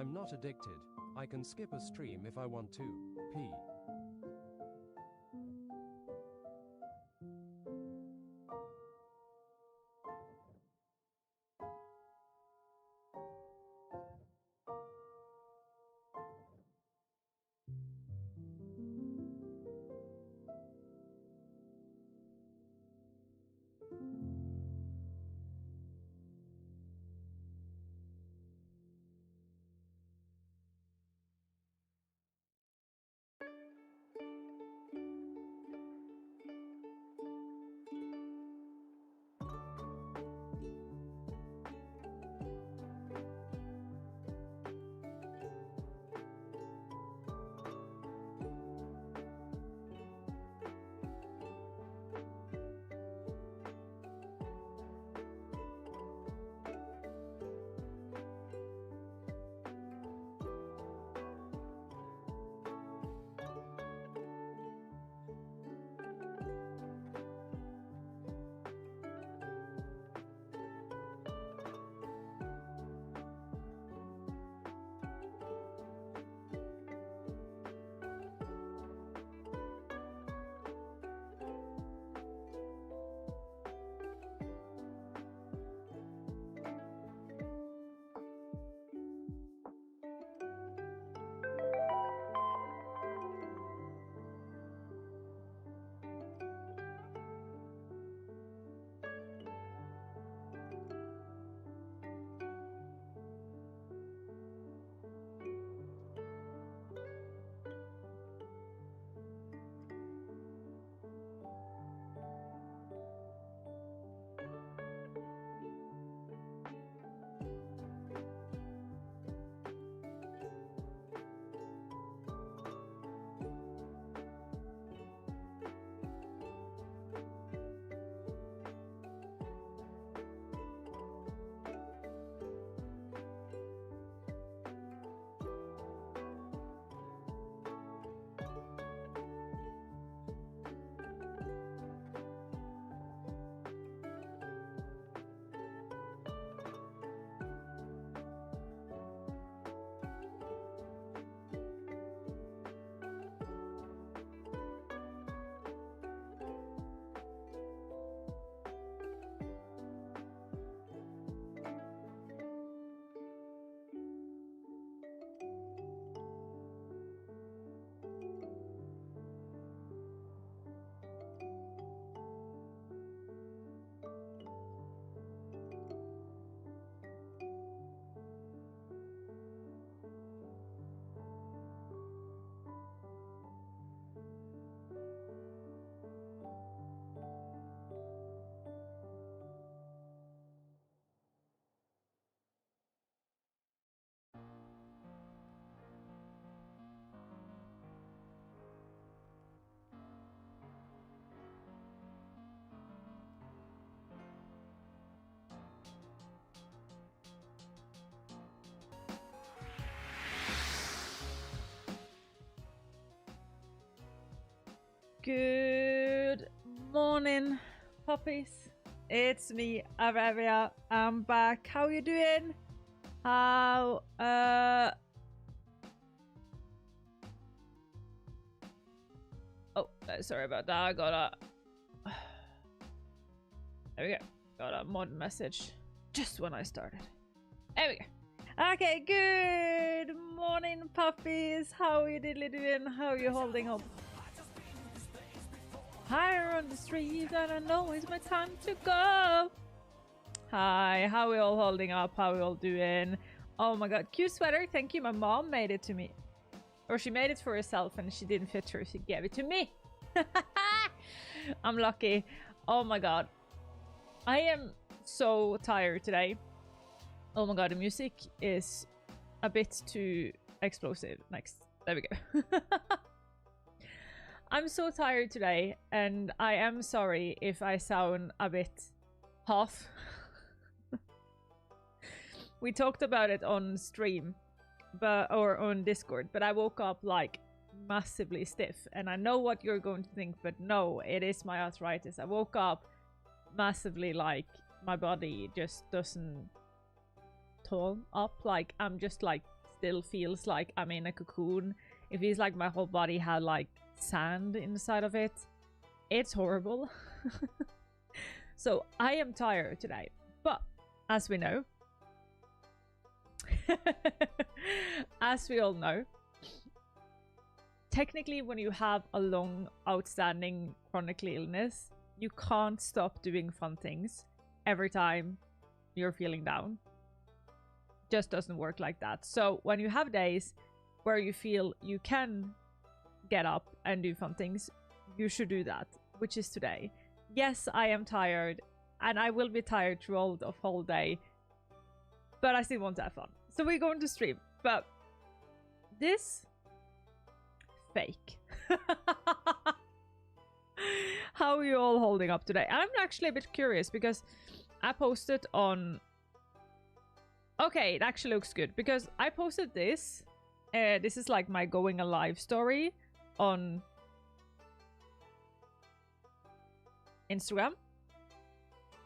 I'm not addicted. I can skip a stream if I want to. P. Good morning, puppies. It's me, Arevya. I'm back. How you doing? How oh, sorry about that. I got a there we go. Got a mod message just when I started. There we go. Okay, good morning, puppies. How are you diddly doing? How are you holding up? Higher on the street, and I know it's my time to go. Hi, how are we all holding up? How are we all doing? Oh my god, cute sweater. Thank you. My mom made it to me. Or she made it for herself and she didn't fit her. She gave it to me. I'm lucky. Oh my god. I am so tired today. Oh my god, the music is a bit too explosive. Next. There we go. I'm so tired today, and I am sorry if I sound a bit off. We talked about it on stream, or on Discord, but I woke up like massively stiff, and I know what you're going to think, but no, it is my arthritis. I woke up massively like my body just doesn't tone up, like I'm just like still feels like I'm in a cocoon. It feels like my whole body had like sand inside of it. It's horrible. So I am tired today. But as we know, as we all know, technically when you have a long outstanding chronic illness, you can't stop doing fun things every time you're feeling down. Just doesn't work like that. So when you have days where you feel you can get up and do fun things, you should do that, which is today. Yes, I am tired, and I will be tired throughout the whole day, but I still want to have fun. So we're going to stream, but this fake. How are you all holding up today? I'm actually a bit curious because I posted on... Okay, it actually looks good because I posted this. This is like my going alive story on Instagram.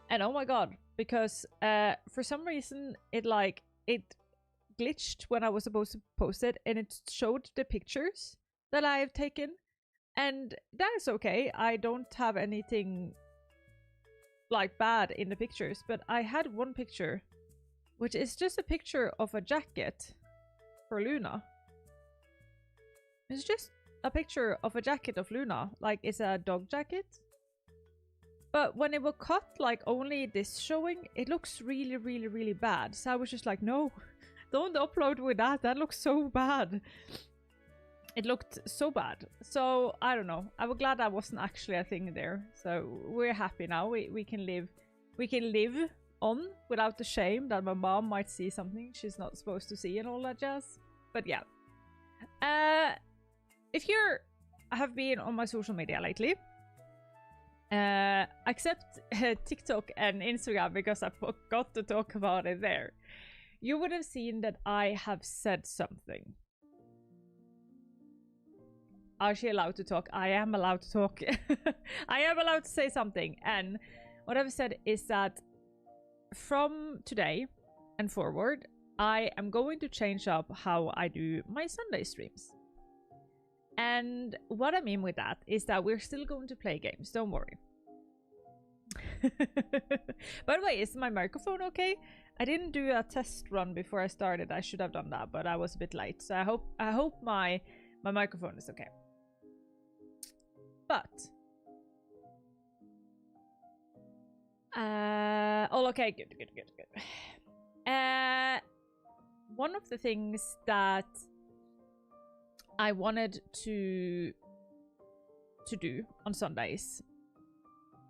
And oh my god, because for some reason it glitched when I was supposed to post it, and it showed the pictures that I have taken, and that is okay. I don't have anything like bad in the pictures, but I had one picture which is just a picture of a jacket for Luna. It's just a picture of a jacket of Luna, like it's a dog jacket. But when it was cut, like only this showing, it looks really, really, really bad. So I was just like, no, don't upload with that. That looks so bad. It looked so bad. So I don't know. I was glad that wasn't actually a thing there. So we're happy now. We can live. We can live on without the shame that my mom might see something she's not supposed to see and all that jazz. But yeah. If you have been on my social media lately, except TikTok and Instagram, because I forgot to talk about it there, you would have seen that I have said something. Are she allowed to talk? I am allowed to talk. I am allowed to say something. And what I've said is that from today and forward, I am going to change up how I do my Sunday streams. And what I mean with that is that we're still going to play games, don't worry. By the way, is my microphone okay? I didn't do a test run before I started. I should have done that, but I was a bit late. So I hope my microphone is okay. But oh, okay, good. One of the things that I wanted to do on Sundays.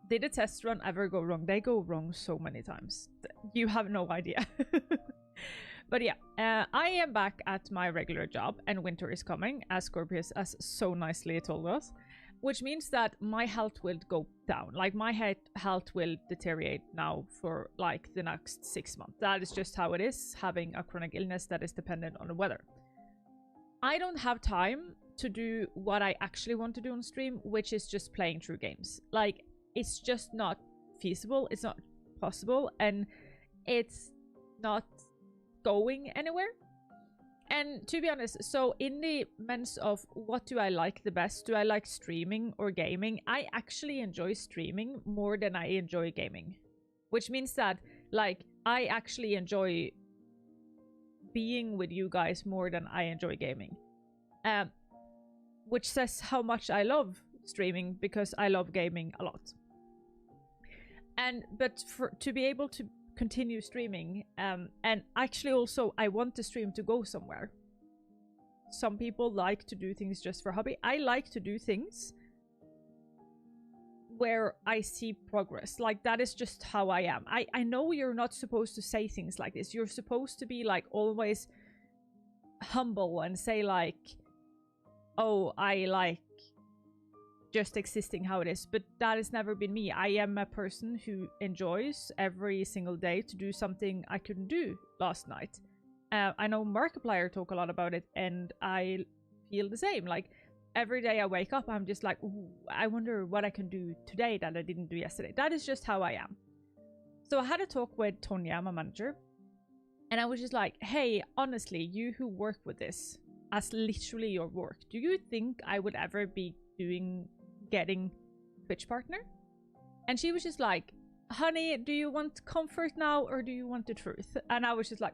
Did a test run ever go wrong? They go wrong so many times. You have no idea. But yeah, I am back at my regular job, and winter is coming, as Scorpius has so nicely told us, which means that my health will go down. Like, my health will deteriorate now for like the next 6 months. That is just how it is, having a chronic illness that is dependent on the weather. I don't have time to do what I actually want to do on stream, which is just playing through games. Like, it's just not feasible, it's not possible, and it's not going anywhere. And to be honest, so in the men's of what do I like the best, do I like streaming or gaming? I actually enjoy streaming more than I enjoy gaming. Which means that, like, I actually enjoy being with you guys more than I enjoy gaming. Which says how much I love streaming, because I love gaming a lot. But to be able to continue streaming, and actually also I want the stream to go somewhere. Some people like to do things just for hobby. I like to do things where I see progress. Like, that is just how I am. I know you're not supposed to say things like this. You're supposed to be like always humble and say like, oh, I like just existing how it is, but that has never been me. I am a person who enjoys every single day to do something I couldn't do last night. I know Markiplier talk a lot about it, and I feel the same. Like, every day I wake up, I'm just like, ooh, I wonder what I can do today that I didn't do yesterday. That is just how I am. So I had a talk with Tonya, my manager, And I was just like, hey, honestly, you who work with this as literally your work, do you think I would ever be getting Twitch partner? And she was just like, honey, do you want comfort now or do you want the truth? And I was just like,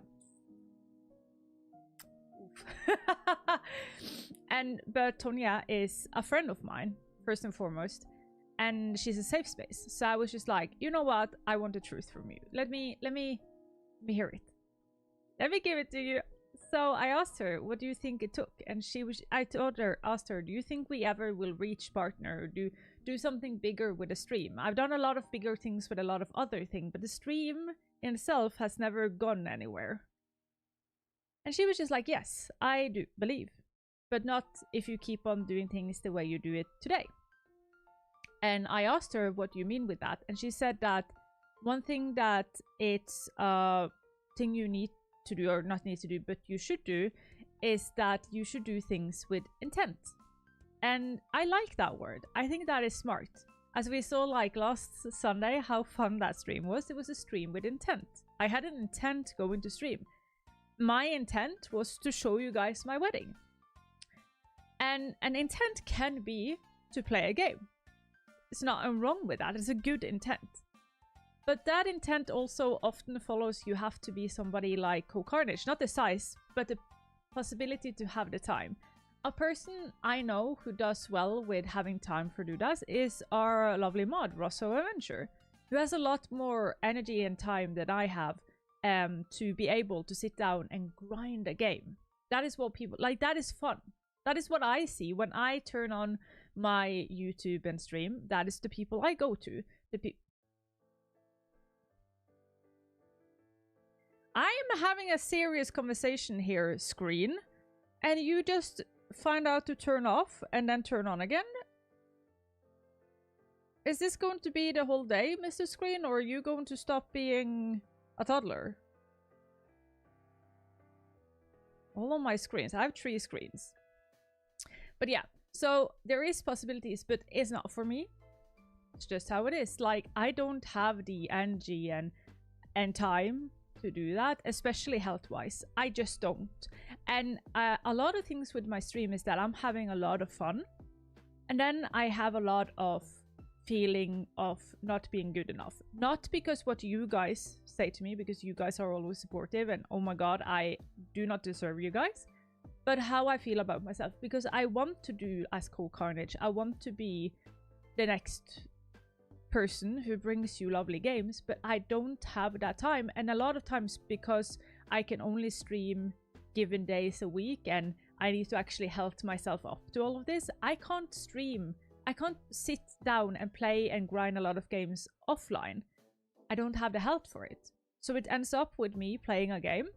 but Tonya is a friend of mine, first and foremost, and she's a safe space. So I was just like, you know what? I want the truth from you. Let me hear it. Let me give it to you. So I asked her, what do you think it took? And asked her, do you think we ever will reach partner or do something bigger with a stream? I've done a lot of bigger things with a lot of other things, but the stream in itself has never gone anywhere. And she was just like, yes, I do believe, but not if you keep on doing things the way you do it today. And I asked her, what do you mean with that? And she said that one thing that it's a thing you need to do, or not need to do, but you should do, is that you should do things with intent. And I like that word. I think that is smart. As we saw like last Sunday, how fun that stream was. It was a stream with intent. I had an intent going to stream. My intent was to show you guys my wedding. And an intent can be to play a game. It's nothing wrong with that. It's a good intent. But that intent also often follows you have to be somebody like CoCarnage. Not the size, but the possibility to have the time. A person I know who does well with having time for do that is our lovely mod, Rosso Adventure, who has a lot more energy and time than I have to be able to sit down and grind a game. That is what people like. That is fun. That is what I see when I turn on my YouTube and stream. That is the people I go to. I'm having a serious conversation here, screen, and you just find out to turn off and then turn on again? Is this going to be the whole day, Mr. Screen, or are you going to stop being a toddler? All on my screens. I have 3 screens. But yeah, so there is possibilities, but it's not for me. It's just how it is. Like, I don't have the energy and time to do that, especially health-wise. I just don't. And a lot of things with my stream is that I'm having a lot of fun, and then I have a lot of feeling of not being good enough. Not because what you guys say to me, because you guys are always supportive and oh my god, I do not deserve you guys, but how I feel about myself, because I want to do as CoCarnage. I want to be the next person who brings you lovely games, but I don't have that time. And a lot of times, because I can only stream given days a week and I need to actually health myself up to all of this, I can't stream. I can't sit down and play and grind a lot of games offline. I don't have the health for it. So it ends up with me playing a game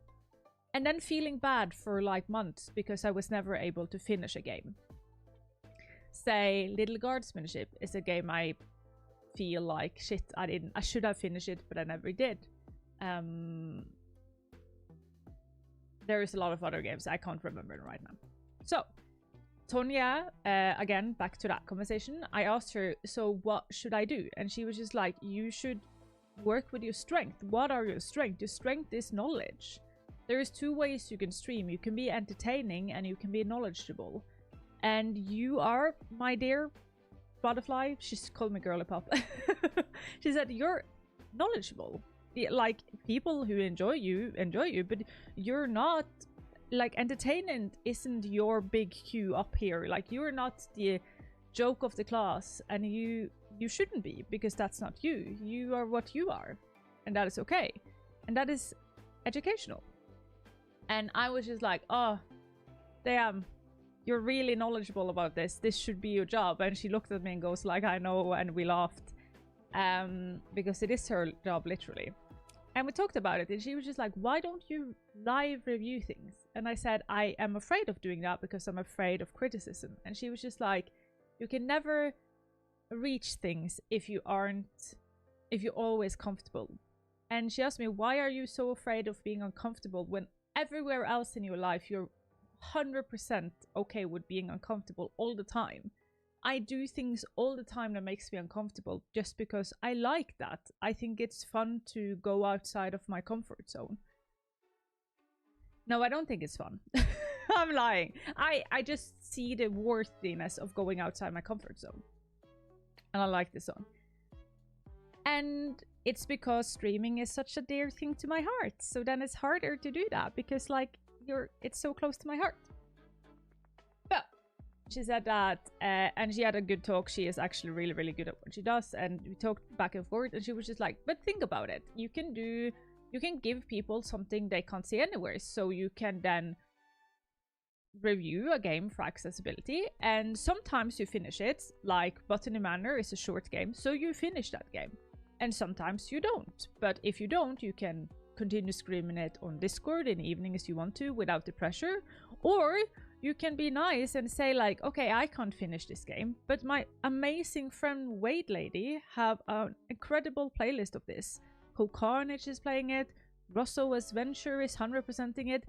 and then feeling bad for like months because I was never able to finish a game. Say Little Guardsmanship is a game I feel like shit, I should have finished it, but I never did. There is a lot of other games I can't remember right now. So Tonya, again, back to that conversation, I asked her, so what should I do? And she was just like, you should work with your strength. What are your strengths? Your strength is knowledge. There is 2 ways you can stream. You can be entertaining and you can be knowledgeable. And you are, my dear butterfly, she's called me girly pop. She said, you're knowledgeable. Like, people who enjoy you, but you're not, like, entertainment isn't your big cue up here. Like, you're not the joke of the class, and you shouldn't be, because that's not you. You are what you are, and that is okay. And that is educational. And I was just like, oh, damn, you're really knowledgeable about this. This should be your job. And she looked at me and goes like, I know, and we laughed. Because it is her job, literally. And we talked about it, and she was just like, why don't you live review things? And I said, I am afraid of doing that because I'm afraid of criticism. And she was just like, you can never reach things if you're always comfortable. And she asked me, why are you so afraid of being uncomfortable when everywhere else in your life you're 100% okay with being uncomfortable all the time? I do things all the time that makes me uncomfortable just because I like that. I think it's fun to go outside of my comfort zone. No, I don't think it's fun. I'm lying. I just see the worthiness of going outside my comfort zone. And I like this song. And it's because streaming is such a dear thing to my heart. So then it's harder to do that because like it's so close to my heart. But she said that, and she had a good talk. She is actually really, really good at what she does. And we talked back and forth, and she was just like, but think about it. You can give people something they can't see anywhere. So you can then review a game for accessibility, and sometimes you finish it, like Botany Manor is a short game, so you finish that game. And sometimes you don't. But if you don't, you can continue screaming it on Discord in the evening as you want to without the pressure. Or you can be nice and say like, okay, I can't finish this game, but my amazing friend Wade Lady have an incredible playlist of this. Who Carnage is playing it, Russell's Venture is 100%ing it.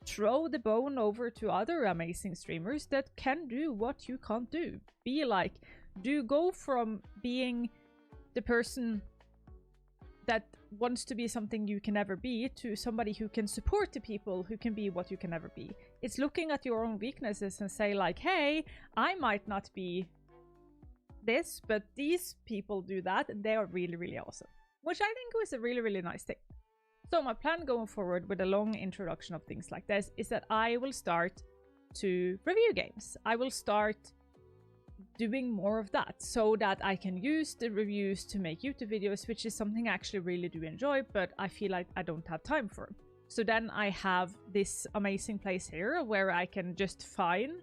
Throw the bone over to other amazing streamers that can do what you can't do. Be like, go from being the person that wants to be something you can never be to somebody who can support the people who can be what you can never be. It's looking at your own weaknesses and say like, hey, I might not be this, but these people do that and they are really, really awesome. Which I think was a really, really nice thing. So my plan going forward with a long introduction of things like this is that I will start to review games. I will start doing more of that so that I can use the reviews to make YouTube videos, which is something I actually really do enjoy, but I feel like I don't have time for. So then I have this amazing place here where I can just find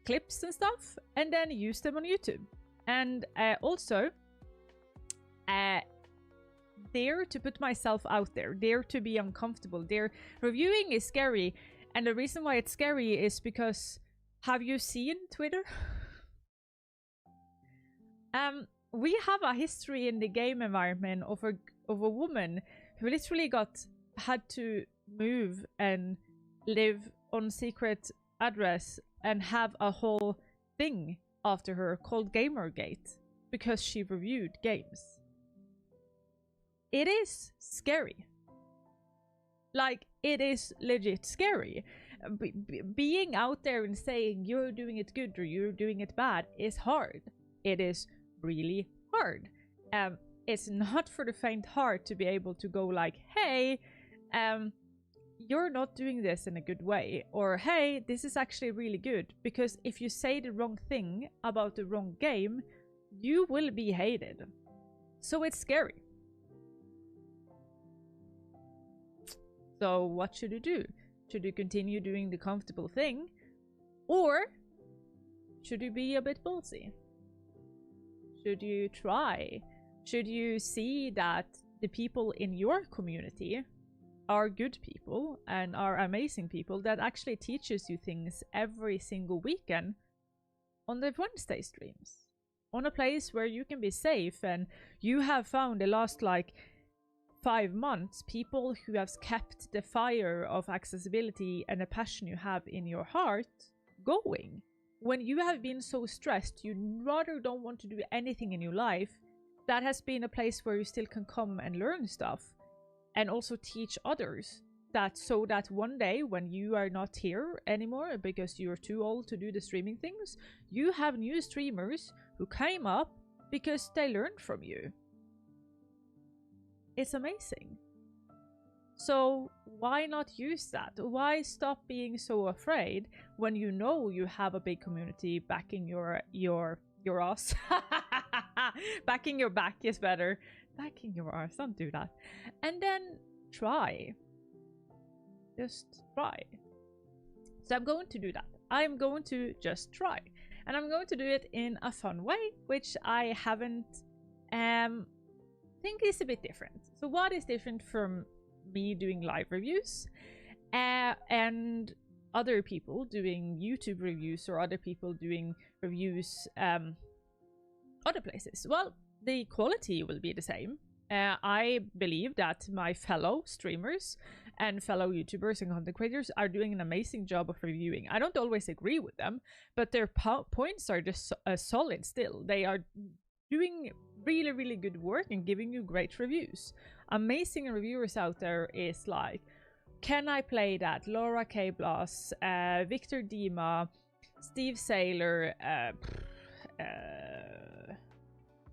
clips and stuff and then use them on YouTube. And also, dare to put myself out there, dare to be uncomfortable. Reviewing is scary, and the reason why it's scary is because, have you seen Twitter? We have a history in the game environment of a woman who literally had to move and live on secret address and have a whole thing after her called Gamergate because she reviewed games. It is scary. Like, it is legit scary. Being out there and saying you're doing it good or you're doing it bad is hard. It is really hard. It's not for the faint heart to be able to go like, hey, you're not doing this in a good way, or hey, this is actually really good, because if you say the wrong thing about the wrong game, you will be hated. So it's scary. So what should you do? Should you continue doing the comfortable thing, or should you be a bit ballsy? Should you try? Should you see that the people in your community are good people and are amazing people that actually teaches you things every single weekend on the Wednesday streams? On a place where you can be safe, and you have found the last like 5 months people who have kept the fire of accessibility and the passion you have in your heart going. When you have been so stressed, you rather don't want to do anything in your life, that has been a place where you still can come and learn stuff and also teach others, that so that one day when you are not here anymore because you're too old to do the streaming things, you have new streamers who came up because they learned from you. It's amazing. So why not use that? Why stop being so afraid when you know you have a big community backing your ass? Backing your back is better. Backing your ass, don't do that. And then try. Just try. So I'm going to do that. I'm going to just try. And I'm going to do it in a fun way, which I haven't think is a bit different. So what is different from me doing live reviews and other people doing YouTube reviews, or other people doing reviews other places? Well, the quality will be the same. I believe that my fellow streamers and fellow YouTubers and content creators are doing an amazing job of reviewing. I don't always agree with them, but their points are just solid still. They are doing really, really good work and giving you great reviews. Amazing reviewers out there is like, Can I play that? Laura K. Bloss, Victor Dima, Steve Saylor,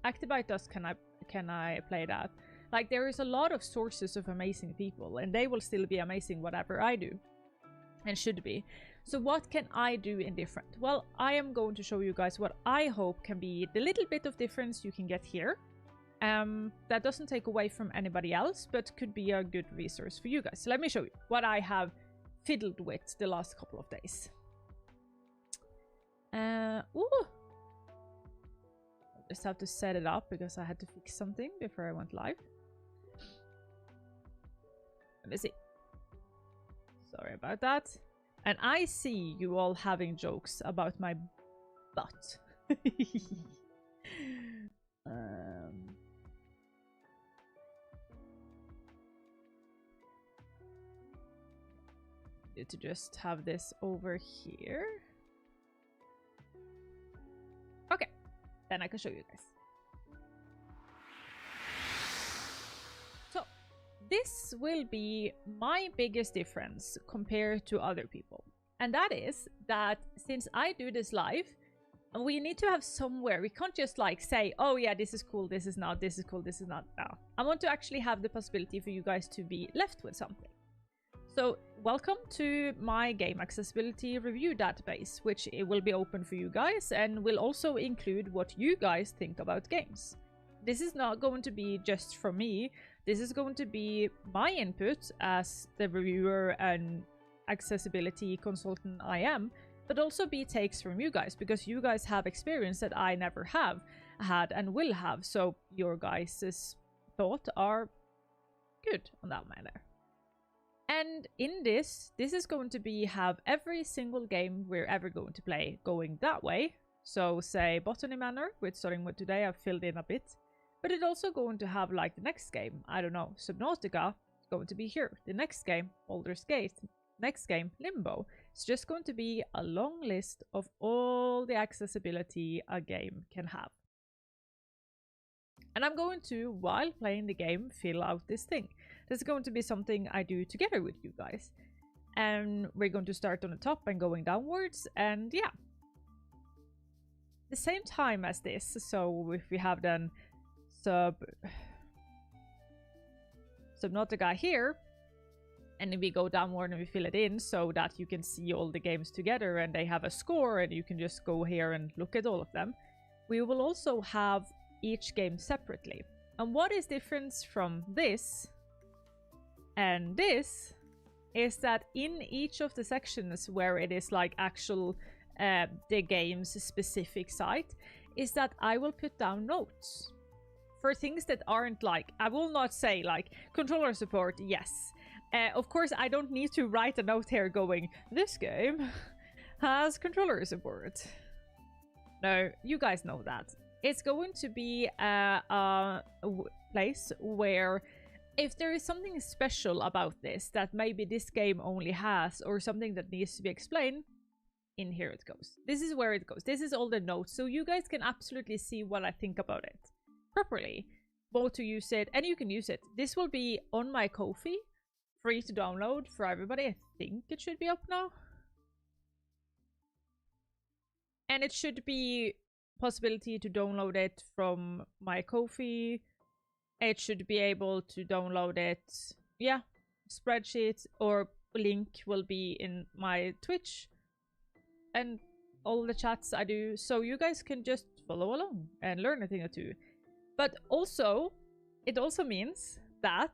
Actibite Dust, can I play that? Like, there is a lot of sources of amazing people, and they will still be amazing whatever I do, and should be. So what can I do in different? Well, I am going to show you guys what I hope can be the little bit of difference you can get here. That doesn't take away from anybody else, but could be a good resource for you guys. So let me show you what I have fiddled with the last couple of days. Ooh. Just have to set it up because I had to fix something before I went live. Let me see. Sorry about that. And I see you all having jokes about my butt. Need to just have this over here. Okay. Then I can show you guys. So, this will be my biggest difference compared to other people. And that is that since I do this live, we need to have somewhere. We can't just like say, oh yeah, this is cool, this is not, this is cool, this is not. No. I want to actually have the possibility for you guys to be left with something. So welcome to my game accessibility review database, which it will be open for you guys and will also include what you guys think about games. This is not going to be just from me. This is going to be my input as the reviewer and accessibility consultant I am, but also be takes from you guys because you guys have experience that I never have had and will have. So your guys' thoughts are good on that matter. And in this is going to be have every single game we're ever going to play going that way. So say Botany Manor, which starting with today I've filled in a bit. But it's also going to have like the next game, I don't know, Subnautica, going to be here. The next game, Baldur's Gate. Next game, Limbo. It's just going to be a long list of all the accessibility a game can have. And I'm going to, while playing the game, fill out this thing. This is going to be something I do together with you guys. And we're going to start on the top and going downwards. And yeah. The same time as this. So if we have then Subnautica here. And then we go downward and we fill it in so that you can see all the games together. And they have a score and you can just go here and look at all of them. We will also have each game separately. And what is difference from this and this is that in each of the sections where it is like actual the game's specific site is that I will put down notes for things that aren't like, I will not say like controller support, yes. Of course I don't need to write a note here going, this game has controller support. No, you guys know that. It's going to be a place where if there is something special about this that maybe this game only has or something that needs to be explained, in here it goes. This is where it goes. This is all the notes. So you guys can absolutely see what I think about it properly. Both to use it and you can use it. This will be on my Ko-fi, free to download for everybody. I think it should be up now. And it should be possibility to download it from my Ko-fi. It should be able to download it, yeah, spreadsheet or link will be in my Twitch and all the chats I do, so you guys can just follow along and learn a thing or two. But also, it also means that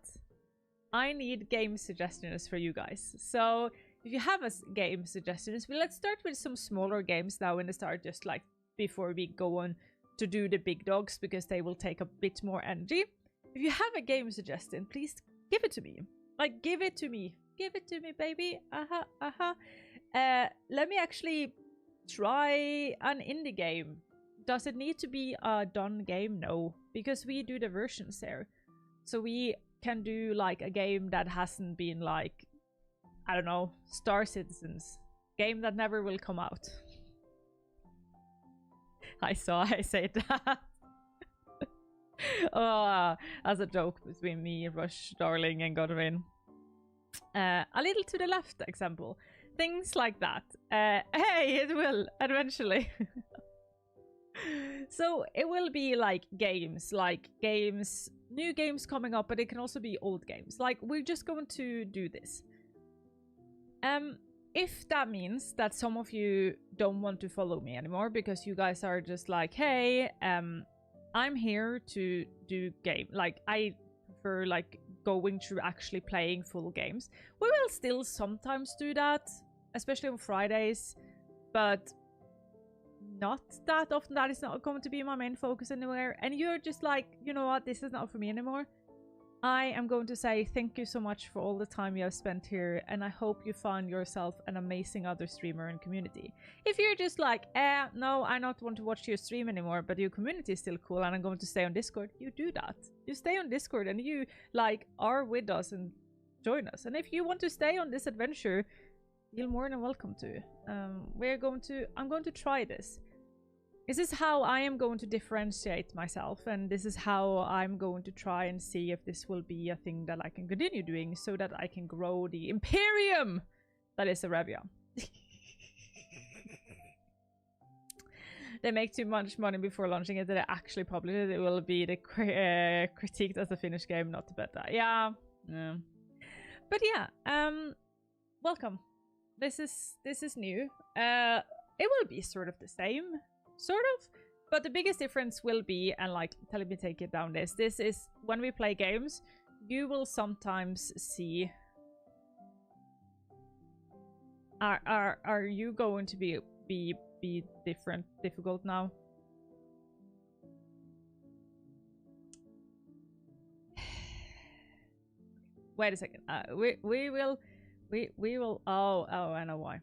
I need game suggestions for you guys. So if you have a game suggestions, let's start with some smaller games now in the start, just like before we go on to do the big dogs, because they will take a bit more energy. If you have a game suggestion, please give it to me. Like, give it to me. Give it to me, baby. Let me actually try an indie game. Does it need to be a done game? No, because we do the versions there. So we can do like a game that hasn't been like, I don't know, Star Citizens. Game that never will come out. I said that. Oh, as a joke between me, Rush, Darling, and Godwin. A little to the left example. Things like that. Hey, it will eventually. So it will be like games, new games coming up, but it can also be old games. Like, we're just going to do this. If that means that some of you don't want to follow me anymore because you guys are just like, hey, I'm here to do game. Like, I prefer like going through actually playing full games. We will still sometimes do that, especially on Fridays, but not that often. That is not going to be my main focus anywhere. And you're just like, you know what, this is not for me anymore. I am going to say thank you so much for all the time you have spent here, and I hope you find yourself an amazing other streamer and community. If you're just like, no, I not want to watch your stream anymore, but your community is still cool and I'm going to stay on Discord, you do that. You stay on Discord and you like are with us and join us. And if you want to stay on this adventure, you're more than welcome to. I'm going to try this. This is how I am going to differentiate myself, and this is how I'm going to try and see if this will be a thing that I can continue doing so that I can grow the Imperium that is Arevya. They make too much money before launching it that they actually publish it. It will be the critiqued as a finished game, not the beta. Yeah. But yeah, welcome. This is new. It will be sort of the same. Sort of, but the biggest difference will be, and like, let me take it down this is when we play games, you will sometimes see, are you going to be difficult now? Wait a second. We will oh, I know why.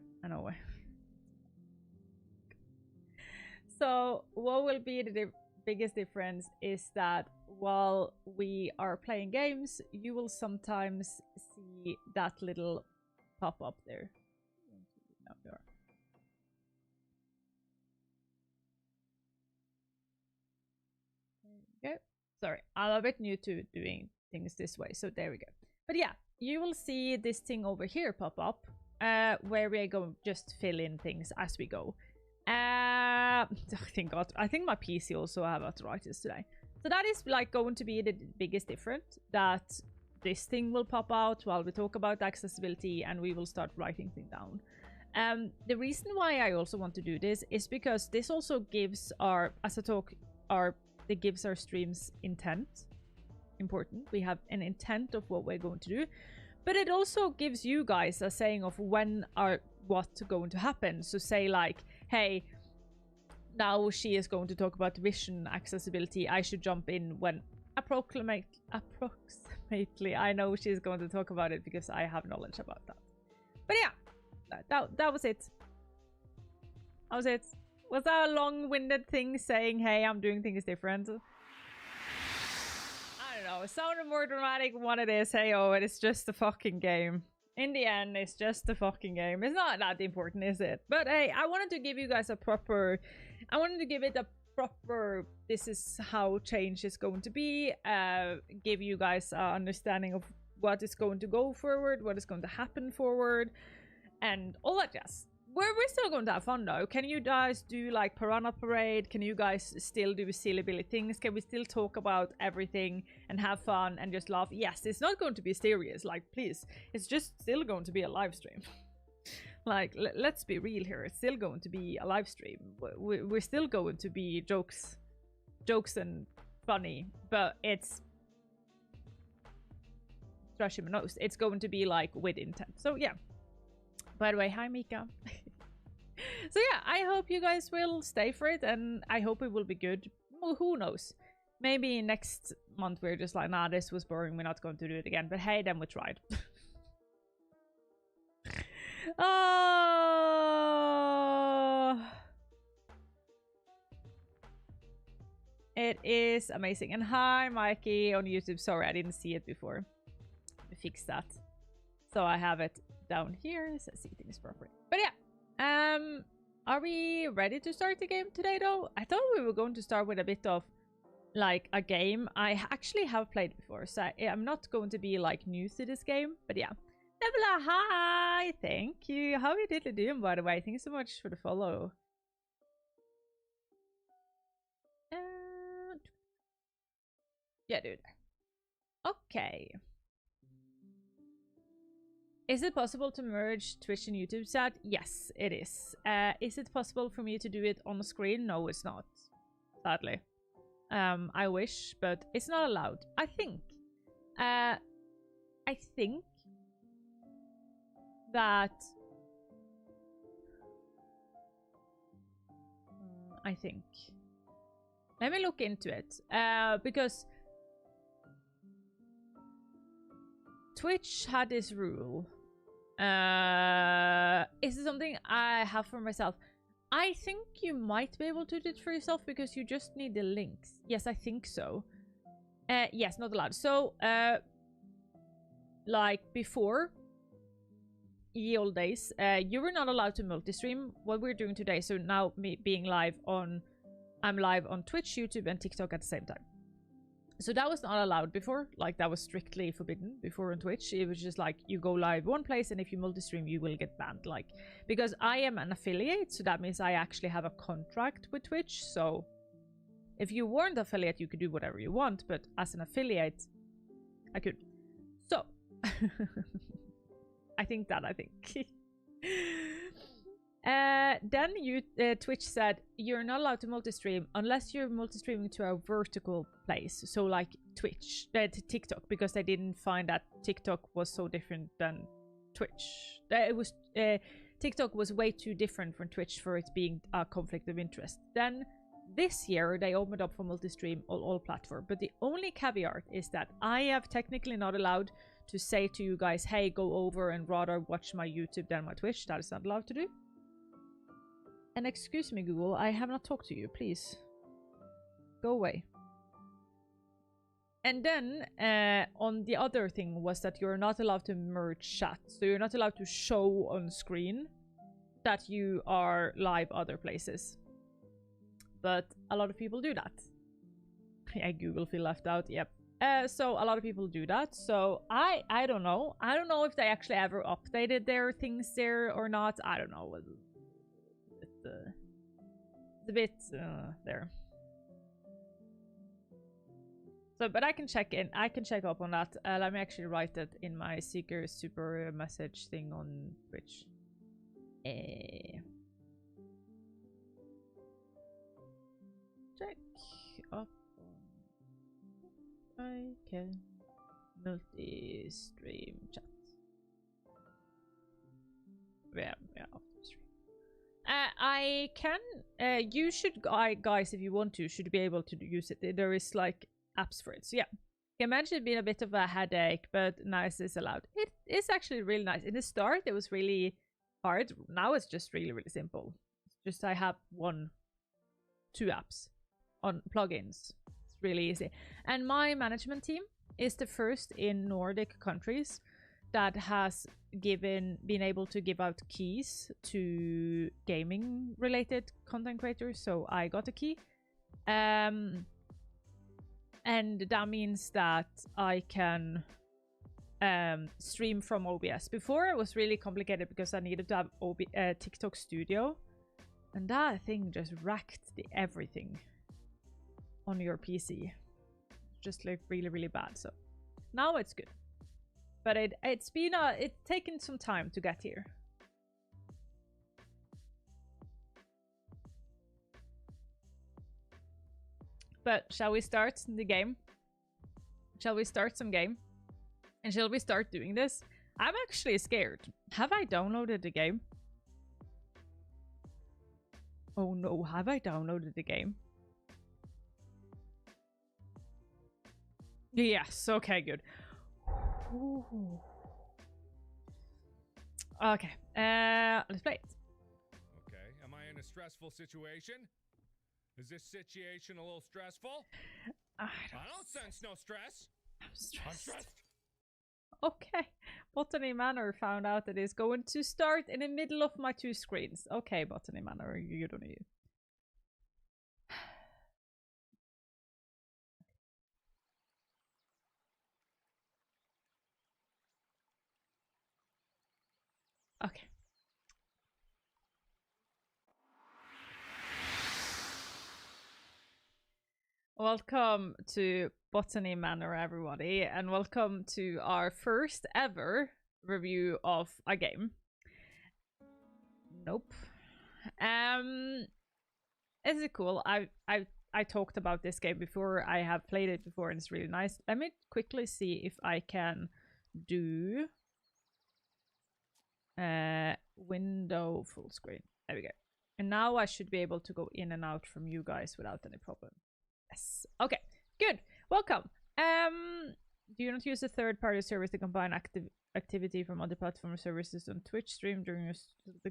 So what will be the biggest difference is that while we are playing games, you will sometimes see that little pop up there. Okay. Sorry, I'm a bit new to doing things this way, so there we go. But yeah, you will see this thing over here pop up, where we go just fill in things as we go. I think my PC also have arthritis today. So that is like going to be the biggest difference, that this thing will pop out while we talk about accessibility and we will start writing things down. The reason why I also want to do this is because this also gives it gives our streams intent. Important. We have an intent of what we're going to do, but it also gives you guys a saying of what's going to happen. So say like, hey, now she is going to talk about vision accessibility. I should jump in when approximately I know she's going to talk about it because I have knowledge about that. But yeah, that was it. That was it. Was that a long-winded thing saying, hey, I'm doing things different? I don't know. It sounded more dramatic than what it is. Hey, oh, it is just a fucking game. In the end, it's just a fucking game. It's not that important, is it? But hey, I wanted to give you guys this is how change is going to be. Give you guys an understanding of what is going to go forward, what is going to happen forward, and all that jazz. We're still going to have fun though. Can you guys do like Piranha Parade? Can you guys still do silly billy things? Can we still talk about everything and have fun and just laugh? Yes, it's not going to be serious, like, please. It's just still going to be a live stream. Like, let's be real here. It's still going to be a live stream. We're still going to be jokes and funny, but it's trashy my nose. It's going to be like with intent. So yeah. By the way, hi Mika. So yeah, I hope you guys will stay for it, and I hope it will be good. Well, who knows? Maybe next month we're just like, nah, this was boring, we're not going to do it again. But hey, then we tried. Oh, it is amazing. And hi Mikey on YouTube. Sorry, I didn't see it before. Fix that. So I have it down here so I see things properly. But yeah, are we ready to start the game today though? I thought we were going to start with a bit of like a game I actually have played before, so I'm not going to be like new to this game. But yeah, Nebula, hi! Thank you. How are you diddly doing, by the way? Thank you so much for the follow. Yeah, dude. Okay. Is it possible to merge Twitch and YouTube chat? Yes, it is. Is it possible for me to do it on the screen? No, it's not. Sadly. I wish, but it's not allowed. I think that let me look into it. Because Twitch had this rule. Is it something I have for myself? I think you might be able to do it for yourself because you just need the links. Yes, I think so. Yes, not allowed. So, like before, ye old days, you were not allowed to multi-stream what we're doing today. So now me being live on, I'm live on Twitch, YouTube, and TikTok at the same time. So that was not allowed before. Like, that was strictly forbidden before on Twitch. It was just like, you go live one place, and if you multi-stream, you will get banned. Like, because I am an affiliate, so that means I actually have a contract with Twitch. So if you weren't affiliate, you could do whatever you want, but as an affiliate, I could. So I think. Then Twitch said you're not allowed to multi-stream unless you're multi-streaming to a vertical place, so like Twitch, TikTok, because they didn't find that TikTok was so different than Twitch. TikTok was way too different from Twitch for it being a conflict of interest. Then this year they opened up for multi-stream on all platforms, but the only caveat is that I have technically not allowed to say to you guys, hey, go over and rather watch my YouTube than my Twitch. That is not allowed to do. And excuse me, Google, I have not talked to you. Please go away. And then on the other thing was that you're not allowed to merge chat. So you're not allowed to show on screen that you are live other places. But a lot of people do that. Yeah, Google feel left out. Yep. So a lot of people do that. So I don't know. I don't know if they actually ever updated their things there or not. I don't know. It's a bit there. So, but I can check in. I can check up on that. Let me actually write it in my Seeker super message thing on Twitch. Check up on. I can multi-stream chat. Yeah. I can. You should, guys, if you want to, should be able to use it. There is like apps for it. So yeah, I imagine it being a bit of a headache, but now it's allowed. It is actually really nice. In the start, it was really hard. Now it's just really, really simple. It's just I have 2 apps on plugins. It's really easy. And my management team is the first in Nordic countries that has been able to give out keys to gaming related content creators. So I got a key. And that means that I can stream from OBS. Before it was really complicated because I needed to have TikTok Studio. And that thing just racked everything on your PC. Just like really, really bad. So now it's good. But it's taken some time to get here. But shall we start the game? Shall we start some game? And shall we start doing this? I'm actually scared. Have I downloaded the game? Oh no, have I downloaded the game? Yes, okay, good. Ooh. Okay, let's play it. Okay, am I in a stressful situation? Is this situation a little stressful? I don't sense no stress. I'm stressed. I'm stressed. Okay, Botany Manor found out that it's going to start in the middle of my 2 screens. Okay, Botany Manor, you don't need it. Okay. Welcome to Botany Manor, everybody, and welcome to our first ever review of a game. Nope. This is cool. I talked about this game before. I have played it before, and it's really nice. Let me quickly see if I can do window full screen. There we go. And now I should be able to go in and out from you guys without any problem. Yes. Okay. Good. Welcome. Do you not use a third-party service to combine activity from other platform services on Twitch stream during your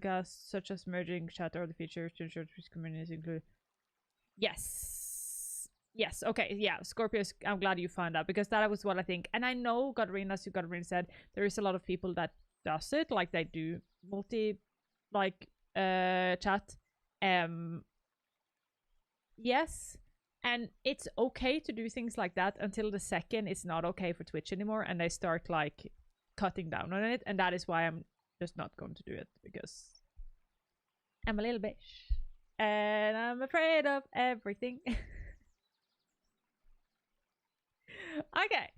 cast, such as merging chat or the features to ensure Twitch communities include? Yes. Yes. Okay. Yeah. Scorpius, I'm glad you found out because that was what I think. And I know, Godrina, as Godrina said, there is a lot of people that does it, like they do multi, like, chat. Yes. And it's okay to do things like that until the second it's not okay for Twitch anymore and they start like cutting down on it. And that is why I'm just not going to do it because I'm a little bitch and I'm afraid of everything. Okay.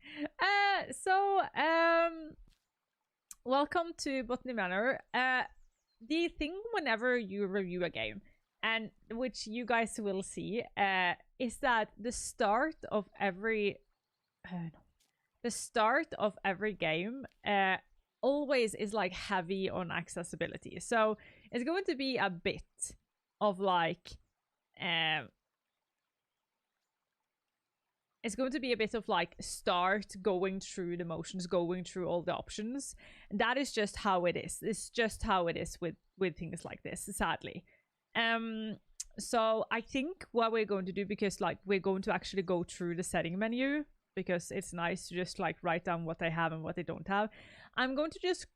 Welcome to Botany Manor. The thing whenever you review a game, and which you guys will see, is that the start of every game always is like heavy on accessibility. So it's going to be a bit of like it's going to be a bit of like start going through the motions, going through all the options. And that is just how it is. It's just how it is with things like this, sadly. So I think what we're going to do, because like we're going to actually go through the setting menu because it's nice to just like write down what they have and what they don't have. I'm going to just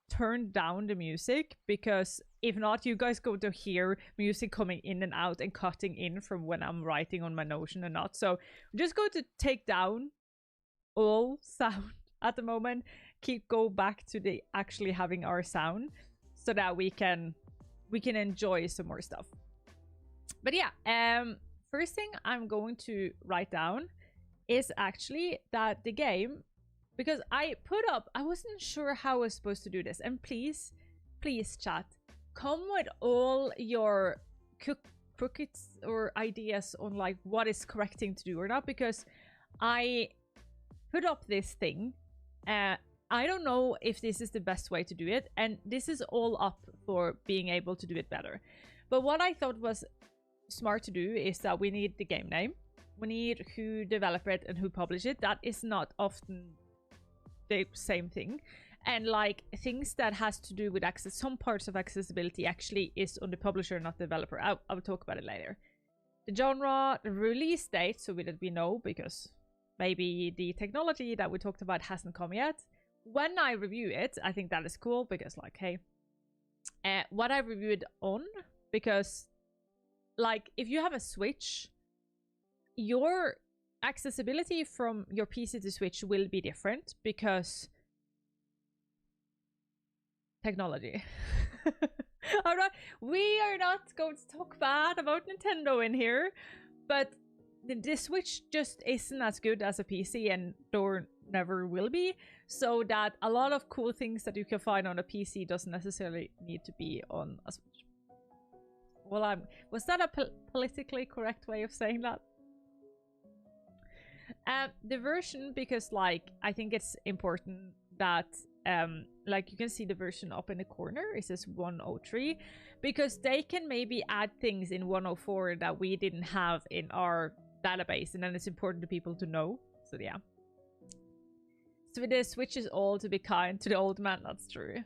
turn down the music because if not, you guys go to hear music coming in and out and cutting in from when I'm writing on my Notion and not. So I'm just going to take down all sound at the moment, go back to the actually having our sound so that we can enjoy some more stuff. But yeah, first thing I'm going to write down is actually that the game, because I wasn't sure how I was supposed to do this. And please chat, come with all your crookeds or ideas on like what is correct thing to do or not, because I put up this thing. I don't know if this is the best way to do it, and this is all up for being able to do it better. But what I thought was smart to do is that we need the game name, we need who developed it and who published it. That is not often the same thing. And like things that has to do with access, some parts of accessibility actually is on the publisher, not the developer. I will talk about it later. The genre, the release date, so that we know, because maybe the technology that we talked about hasn't come yet. When I review it, I think that is cool because like, hey, what I reviewed on, because like if you have a Switch, your accessibility from your PC to Switch will be different because technology. Alright, we are not going to talk bad about Nintendo in here, but the Switch just isn't as good as a PC and never will be, so that a lot of cool things that you can find on a PC doesn't necessarily need to be on a Switch. Well, was that a politically correct way of saying that? The version, because like I think it's important that like you can see the version up in the corner, it says 103, because they can maybe add things in 104 that we didn't have in our database, and then it's important to people to know. So yeah. So the Switch is all to be kind to the old man, that's true.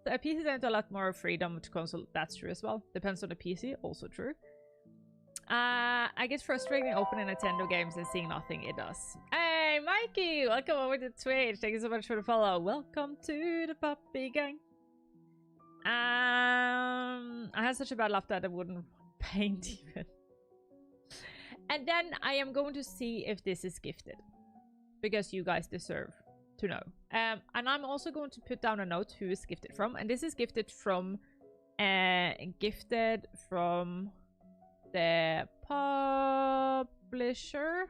So a PC has a lot more freedom to console, that's true as well. Depends on the PC, also true. I get frustrating opening Nintendo games and seeing nothing, it does. Hey, Mikey! Welcome over to Twitch. Thank you so much for the follow. Welcome to the puppy gang. I had such a bad laugh that I wouldn't paint even. And then I am going to see if this is gifted, because you guys deserve to know. And I'm also going to put down a note who is gifted from, and this is gifted from the publisher.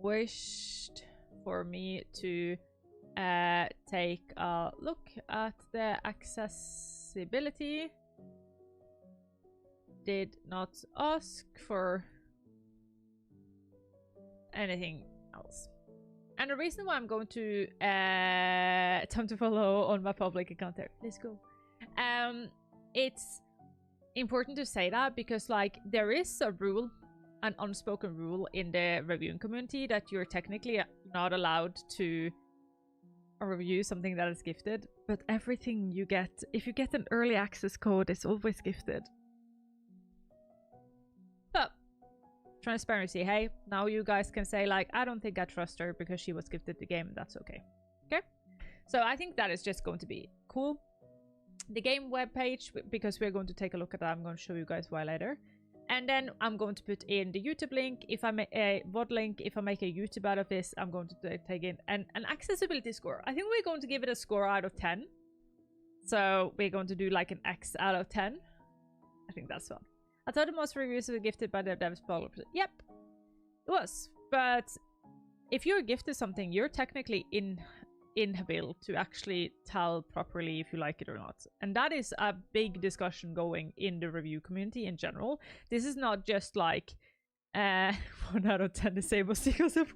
Wished for me to take a look at the accessibility. Did not ask for anything else. And the reason why I'm going to time to follow on my public account there. Let's go. It's important to say that because like there is a rule, an unspoken rule in the reviewing community that you're technically not allowed to review something that is gifted, but everything you get, if you get an early access code, it's always gifted. But transparency, hey, now you guys can say like, I don't think I trust her because she was gifted the game. That's okay. Okay, so I think that is just going to be cool. The game webpage, because we're going to take a look at that, I'm going to show you guys why later. And then I'm going to put in the YouTube link. If I make a VOD link, if I make a YouTube out of this, I'm going to take in an accessibility score. I think we're going to give it a score out of 10. So we're going to do like an X out of 10. I think that's fun. I thought the most reviews were gifted by the devs. Yep, it was. But if you're gifted something, you're technically inable to actually tell properly if you like it or not. And that is a big discussion going in the review community in general. This is not just like 1 out of 10 disabled seekers of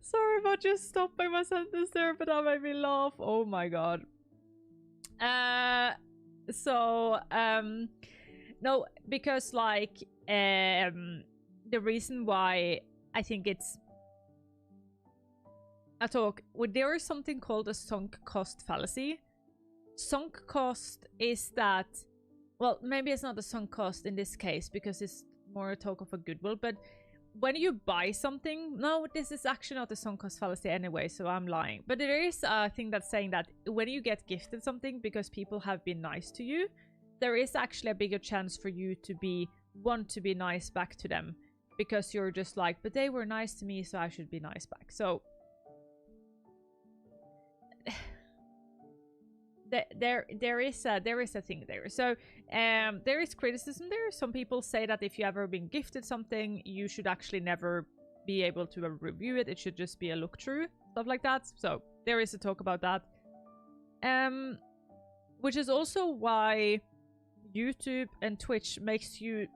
sorry about just stopping my sentence there, but that made me laugh. Oh my god. No, because like the reason why I think it's a talk, there is something called a sunk cost fallacy. Sunk cost is that, well, maybe it's not a sunk cost in this case because it's more a talk of a goodwill, but when you buy something, no, this is actually not a sunk cost fallacy anyway, so I'm lying. But there is a thing that's saying that when you get gifted something because people have been nice to you, there is actually a bigger chance for you to want to be nice back to them. Because you're just like, but they were nice to me, so I should be nice back. So there is a thing there. So there is criticism there. Some people say that if you ever been gifted something, you should actually never be able to review it. It should just be a look through, stuff like that. So there is a talk about that. Which is also why YouTube and Twitch makes you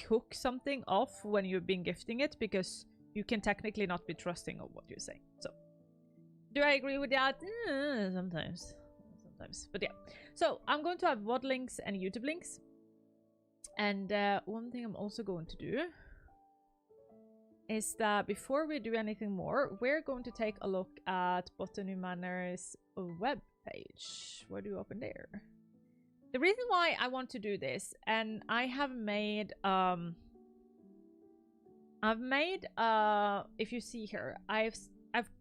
hook something off when you've been gifting it, because you can technically not be trusting of what you're saying. So do I agree with that? Sometimes, but yeah. So I'm going to have VOD links and YouTube links, and one thing I'm also going to do is that before we do anything more, we're going to take a look at Botany Manor's web page. Where do you open there? The reason why I want to do this, and I have made, if you see here, I've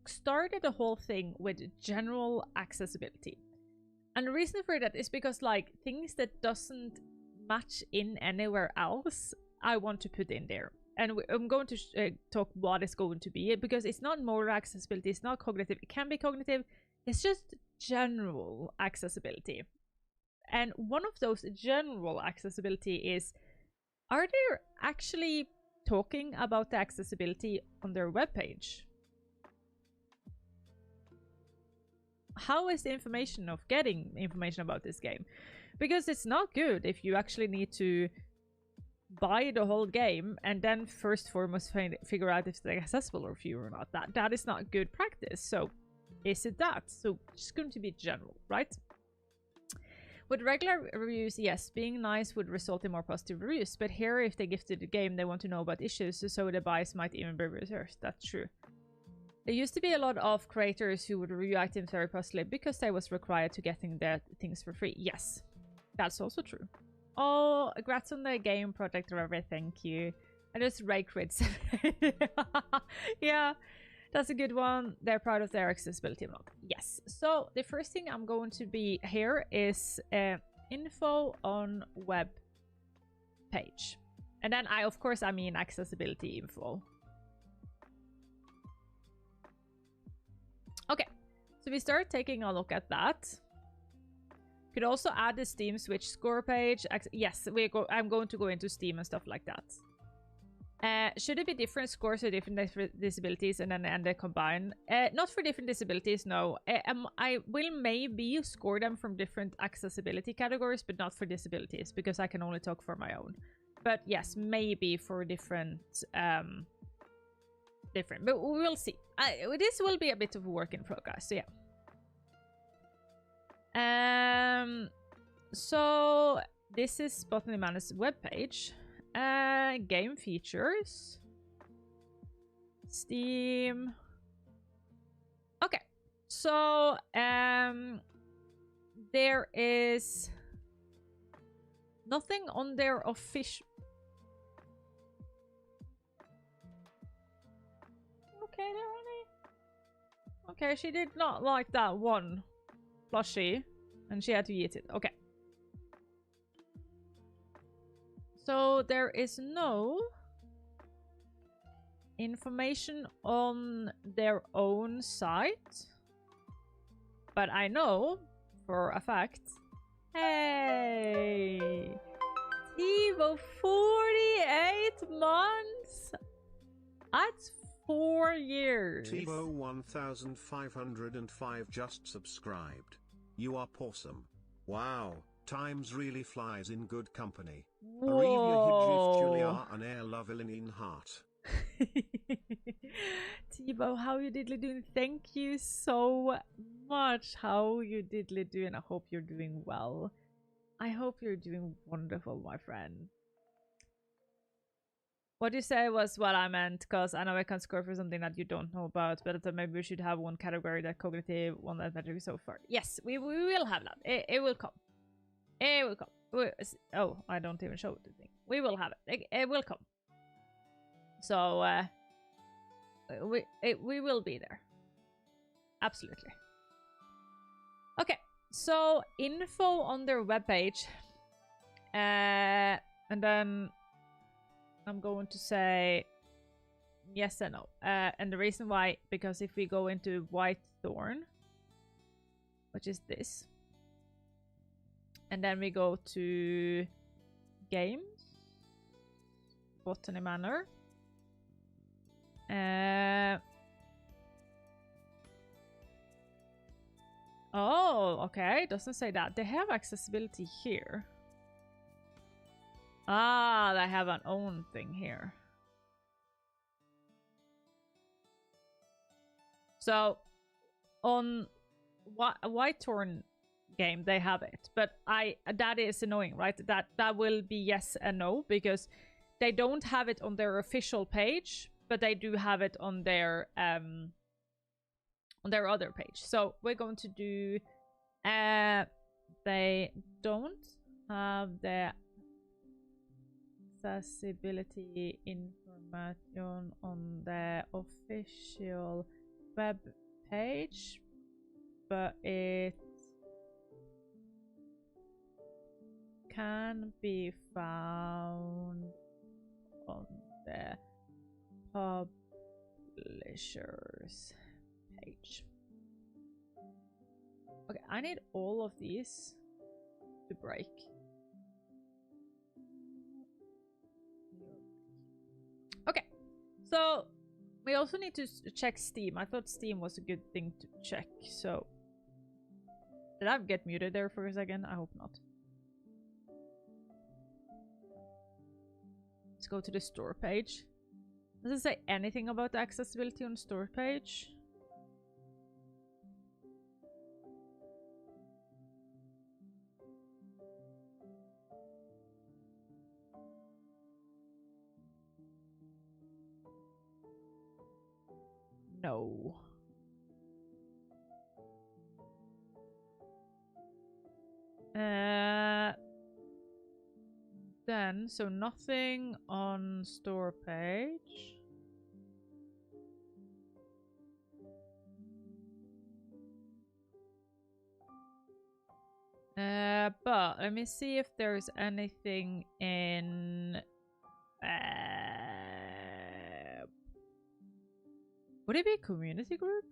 started the whole thing with general accessibility. And the reason for that is because like things that doesn't match in anywhere else, I want to put in there. And I'm going to talk what is going to be it, because it's not more accessibility, it's not cognitive, it can be cognitive, it's just general accessibility. And one of those general accessibility is, are they actually talking about the accessibility on their webpage? How is the information of getting information about this game? Because it's not good if you actually need to buy the whole game and then first foremost figure out if they're accessible or for you or not. That is not good practice. So is it that? So it's going to be general, right? With regular reviews, yes, being nice would result in more positive reviews, but here if they gifted the game, they want to know about issues, so the bias might even be reversed. That's true. There used to be a lot of creators who would review items very positively because they was required to getting their things for free. Yes, that's also true. Oh, congrats on the game project, Arevya, thank you. I just rake crits. Yeah. That's a good one. They're proud of their accessibility blog. Yes. So the first thing I'm going to be here is info on web page. And then of course, I mean accessibility info. Okay, so we start taking a look at that. Could also add the Steam Switch score page. Yes, I'm going to go into Steam and stuff like that. Should it be different scores for different disabilities and then they combine? Not for different disabilities, no. I will maybe score them from different accessibility categories, but not for disabilities, because I can only talk for my own. But yes, maybe for different, but we will see. This will be a bit of a work in progress, so yeah. So this is Botany Manor's webpage. Game features. Steam. Okay. So there is nothing on their official. Okay, there, honey. Okay, she did not like that one plushie, and she had to eat it. Okay. So there is no information on their own site, but I know for a fact. Hey, Evo, 48 months. That's 4 years. Tivo 1505 just subscribed. You are awesome. Wow, times really flies in good company. Arevya Hidjif Julia an air love in heart. Tivo, how you diddly doing? Thank you so much. How you diddly doing? I hope you're doing well. I hope you're doing wonderful, my friend. What you say was what I meant, because I know I can score for something that you don't know about, but I thought maybe we should have one category that cognitive, one that metric so far. Yes, we will have that. It will come. It will come. Oh, I don't even show the thing. We will have it. It will come. So, we will be there. Absolutely. Okay, so info on their webpage. And then I'm going to say yes and no. And the reason why, because if we go into Whitethorn, which is this, and then we go to games, Botany Manor. Oh, okay. It doesn't say that. They have accessibility here. Ah, they have an own thing here. So, on Whitethorn game, they have it. But that is annoying, right? That will be yes and no, because they don't have it on their official page, but they do have it on their other page. So we're going to do they don't have the accessibility information on the official web page, but it can be found on the publisher's page. Okay, I need all of these to break. Okay, so we also need to check Steam. I thought Steam was a good thing to check, so... Did I get muted there for a second? I hope not. Let's go to the store page. Does it say anything about the accessibility on the store page? No. Then, so nothing on store page. But let me see if there's anything in Would it be a community group?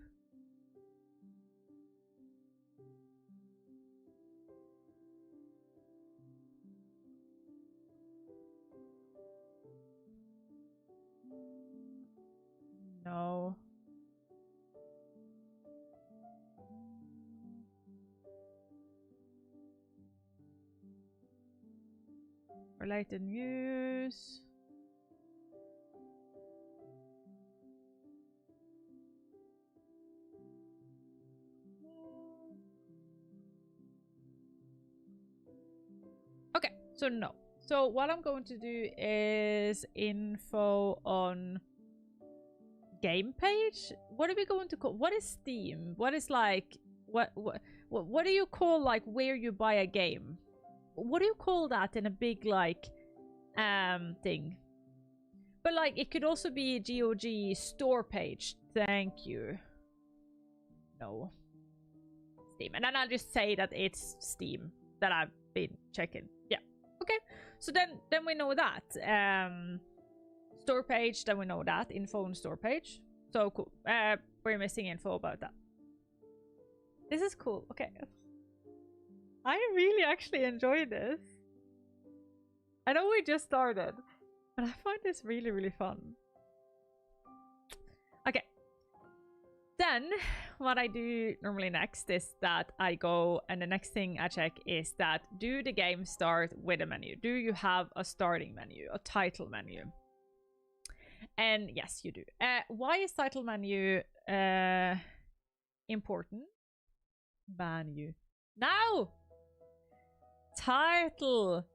No. Related news. Okay, so no. So what I'm going to do is info on game page. What are we going to call? What is Steam? What is like what do you call like where you buy a game? What do you call that in a big like thing? But like it could also be GOG store page. Thank you. No. Steam. And then I'll just say that it's Steam that I've been checking. Yeah. Okay. So then we know that. Store page, then we know that. Info on store page. So cool. We're missing info about that. This is cool. Okay. I really actually enjoy this. I know we just started, but I find this really, really fun. Okay. Then, what I do normally next is that I go, and the next thing I check is that, do the game start with a menu? Do you have a starting menu, a title menu? And yes, you do. Why is title menu important? Menu. Now! Title.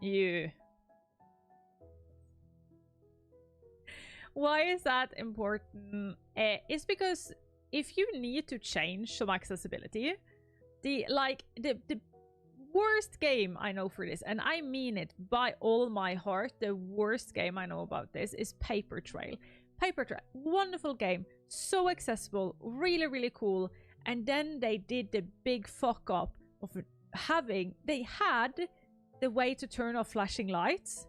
You. Why is that important? It's because if you need to change some accessibility, the worst game I know for this, and I mean it by all my heart, the worst game I know about this is Paper Trail. Paper Trail, wonderful game, so accessible, really, really cool. And then they did the big fuck up of they had the way to turn off flashing lights,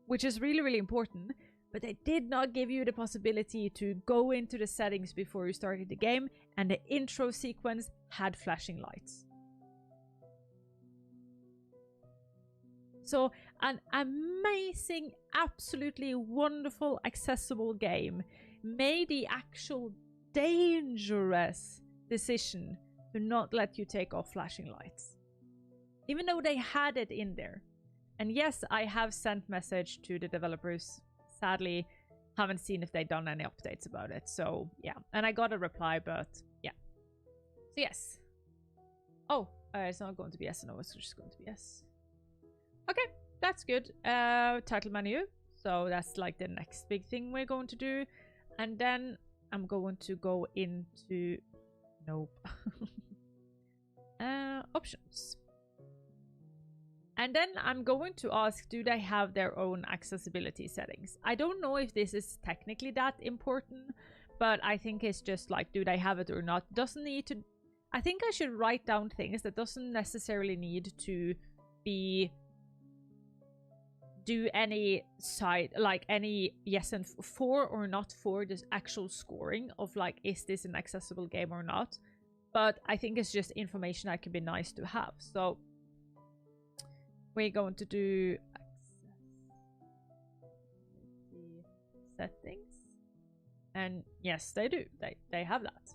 which is really, really important, but they did not give you the possibility to go into the settings before you started the game, and the intro sequence had flashing lights. So an amazing, absolutely wonderful, accessible game made the actual dangerous decision to not let you take off flashing lights, even though they had it in there. And yes, I have sent message to the developers. Sadly, haven't seen if they've done any updates about it. So yeah, and I got a reply, but yeah. So yes. Oh, it's not going to be yes. No, it's just going to be yes. Okay, that's good. Title menu. So that's like the next big thing we're going to do. And then I'm going to go into nope. Options. And then I'm going to ask, do they have their own accessibility settings? I don't know if this is technically that important, but I think it's just like, do they have it or not? Doesn't need to. I think I should write down things that doesn't necessarily need to be do any side, like any yes and for or not for this actual scoring of like, is this an accessible game or not? But I think it's just information that can be nice to have. So we're going to do settings, and yes, they do. They have that.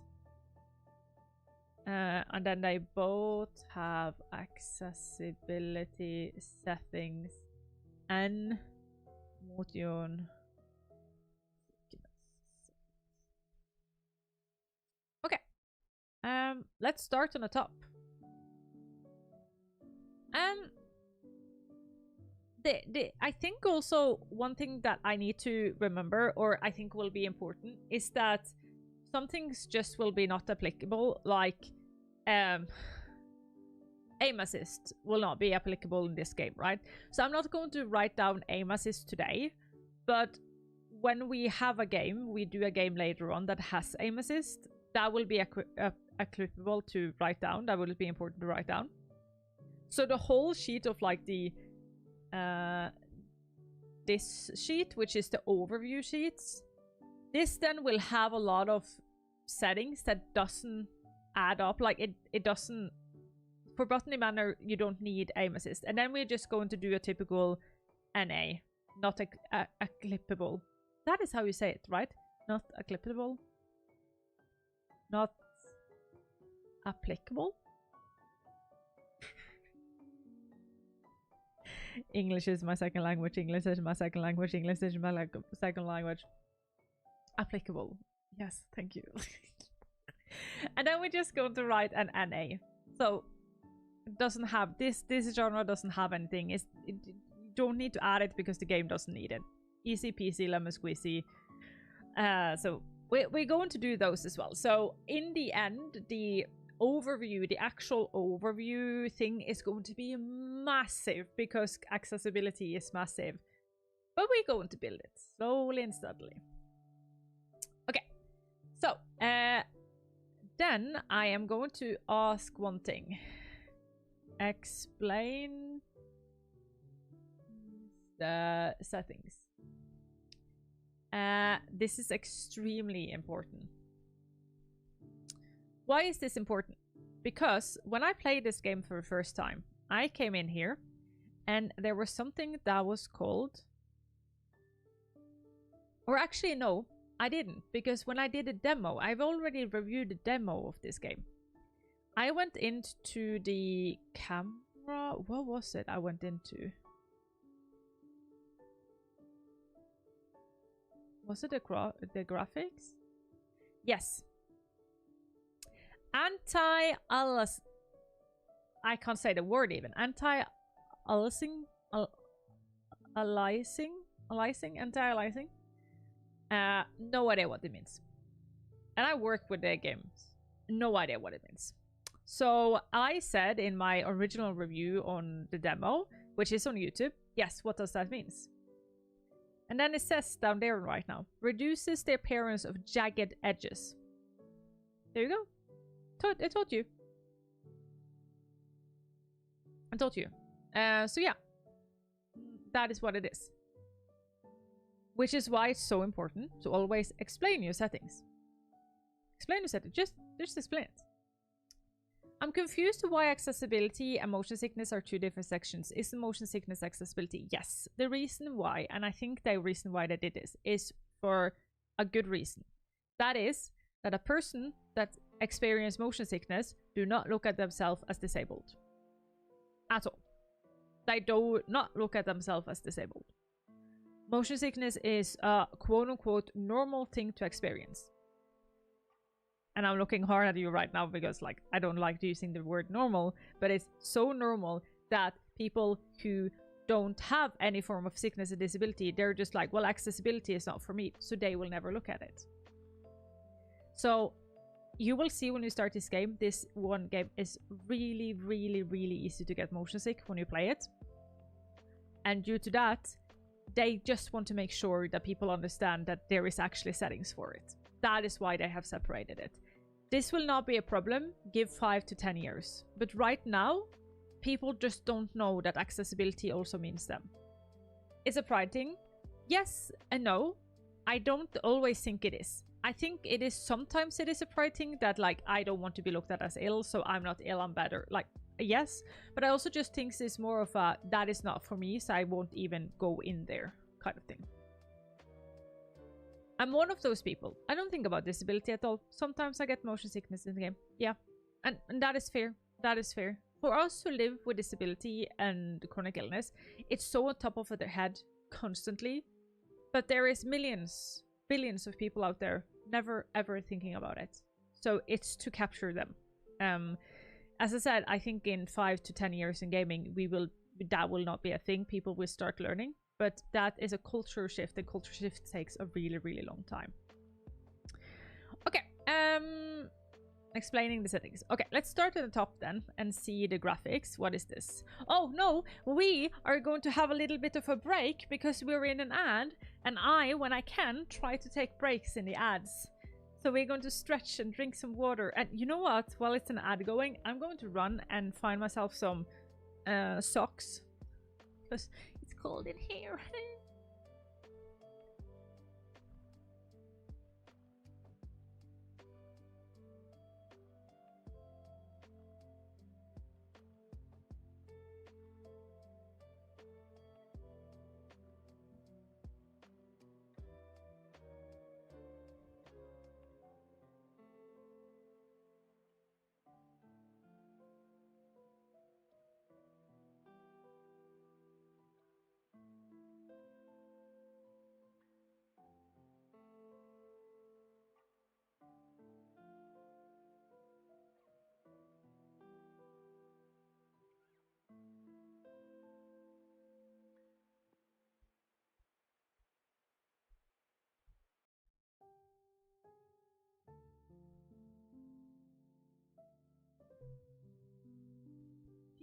And then they both have accessibility settings and motion. Okay. Let's start on the top. I think also one thing that I need to remember, or I think will be important, is that some things just will be not applicable, like aim assist will not be applicable in this game, right? So I'm not going to write down aim assist today, but when we have a game, we do a game later on that has aim assist, that will be applicable to write down. That will be important to write down. So the whole sheet of like the this sheet, which is the overview sheets. This then will have a lot of settings that doesn't add up. Like it doesn't. For Botany Manor, you don't need aim assist. And then we're just going to do a typical NA, not a clippable. That is how you say it, right? Not a clippable. Not applicable. English is my second language. English is my second language. English is my second language. Applicable. Yes, thank you. And then we're just going to write an NA. So it doesn't have this genre doesn't have anything. You don't need to add it because the game doesn't need it. Easy peasy lemon squeezy. So we're going to do those as well. So in the end, the overview, the actual overview thing is going to be massive because accessibility is massive. But we're going to build it slowly and steadily. Okay, so then I am going to ask one thing. Explain the settings. This is extremely important. Why is this important? Because when I played this game for the first time, I came in here and there was something that was called... Or actually, no, I didn't. Because when I did a demo, I've already reviewed the demo of this game. I went into the camera... What was it I went into? Was it the graphics? Yes. Anti-aliasing... I can't say the word even. Anti-aliasing? Anti-aliasing? No idea what it means. And I work with their games. No idea what it means. So I said in my original review on the demo, which is on YouTube, yes, what does that mean? And then it says down there right now, reduces the appearance of jagged edges. There you go. I told you. I told you. So yeah, that is what it is. Which is why it's so important to always explain your settings. Explain your settings. Just explain it. I'm confused to why accessibility and motion sickness are two different sections. Is the motion sickness accessibility? Yes. The reason why, and I think the reason why they did this, is for a good reason. That is that a person that experiences motion sickness do not look at themselves as disabled. At all. They do not look at themselves as disabled. Motion sickness is a quote-unquote normal thing to experience. And I'm looking hard at you right now because, like, I don't like using the word normal, but it's so normal that people who don't have any form of sickness or disability, they're just like, well, accessibility is not for me, so they will never look at it. So you will see when you start this game, this one game is really, really, really easy to get motion sick when you play it. And due to that, they just want to make sure that people understand that there is actually settings for it. That is why they have separated it. This will not be a problem, give 5 to 10 years. But right now, people just don't know that accessibility also means them. It's a pride thing. Yes and no. I don't always think it is. I think it is, sometimes it is a pride thing that, like, I don't want to be looked at as ill, so I'm not ill, I'm better. Like, yes. But I also just think it's more of a, that is not for me, so I won't even go in there kind of thing. I'm one of those people. I don't think about disability at all. Sometimes I get motion sickness in the game. Yeah. And that is fair. That is fair. For us who live with disability and chronic illness, it's so on top of their head constantly. But there is millions, billions of people out there never ever thinking about it. So it's to capture them. As I said, I think in 5 to 10 years in gaming, that will not be a thing. People will start learning. But that is a culture shift, and culture shift takes a really, really long time. Okay, explaining the settings. Okay, let's start at the top then and see the graphics. What is this? Oh no, we are going to have a little bit of a break because we're in an ad, and I, when I can, try to take breaks in the ads. So we're going to stretch and drink some water. And you know what? While it's an ad going, I'm going to run and find myself some socks. Because It's cold in here.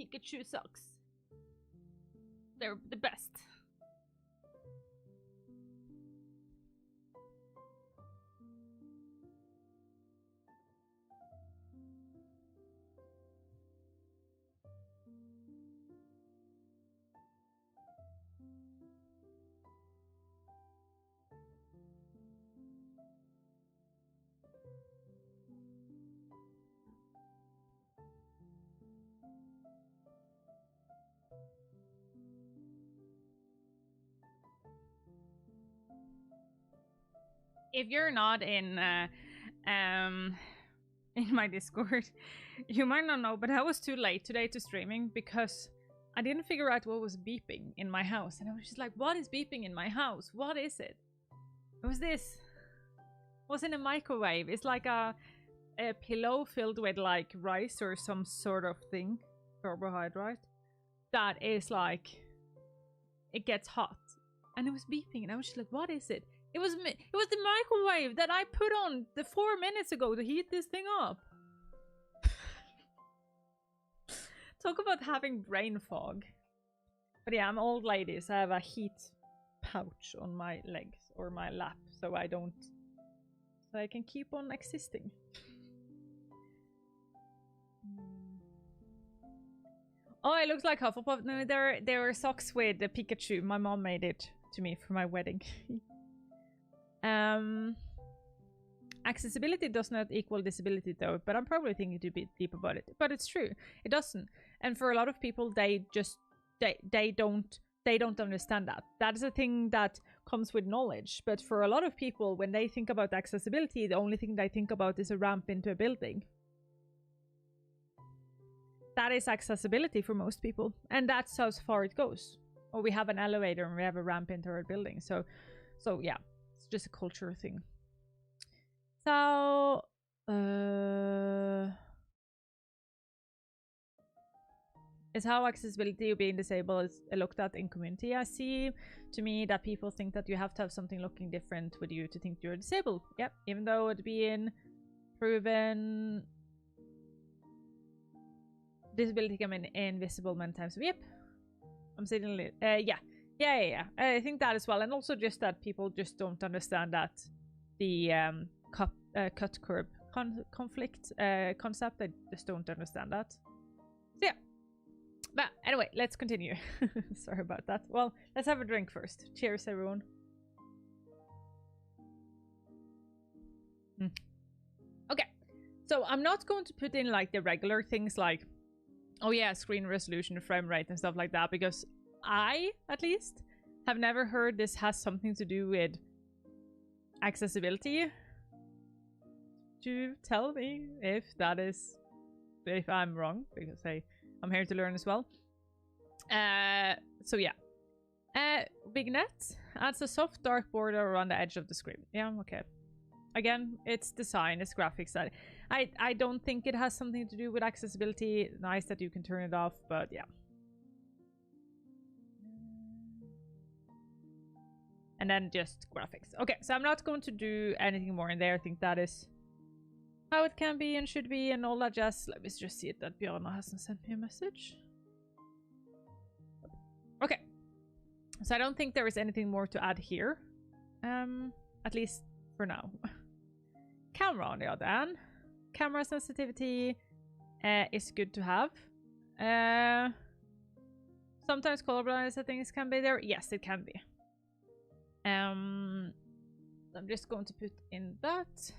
Pikachu socks. They're the best. If you're not in my Discord, you might not know, but I was too late today to streaming because I didn't figure out what was beeping in my house, and I was just like, "What is beeping in my house? What is it?" It was this. It wasn't a microwave. It's like a pillow filled with like rice or some sort of thing, carbohydrate. That is like, it gets hot, and it was beeping, and I was just like, "What is it?" It was the microwave that I put on 4 minutes ago to heat this thing up. Talk about having brain fog. But yeah, I'm old lady, so I have a heat pouch on my legs or my lap, so I can keep on existing. Oh, it looks like Hufflepuff. No, there are socks with the Pikachu. My mom made it to me for my wedding. Accessibility does not equal disability though, but I'm probably thinking too deep about it. But it's true, it doesn't. And for a lot of people, they don't understand that. That is a thing that comes with knowledge. But for a lot of people, when they think about accessibility, the only thing they think about is a ramp into a building. That is accessibility for most people, and that's how far it goes. Or we have an elevator and we have a ramp into our building. So yeah. Just a culture thing. So is how accessibility being disabled is looked at in community. I see to me that people think that you have to have something looking different with you to think you're disabled. Yep, even though it being proven disability can be invisible many times. Yep, I'm sitting. Yeah. I think that as well, and also just that people just don't understand that the cut curb conflict concept. They just don't understand that. So yeah. But anyway, let's continue. Sorry about that. Well, let's have a drink first. Cheers, everyone. Okay, so I'm not going to put in like the regular things like, oh yeah, screen resolution, frame rate, and stuff like that, because I, at least, have never heard this has something to do with accessibility. Do tell me if I'm wrong, because I'm here to learn as well. So yeah. Vignette adds a soft dark border around the edge of the screen. Yeah, okay. Again, it's design, it's graphics. I don't think it has something to do with accessibility. Nice that you can turn it off, but yeah. And then just graphics. Okay, so I'm not going to do anything more in there. I think that is how it can be and should be and all that jazz. Let me just see it that Björn hasn't sent me a message. Okay. So I don't think there is anything more to add here. At least for now. Camera on the other hand. Camera sensitivity is good to have. Sometimes colorblind settings can be there. Yes, it can be. I'm just going to put in that.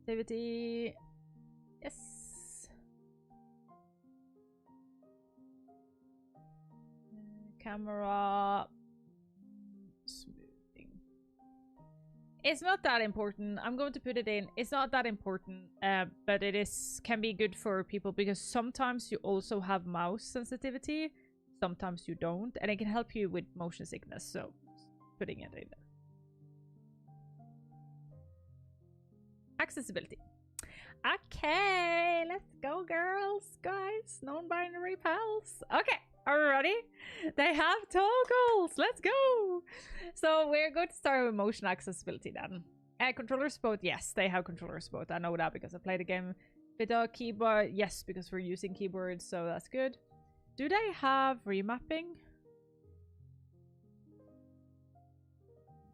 Activity. Yes. Camera. Smoothing. It's not that important. I'm going to put it in. It's not that important, but it can be good for people because sometimes you also have mouse sensitivity, sometimes you don't, and it can help you with motion sickness. So, putting it in there. Accessibility. Okay, let's go, girls, guys, non-binary pals. Okay, are we ready? They have toggles. Let's go. So we're going to start with motion accessibility then. Controller support. Yes, they have controller support. I know that because I played the game with a keyboard. Yes, because we're using keyboards, so that's good. Do they have remapping?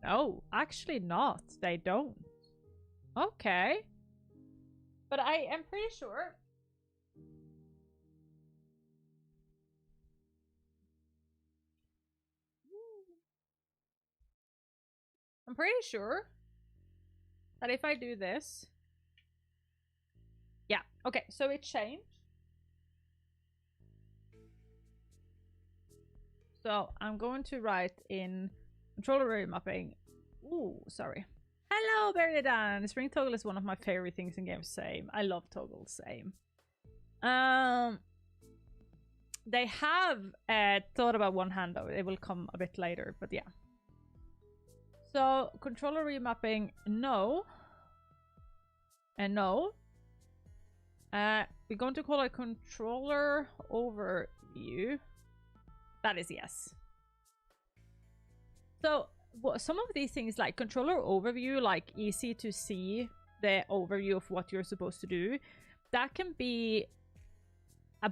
No, actually not. They don't. Okay. But I am pretty sure. I'm pretty sure that if I do this. Yeah, okay, so it changed. So I'm going to write in controller remapping. Ooh, sorry. Hello, Beridan. Spring toggle is one of my favorite things in games. Same. I love toggles. Same. They have thought about one hand though. It will come a bit later, but yeah. So controller remapping, no. And no. We're going to call it controller overview. That is yes. So some of these things like controller overview, like easy to see the overview of what you're supposed to do, that can be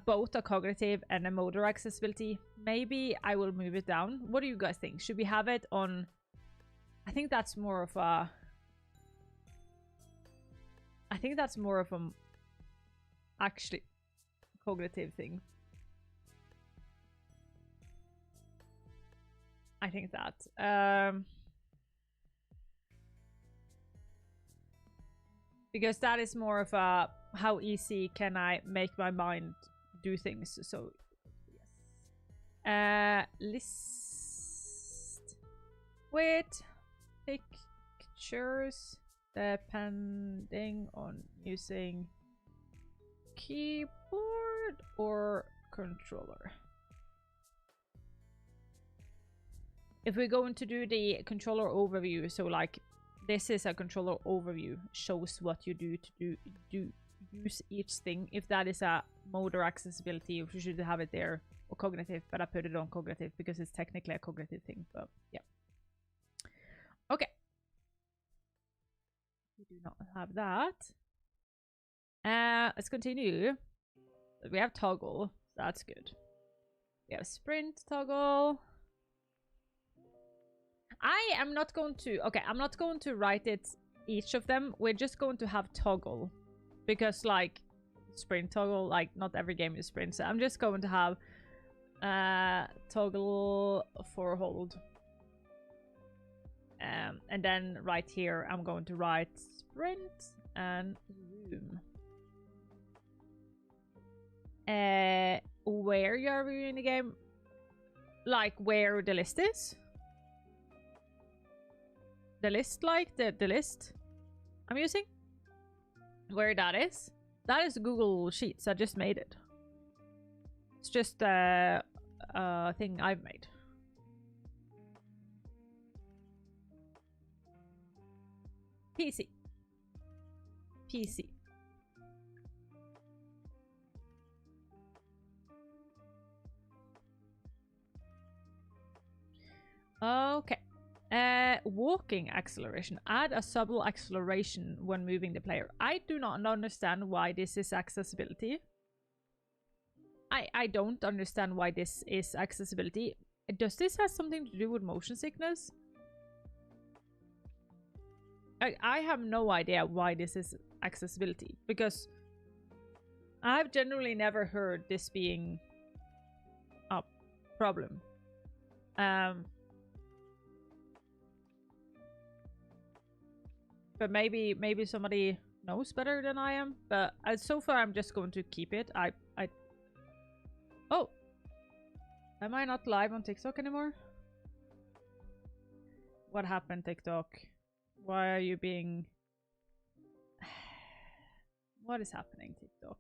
both a cognitive and a motor accessibility. Maybe I will move it down. What do you guys think? Should we have it on? I think that's more of a actually cognitive thing. I think that because that is more of a how easy can I make my mind do things. So yes. List with pictures depending on using keyboard or controller. If we're going to do the controller overview, so like this is a controller overview, shows what you do to use each thing. If that is a motor accessibility, we should have it there, or cognitive, but I put it on cognitive because it's technically a cognitive thing, but yeah. Okay. We do not have that. Let's continue. We have toggle, that's good. We have sprint toggle. I am not going to, okay, I'm not going to write it each of them. We're just going to have toggle because like sprint toggle, like not every game is sprint. So I'm just going to have toggle for hold. And then right here, I'm going to write sprint and zoom. Where you are viewing the game, like where the list is. The list, like the list I'm using, where that is Google Sheets. I just made it. It's just a thing I've made. PC. Okay. Walking acceleration. Add a subtle acceleration when moving the player. I do not understand why this is accessibility. I don't understand why this is accessibility. Does this have something to do with motion sickness? I have no idea why this is accessibility, because I've generally never heard this being a problem. But maybe somebody knows better than I am. But so far, I'm just going to keep it. Oh, am I not live on TikTok anymore? What happened, TikTok? Why are you being... What is happening, TikTok?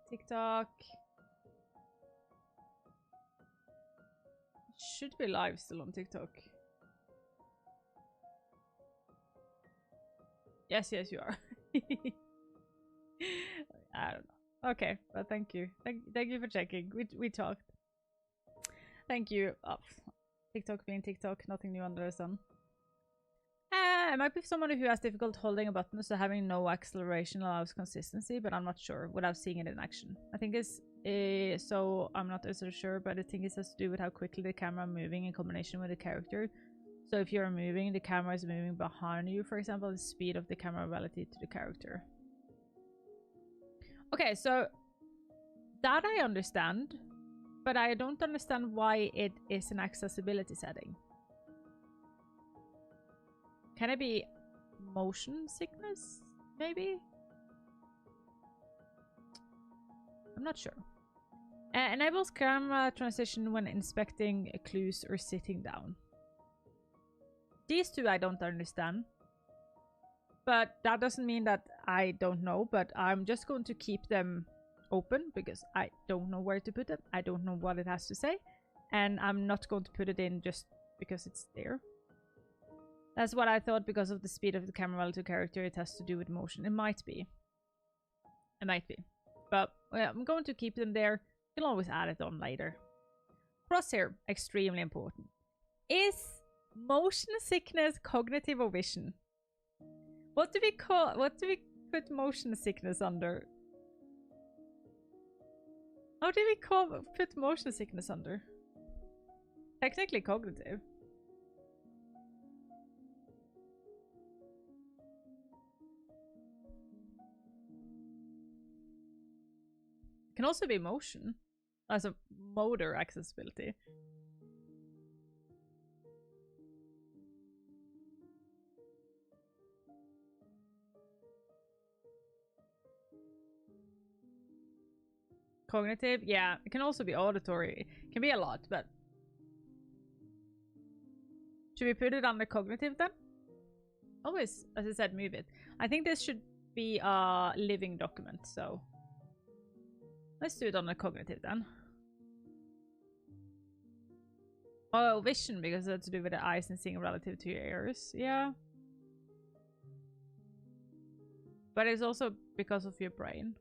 TikTok should be live still on TikTok. Yes, you are. I don't know. Okay, but thank you. Thank you for checking. We talked. Thank you. Oh, TikTok being TikTok, nothing new under the sun. I might be someone who has difficulty holding a button, so having no acceleration allows consistency, but I'm not sure without seeing it in action. I think it's so I'm not so sure, but I think it has to do with how quickly the camera is moving in combination with the character. So if you're moving, the camera is moving behind you, for example, the speed of the camera relative to the character. Okay, so that I understand, but I don't understand why it is an accessibility setting. Can it be motion sickness, maybe? I'm not sure. Enables camera transition when inspecting clues or sitting down. These two I don't understand. But that doesn't mean that I don't know, but I'm just going to keep them open because I don't know where to put them. I don't know what it has to say. And I'm not going to put it in just because it's there. That's what I thought, because of the speed of the camera relative to character, it has to do with motion. It might be. It might be. But well, I'm going to keep them there. You can always add it on later. Crosshair, extremely important. Is motion sickness cognitive or vision? What do we put motion sickness under? How do we put motion sickness under? Technically cognitive. Can also be motion as a motor accessibility. Cognitive, yeah, it can also be auditory. It can be a lot, but should we put it under cognitive then? Always, as I said, move it. I think this should be a living document, so let's do it on the cognitive then. Oh, vision, because that's to do with the eyes and seeing relative to your ears. Yeah. But it's also because of your brain.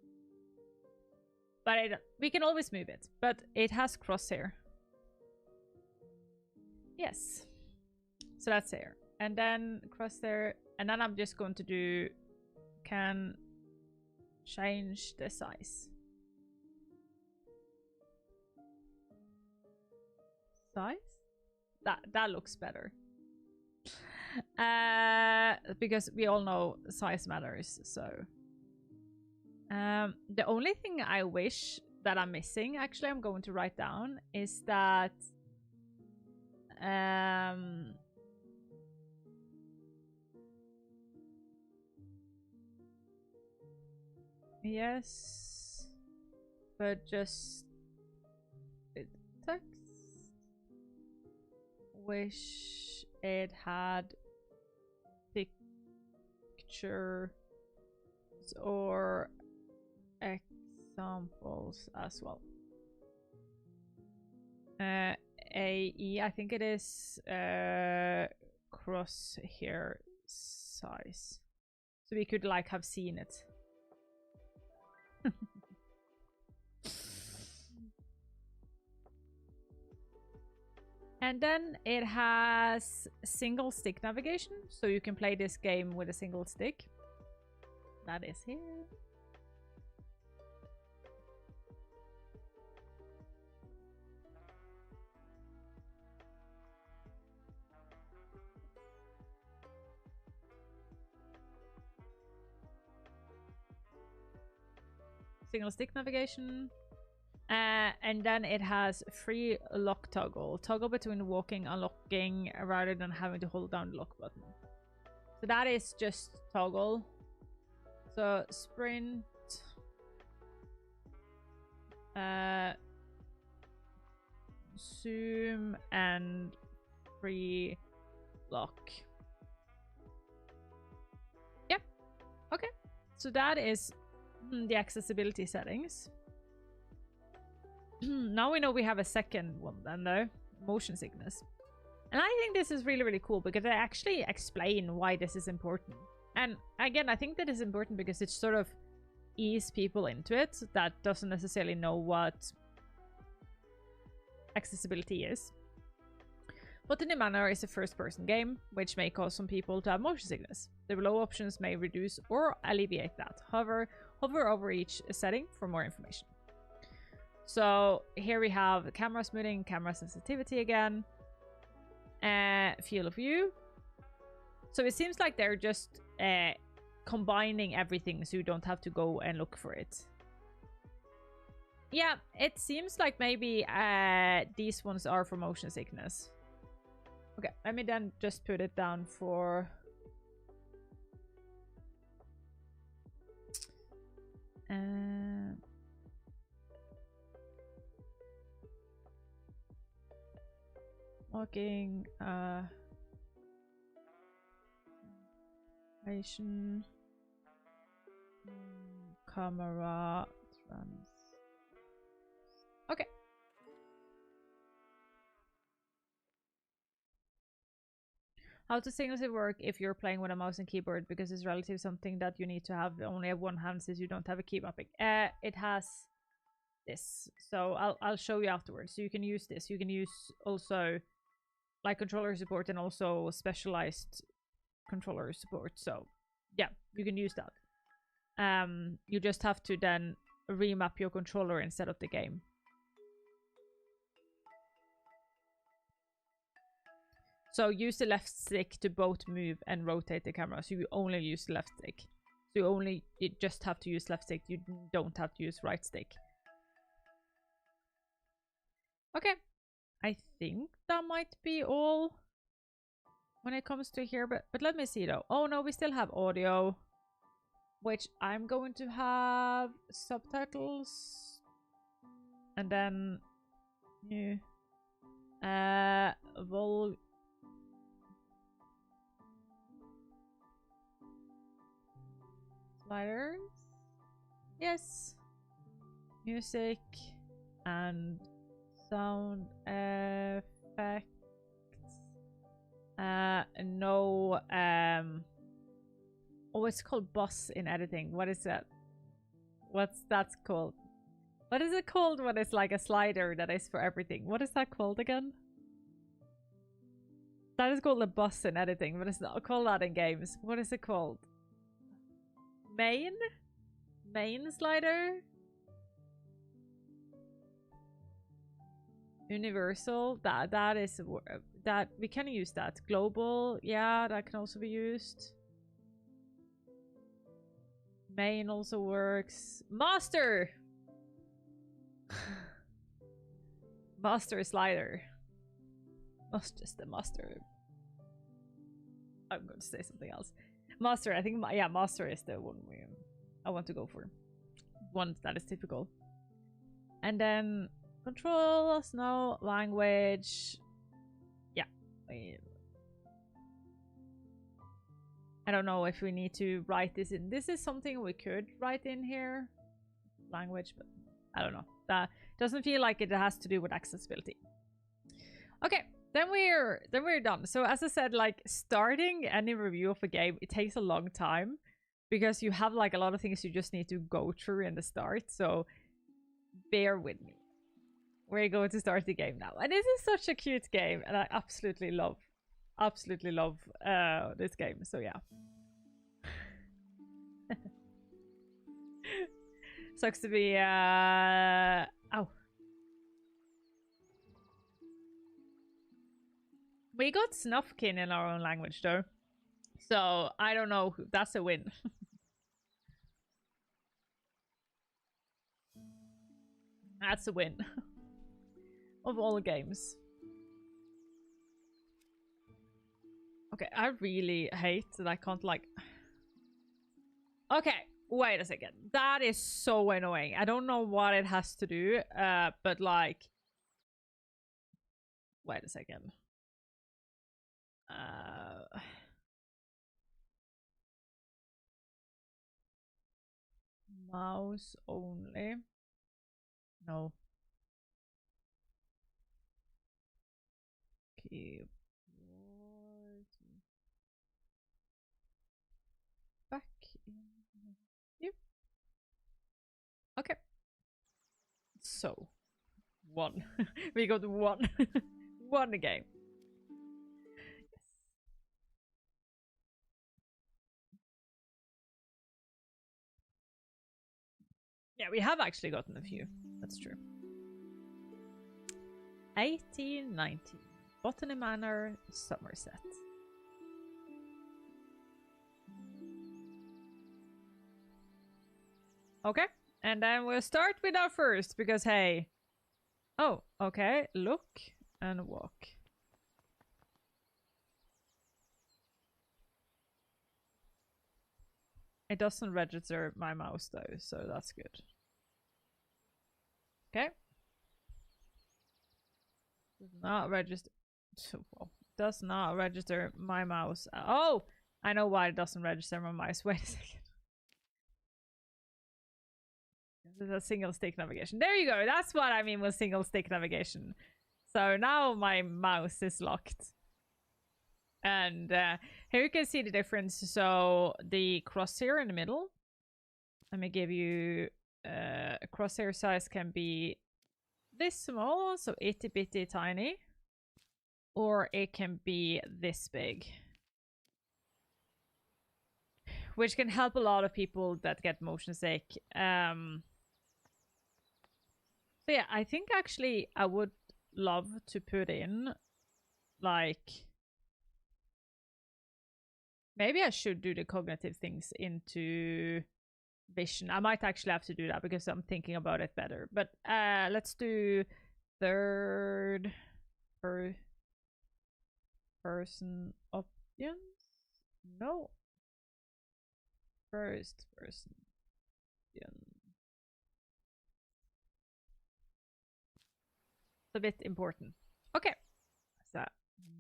But we can always move it. But it has crosshair. Yes. So that's there. And then crosshair. And then I'm just going to do... Can change the size. Size? That looks better. Because we all know size matters, so the only thing I wish that I'm missing, actually I'm going to write down, is that yes, but just text. Wish it had pictures or examples as well. AE, I think it is crosshair size. So we could like have seen it. And then it has single stick navigation, so you can play this game with a single stick. That is here. single stick navigation. And then it has free lock toggle. Toggle between walking and unlocking rather than having to hold down the lock button. So that is just toggle. So sprint. Zoom and free lock. Yep. Okay. So that is the accessibility settings. Now we know we have a second one then though. Motion sickness. And I think this is really, really cool because they actually explain why this is important. And again, I think that is important because it sort of ease people into it that doesn't necessarily know what accessibility is. Botany Manor is a first-person game, which may cause some people to have motion sickness. The below options may reduce or alleviate that. Hover over each setting for more information. So here we have camera smoothing, camera sensitivity again, field of view. So it seems like they're just combining everything so you don't have to go and look for it. Yeah, it seems like maybe these ones are for motion sickness. Okay, let me then just put it down for... walking, camera, okay. How to seamlessly work if you're playing with a mouse and keyboard, because it's relatively something that you need to have only have one hand since you don't have a key mapping. It has this, so I'll show you afterwards. So you can use this. You can use also like controller support and also specialized controller support. So yeah, you can use that. You just have to then remap your controller instead of the game. So use the left stick to both move and rotate the camera. So you only use the left stick. So you just have to use left stick. You don't have to use right stick. Okay. I think that might be all when it comes to here. But let me see though. Oh no, we still have audio, which I'm going to have subtitles. And then new sliders. Yes. Music and sound effects. No oh, it's called bus in editing. What is that? What's that called? What is it called when it's like a slider that is for everything? What is that called again? That is called a bus in editing, but it's not called that in games. What is it called? Main slider? Universal, that is that we can use that. Global, yeah, that can also be used. Main also works. Master! Master slider. Not just the master. I'm going to say something else. Master, I think, yeah, master is the one I want to go for. One that is typical. And then controls, no, language. Yeah. I don't know if we need to write this in. This is something we could write in here. Language, but I don't know. That doesn't feel like it has to do with accessibility. Okay, then we're done. So as I said, like starting any review of a game, it takes a long time because you have like a lot of things you just need to go through in the start. So bear with me. We're going to start the game now. And this is such a cute game and I absolutely love this game. So yeah. Sucks to be ow. We got Snufkin in our own language though. So I don't know, that's a win. That's a win. Of all games. Okay, I really hate that I can't like... Okay, wait a second. That is so annoying. I don't know what it has to do, but like... Wait a second. Mouse only. No. Keyboard. Back in here. Okay. So, 1. We got 1. 1 game. Yeah, we have actually gotten a few. That's true. 1819. Botany Manor, Somerset. Okay, and then we'll start with our first, because hey... Oh, okay. Look and walk. It doesn't register my mouse though, so that's good. Okay. Does not register. Does not register my mouse. Oh! I know why it doesn't register my mouse. Wait a second. This is a single stick navigation. There you go. That's what I mean with single stick navigation. So now my mouse is locked. And here you can see the difference. So the crosshair in the middle. Let me give you a crosshair size can be this small, so itty bitty tiny. Or it can be this big. Which can help a lot of people that get motion sick. So yeah, I think actually I would love to put in like... Maybe I should do the cognitive things into vision. I might actually have to do that because I'm thinking about it better. But let's do third person options. No. First person. It's a bit important. Okay. That's a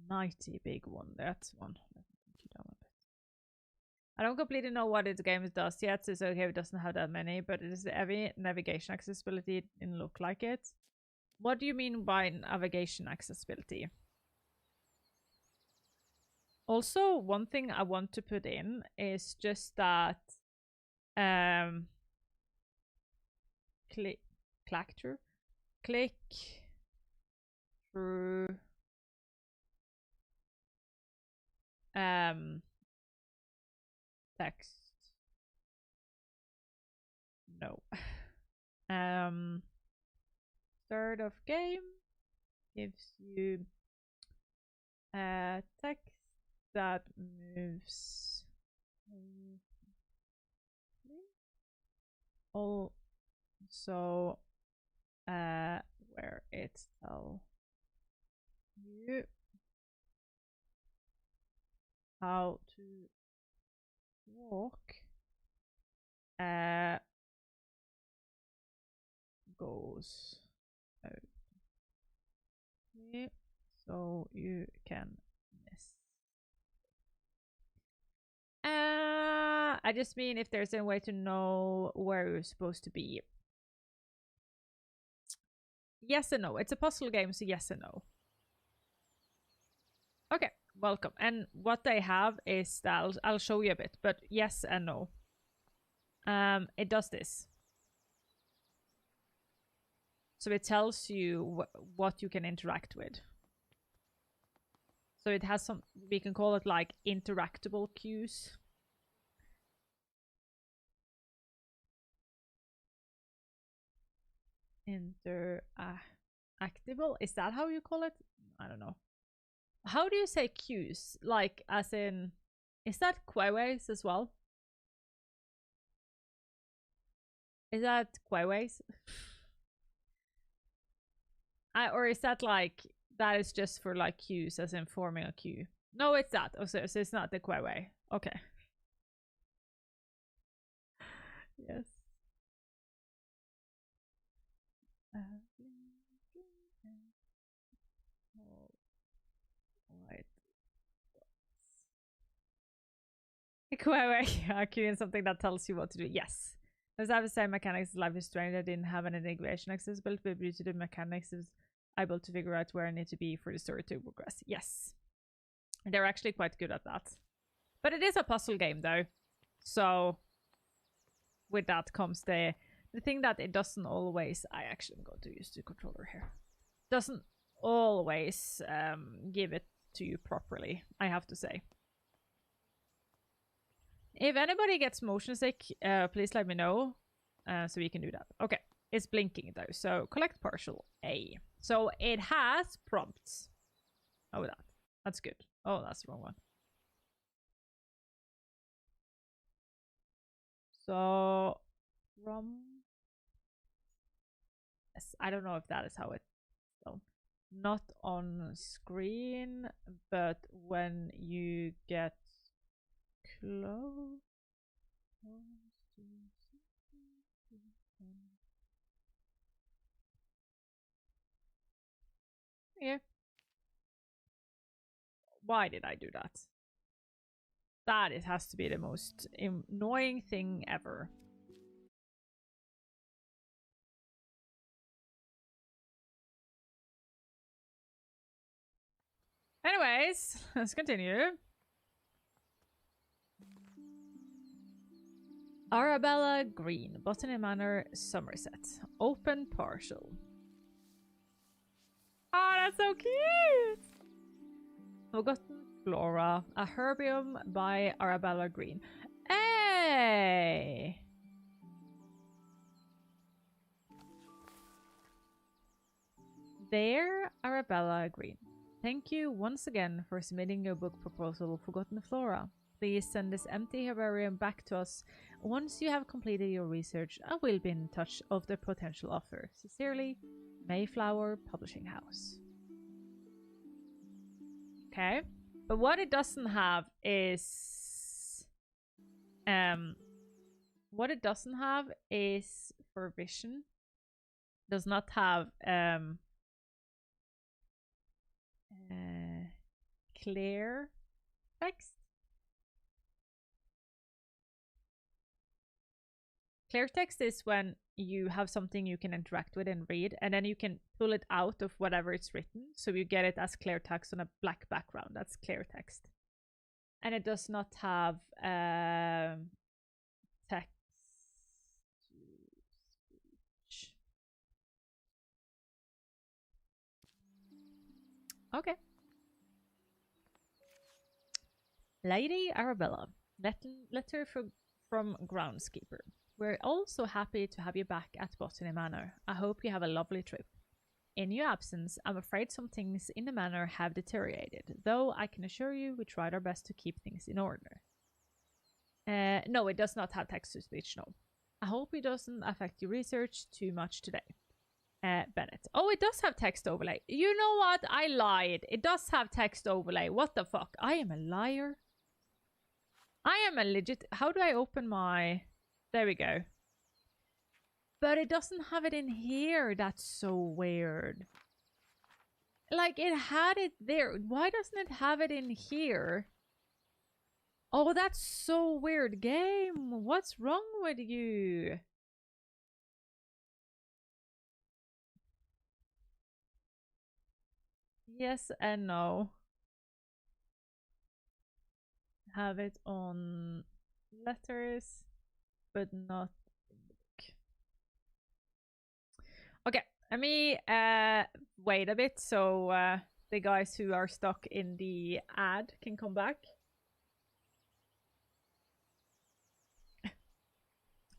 mighty big one. That's one. I don't completely know what its game does yet, so it's okay if it doesn't have that many, but it is heavy navigation accessibility. It didn't look like it. What do you mean by navigation accessibility? Also, one thing I want to put in is just that click through text. No. Start of game gives you text that moves also where it tells you how to walk goes out here, so you can miss. I just mean if there's a way to know where you're supposed to be. Yes and no. It's a puzzle game, so yes and no. Okay, welcome. And what they have is that I'll show you a bit, but yes and no. It does this. So it tells you what you can interact with. So it has some, we can call it like interactable cues. Interactable? Is that how you call it? I don't know. How do you say cues? Like, as in, is that queways as well? Is that queways? Or is that like, that is just for like queues, as in forming a queue? No, it's that. Oh, so it's not the Quay. Okay. Yes. Right. A queue is something that tells you what to do. Yes. Does have the same mechanics as Life is Strange. I didn't have an integration accessibility, but due to the mechanics, I was able to figure out where I need to be for the story to progress. Yes. They're actually quite good at that. But it is a puzzle game, though. So, with that comes the thing that it doesn't always... I actually am going to use the controller here. Doesn't always give it to you properly, I have to say. If anybody gets motion sick, please let me know, so we can do that. Okay, it's blinking though, so collect partial A. So it has prompts. Oh, that's good. Oh, that's the wrong one. So, yes, I don't know if that is how it's done. Not on screen, but when you get close. Yeah. Why did I do that? That it has to be the most annoying thing ever. Anyways, let's continue. Arabella Green, Botany Manor, Somerset. Open partial. Oh, that's so cute! Forgotten Flora, a herbium by Arabella Green. Hey! There, Arabella Green. Thank you once again for submitting your book proposal, Forgotten Flora. Please send this empty herbarium back to us. Once you have completed your research, I will be in touch of the potential offer. Sincerely, Mayflower Publishing House. Okay, but what it doesn't have is... what it doesn't have is for vision. Does not have clear text. Clear text is when you have something you can interact with and read, and then you can pull it out of whatever it's written, so you get it as clear text on a black background. That's clear text. And it does not have text to speech. Okay. Lady Arabella, letter from Groundskeeper. We're also happy to have you back at Botany Manor. I hope you have a lovely trip. In your absence, I'm afraid some things in the manor have deteriorated, though I can assure you we tried our best to keep things in order. No, it does not have text-to-speech, no. I hope it doesn't affect your research too much today. Bennett. Oh, it does have text overlay. You know what? I lied. It does have text overlay. What the fuck? I am a liar. I am a legit... How do I open my... There we go. But it doesn't have it in here. That's so weird. Like, it had it there. Why doesn't it have it in here? Oh, that's so weird. Game, what's wrong with you? Yes and no. Have it on letters, but not in the book. Okay, let me wait a bit so the guys who are stuck in the ad can come back.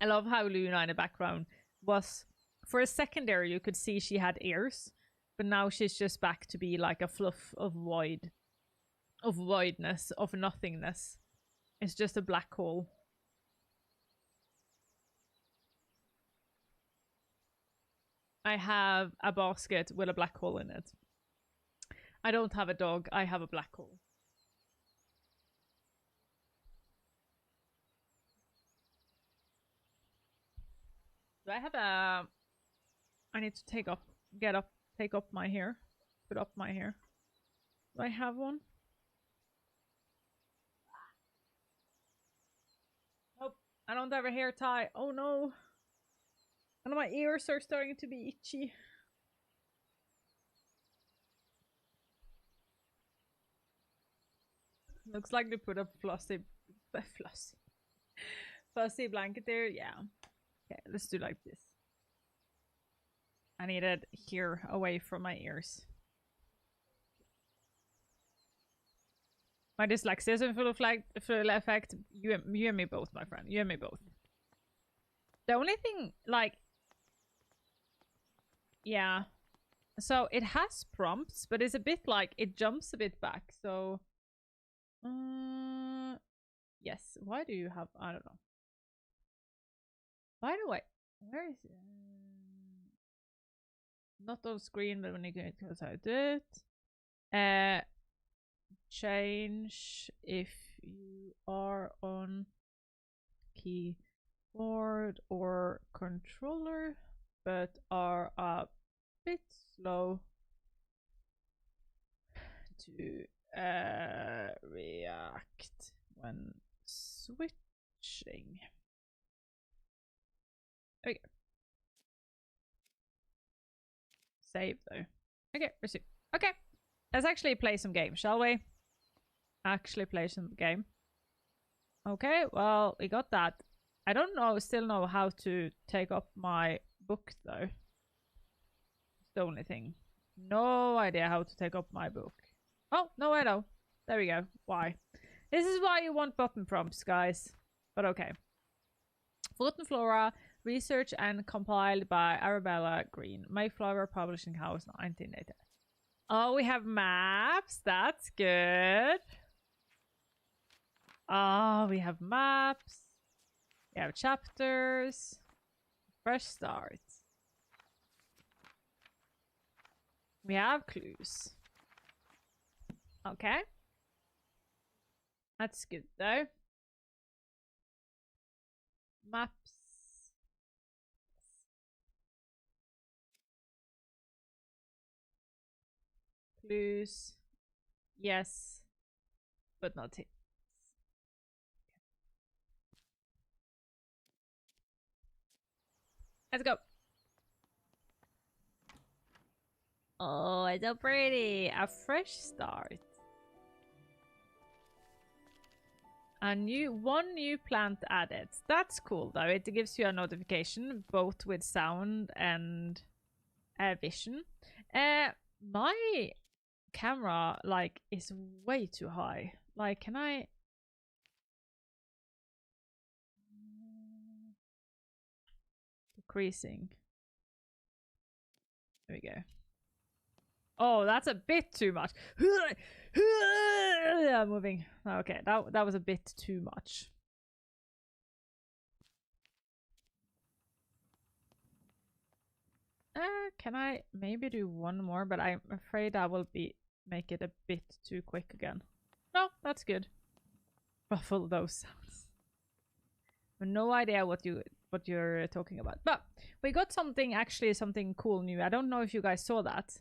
I love how Luna in the background was, for a second there you could see she had ears, but now she's just back to be like a fluff of void. Of voidness, of nothingness. It's just a black hole. I have a basket with a black hole in it. I don't have a dog, I have a black hole. Do I have a... I need to take up my hair. Put up my hair. Do I have one? Nope, I don't have a hair tie. Oh no. And my ears are starting to be itchy. Looks like they put a fluffy blanket there. Yeah. Okay, let's do like this. I need it here, away from my ears. My dyslexia is in full effect. You and me both, my friend. You and me both. The only thing, like... Yeah. So, it has prompts, but it's a bit like... It jumps a bit back, so... Yes. Why do you have... I don't know. By the way, where is it? Not on screen, but when you get close, I do it. Change if you are on keyboard or controller, but are a bit slow to react when switching. Okay. Save though. Okay, resume. Okay, let's actually play some game, shall we? Actually play some game. Okay, well, we got that. I don't still know how to take up my book though. It's the only thing. No idea how to take up my book. Oh, no, I know. There we go. Why? This is why you want button prompts, guys. But okay. Forgotten Flora, research and compiled by Arevya Green. Mayflower Publishing House, 1980. Oh, we have maps. That's good. Oh, we have maps. We have chapters. Fresh start. We have clues. Okay. That's good though. Maps. Clues. Yes. But not hints. Let's go. Oh, it's so pretty. A fresh start. One new plant added. That's cool though. It gives you a notification both with sound and vision. My camera like is way too high. Like, can I? Decreasing. There we go. Oh, that's a bit too much. Yeah, moving. Okay, that was a bit too much. Can I maybe do one more? But I'm afraid I will make it a bit too quick again. No, that's good. Ruffle those sounds. No idea what you're talking about. But we got something cool new. I don't know if you guys saw that.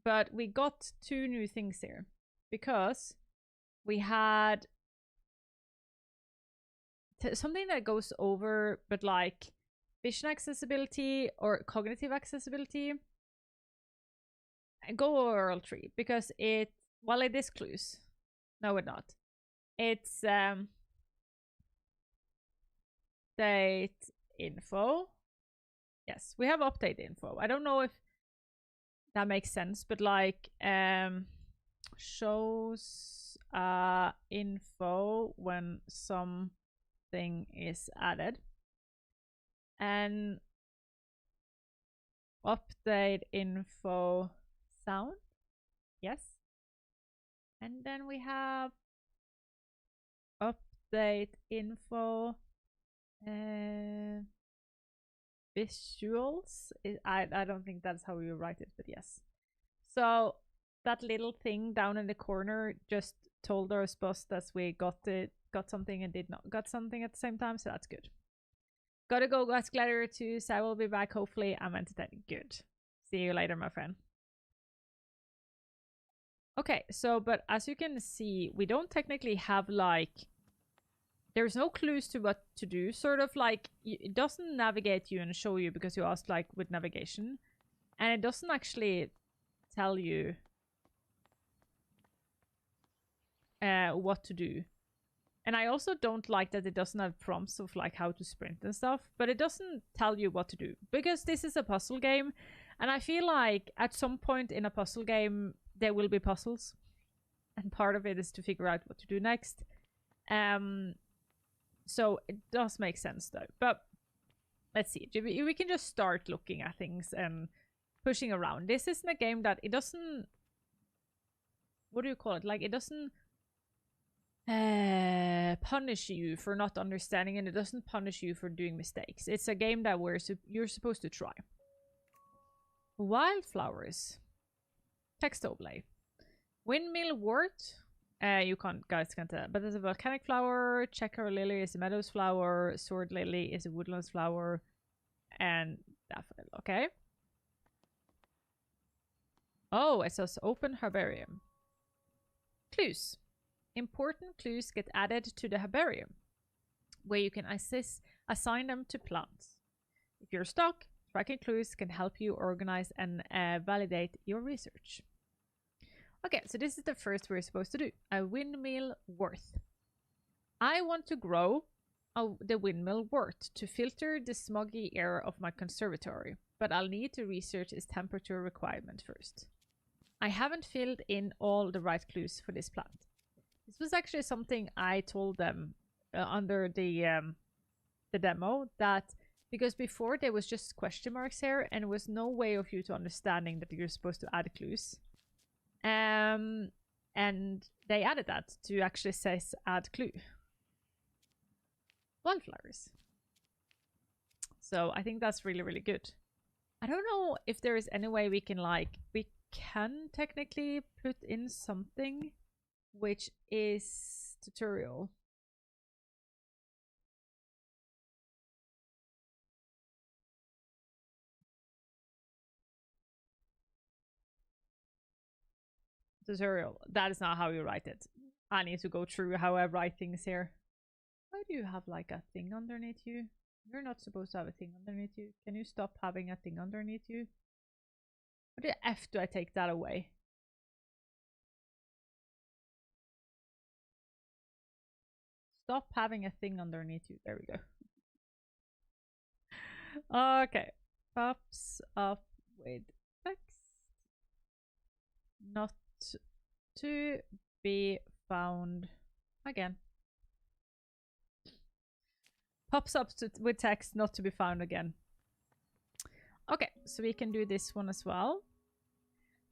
But we got 2 new things here because we had something that goes over, but like vision accessibility or cognitive accessibility. Go over oral tree because it is clues. No, it's not. It's date info. Yes, we have update info. I don't know if that makes sense, but like shows info when something is added. And update info sound. Yes. And then we have update info visuals. I don't think that's how you write it, but yes. So that little thing down in the corner just told us boss that we got something and did not got something at the same time, so that's good. Gotta go ask Gladiator 2, so I will be back hopefully. I'm entertaining. Good. See you later, my friend. Okay, so, but as you can see, we don't technically have, like, there's no clues to what to do, sort of, like, it doesn't navigate you and show you because you asked, like, with navigation, and it doesn't actually tell you what to do. And I also don't like that it doesn't have prompts of, like, how to sprint and stuff, but it doesn't tell you what to do, because this is a puzzle game, and I feel like at some point in a puzzle game, there will be puzzles, and part of it is to figure out what to do next. So it does make sense though. But let's see. We can just start looking at things and pushing around. This isn't a game that it doesn't. What do you call it? Like, it doesn't punish you for not understanding, and it doesn't punish you for doing mistakes. It's a game that you're supposed to try. Wildflowers. Text overlay. Windmill wort. You guys can't tell, but there's a volcanic flower. Checker lily is a meadows flower. Sword lily is a woodlands flower, and daffodil. Okay. Oh, it says open herbarium. Clues. Important clues get added to the herbarium, where you can assign them to plants. If you're stuck, tracking clues can help you organize and validate your research. Okay, so this is the first we're supposed to do. A windmill wort. I want to grow the windmill wort to filter the smoggy air of my conservatory, but I'll need to research its temperature requirement first. I haven't filled in all the right clues for this plant. This was actually something I told them under the demo, that because before there was just question marks here and there was no way of you to understanding that you're supposed to add clues. And they added that to actually says add clue. Wildflowers. So I think that's really, really good. I don't know if there is any way we can, like, we can technically put in something which is tutorial. Tutorial. That is not how you write it. I need to go through how I write things here. Why do you have like a thing underneath you? You're not supposed to have a thing underneath you. Can you stop having a thing underneath you? What the F do I take that away? Stop having a thing underneath you. There we go. Okay. Pops up with text. Not to be found again. Pops up with text not to be found again. Okay, so we can do this one as well.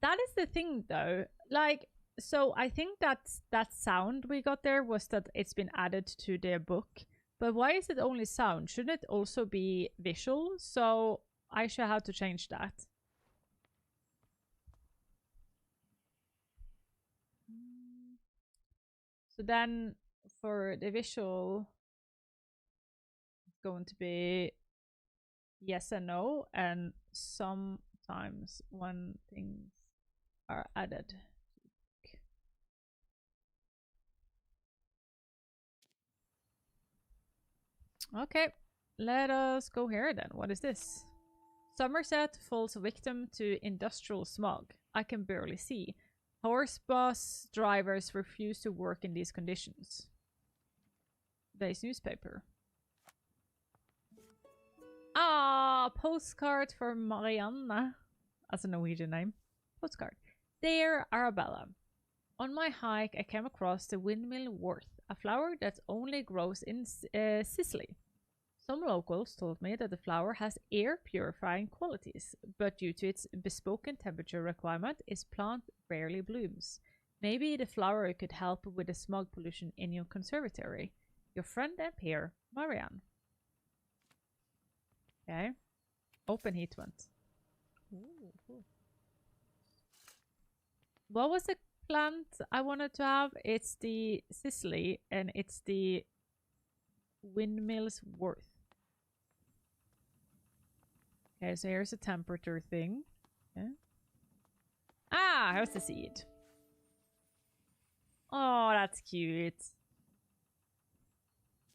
That is the thing though. Like, so I think that sound we got there was that it's been added to their book. But why is it only sound? Shouldn't it also be visual? So I should have to change that. So then for the visual, it's going to be yes and no, and sometimes when things are added. Okay, let us go here then. What is this? Somerset falls victim to industrial smog. I can barely see. Horse bus drivers refuse to work in these conditions. Today's newspaper. Ah, postcard for Marianne. That's a Norwegian name. Postcard. Dear Arabella, on my hike I came across the windmill wort, a flower that only grows in Sicily. Some locals told me that the flower has air purifying qualities, but due to its bespoke temperature requirement, its plant rarely blooms. Maybe the flower could help with the smog pollution in your conservatory. Your friend and peer, Marianne. Okay. Open heat vent. Ooh, cool. What was the plant I wanted to have? It's the Sicily and it's the windmill's worth. Okay, so here's a temperature thing. Okay. Ah, here's the seed. Oh, that's cute.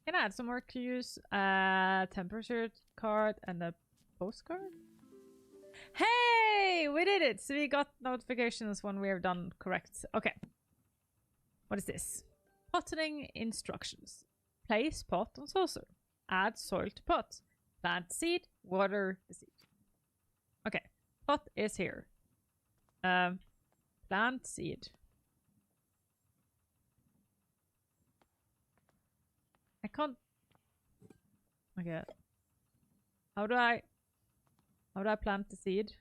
Can I add some more clues? Temperature card and a postcard? Hey, we did it! So we got notifications when we have done correct. Okay. What is this? Potting instructions. Place pot on saucer. Add soil to pot. Plant seed. Water the seed. Okay. Pot is here. Plant seed. I can't... Okay. How do I plant the seed?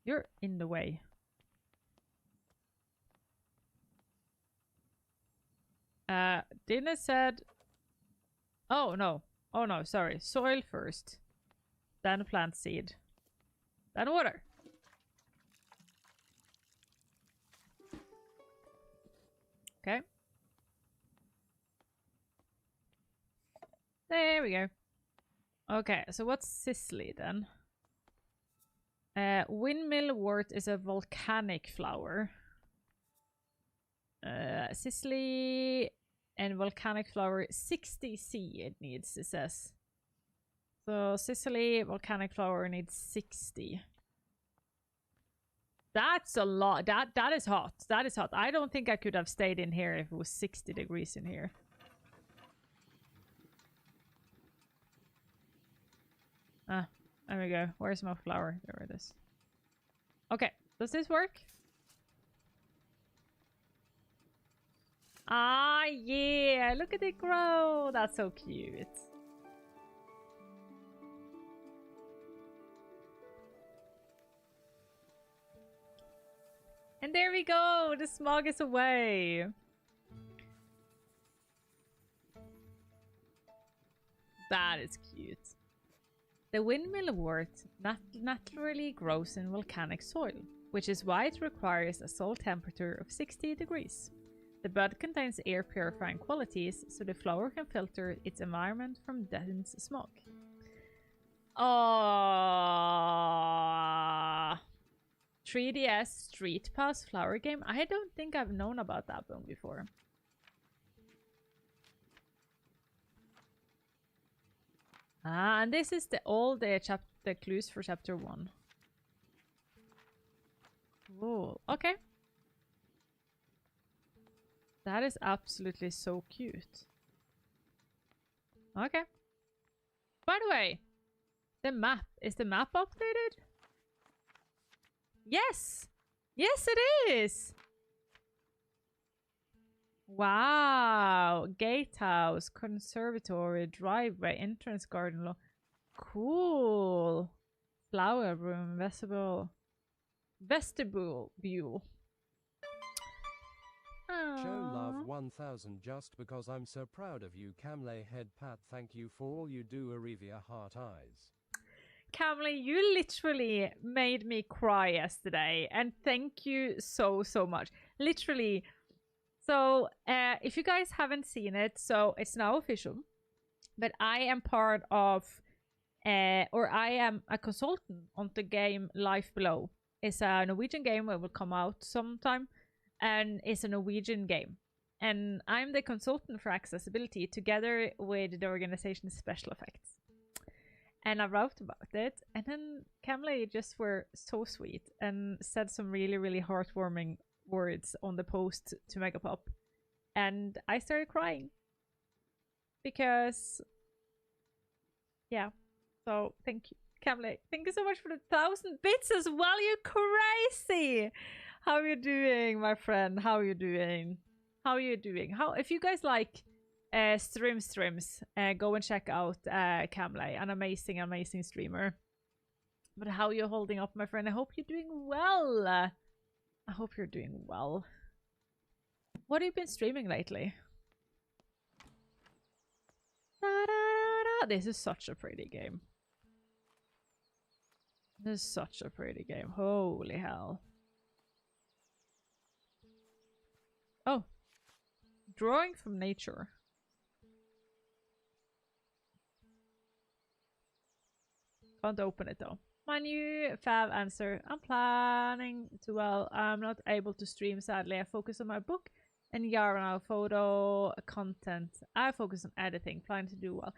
You're in the way. Dina said... Oh, no. Oh, no, sorry. Soil first. Then plant seed. Then water. Okay. There we go. Okay, so what's Sicily then? Windmill wort is a volcanic flower. Sicily and volcanic flower 60C it needs, it says. So Sicily volcanic flower needs 60. That's a lot. That is hot. That is hot. I don't think I could have stayed in here if it was 60 degrees in here. Ah, there we go. Where's my flower? There it is. Okay, does this work? Ah, yeah! Look at it grow! That's so cute. And there we go! The smog is away! That is cute. The windmill wort naturally grows in volcanic soil, which is why it requires a soil temperature of 60 degrees. The bud contains air purifying qualities, so the flower can filter its environment from dense smog. Oh, 3DS Street Pass flower game? I don't think I've known about that one before. Ah, and this is all the clues for chapter 1. Cool. Okay. That is absolutely so cute. Okay. By the way, the map. Is the map updated? Yes! Yes, it is! Wow! Gatehouse, conservatory, driveway, entrance garden. Cool! Flower room, vestibule view. Show love 1000 just because I'm so proud of you, Camley Head Pat. Thank you for all you do, Arevya Heart Eyes. Camley, you literally made me cry yesterday, and thank you so much. Literally. So, if you guys haven't seen it, so it's now official, but I am part of, or I am a consultant on the game Life Below. It's a Norwegian game that will come out sometime, and it's a Norwegian game. And I'm the consultant for accessibility together with the organization Special Effects. And I wrote about it, and then Camley just were so sweet and said some really heartwarming words on the post to Megapop, and I started crying because, yeah. So thank you, Camley. Thank you so much for the 1000 bits as well. You crazy! How are you doing, my friend? How are you doing? How are you doing? How if you guys like streams, go and check out Camley, an amazing streamer. But how are you holding up, my friend? I hope you're doing well. I hope you're doing well. What have you been streaming lately? Da-da-da-da. This is such a pretty game. This is such a pretty game. Holy hell. Oh. Drawing from nature. Can't open it though. My new fab answer. I'm planning to, well, I'm not able to stream sadly. I focus on my book and Yarn photo content. I focus on editing, planning to do well.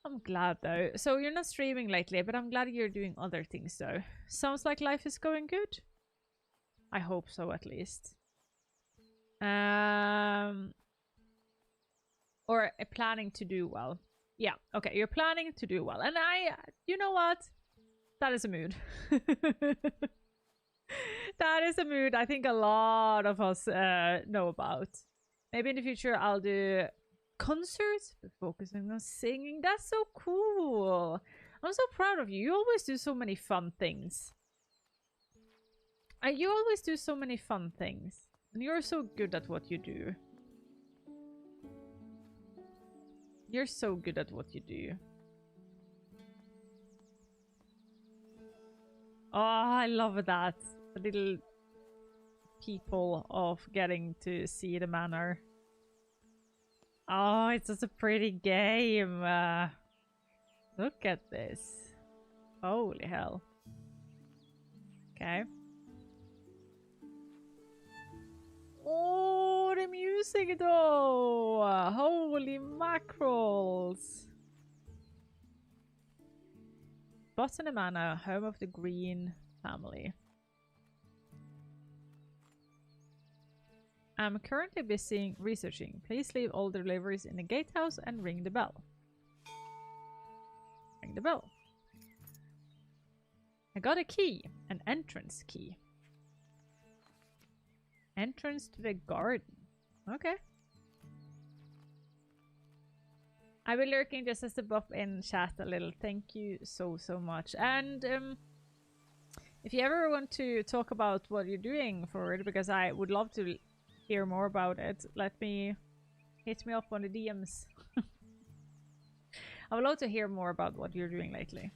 I'm glad though. So you're not streaming lately, but I'm glad you're doing other things though. Sounds like life is going good. I hope so at least. Or planning to do well. Yeah, okay, you're planning to do well. And you know what? That is a mood. That is a mood I think a lot of us know about. Maybe in the future I'll do concerts, but focusing on singing. That's so cool. I'm so proud of you. You always do so many fun things. You always do so many fun things. And you're so good at what you do. You're so good at what you do. Oh, I love that. The little people of getting to see the manor. Oh, it's such a pretty game. Look at this. Holy hell. Okay. Oh, the music though! Holy mackerels! Botany Manor, home of the Green family. I'm currently busy researching. Please leave all deliveries in the gatehouse and ring the bell. Ring the bell. I got a key, an entrance key. Entrance to the garden. Okay. I will lurking just as a bop in chat a little. Thank you so much. And if you ever want to talk about what you're doing for it, because I would love to hear more about it, hit me up on the DMs. I would love to hear more about what you're doing lately.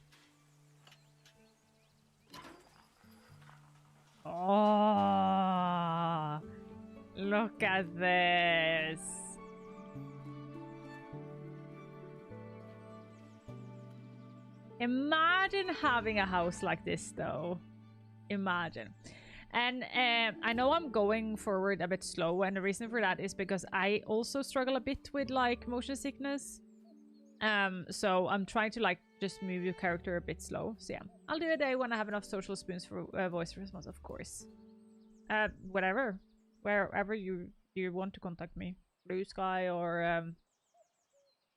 Oh, look at this. Imagine having a house like this though. Imagine. And I know I'm going forward a bit slow, and the reason for that is because I also struggle a bit with like motion sickness. So I'm trying to like just move your character a bit slow. So yeah, I'll do a day when I have enough social spoons for voice response, of course. Whatever, wherever you want to contact me, Blue Sky or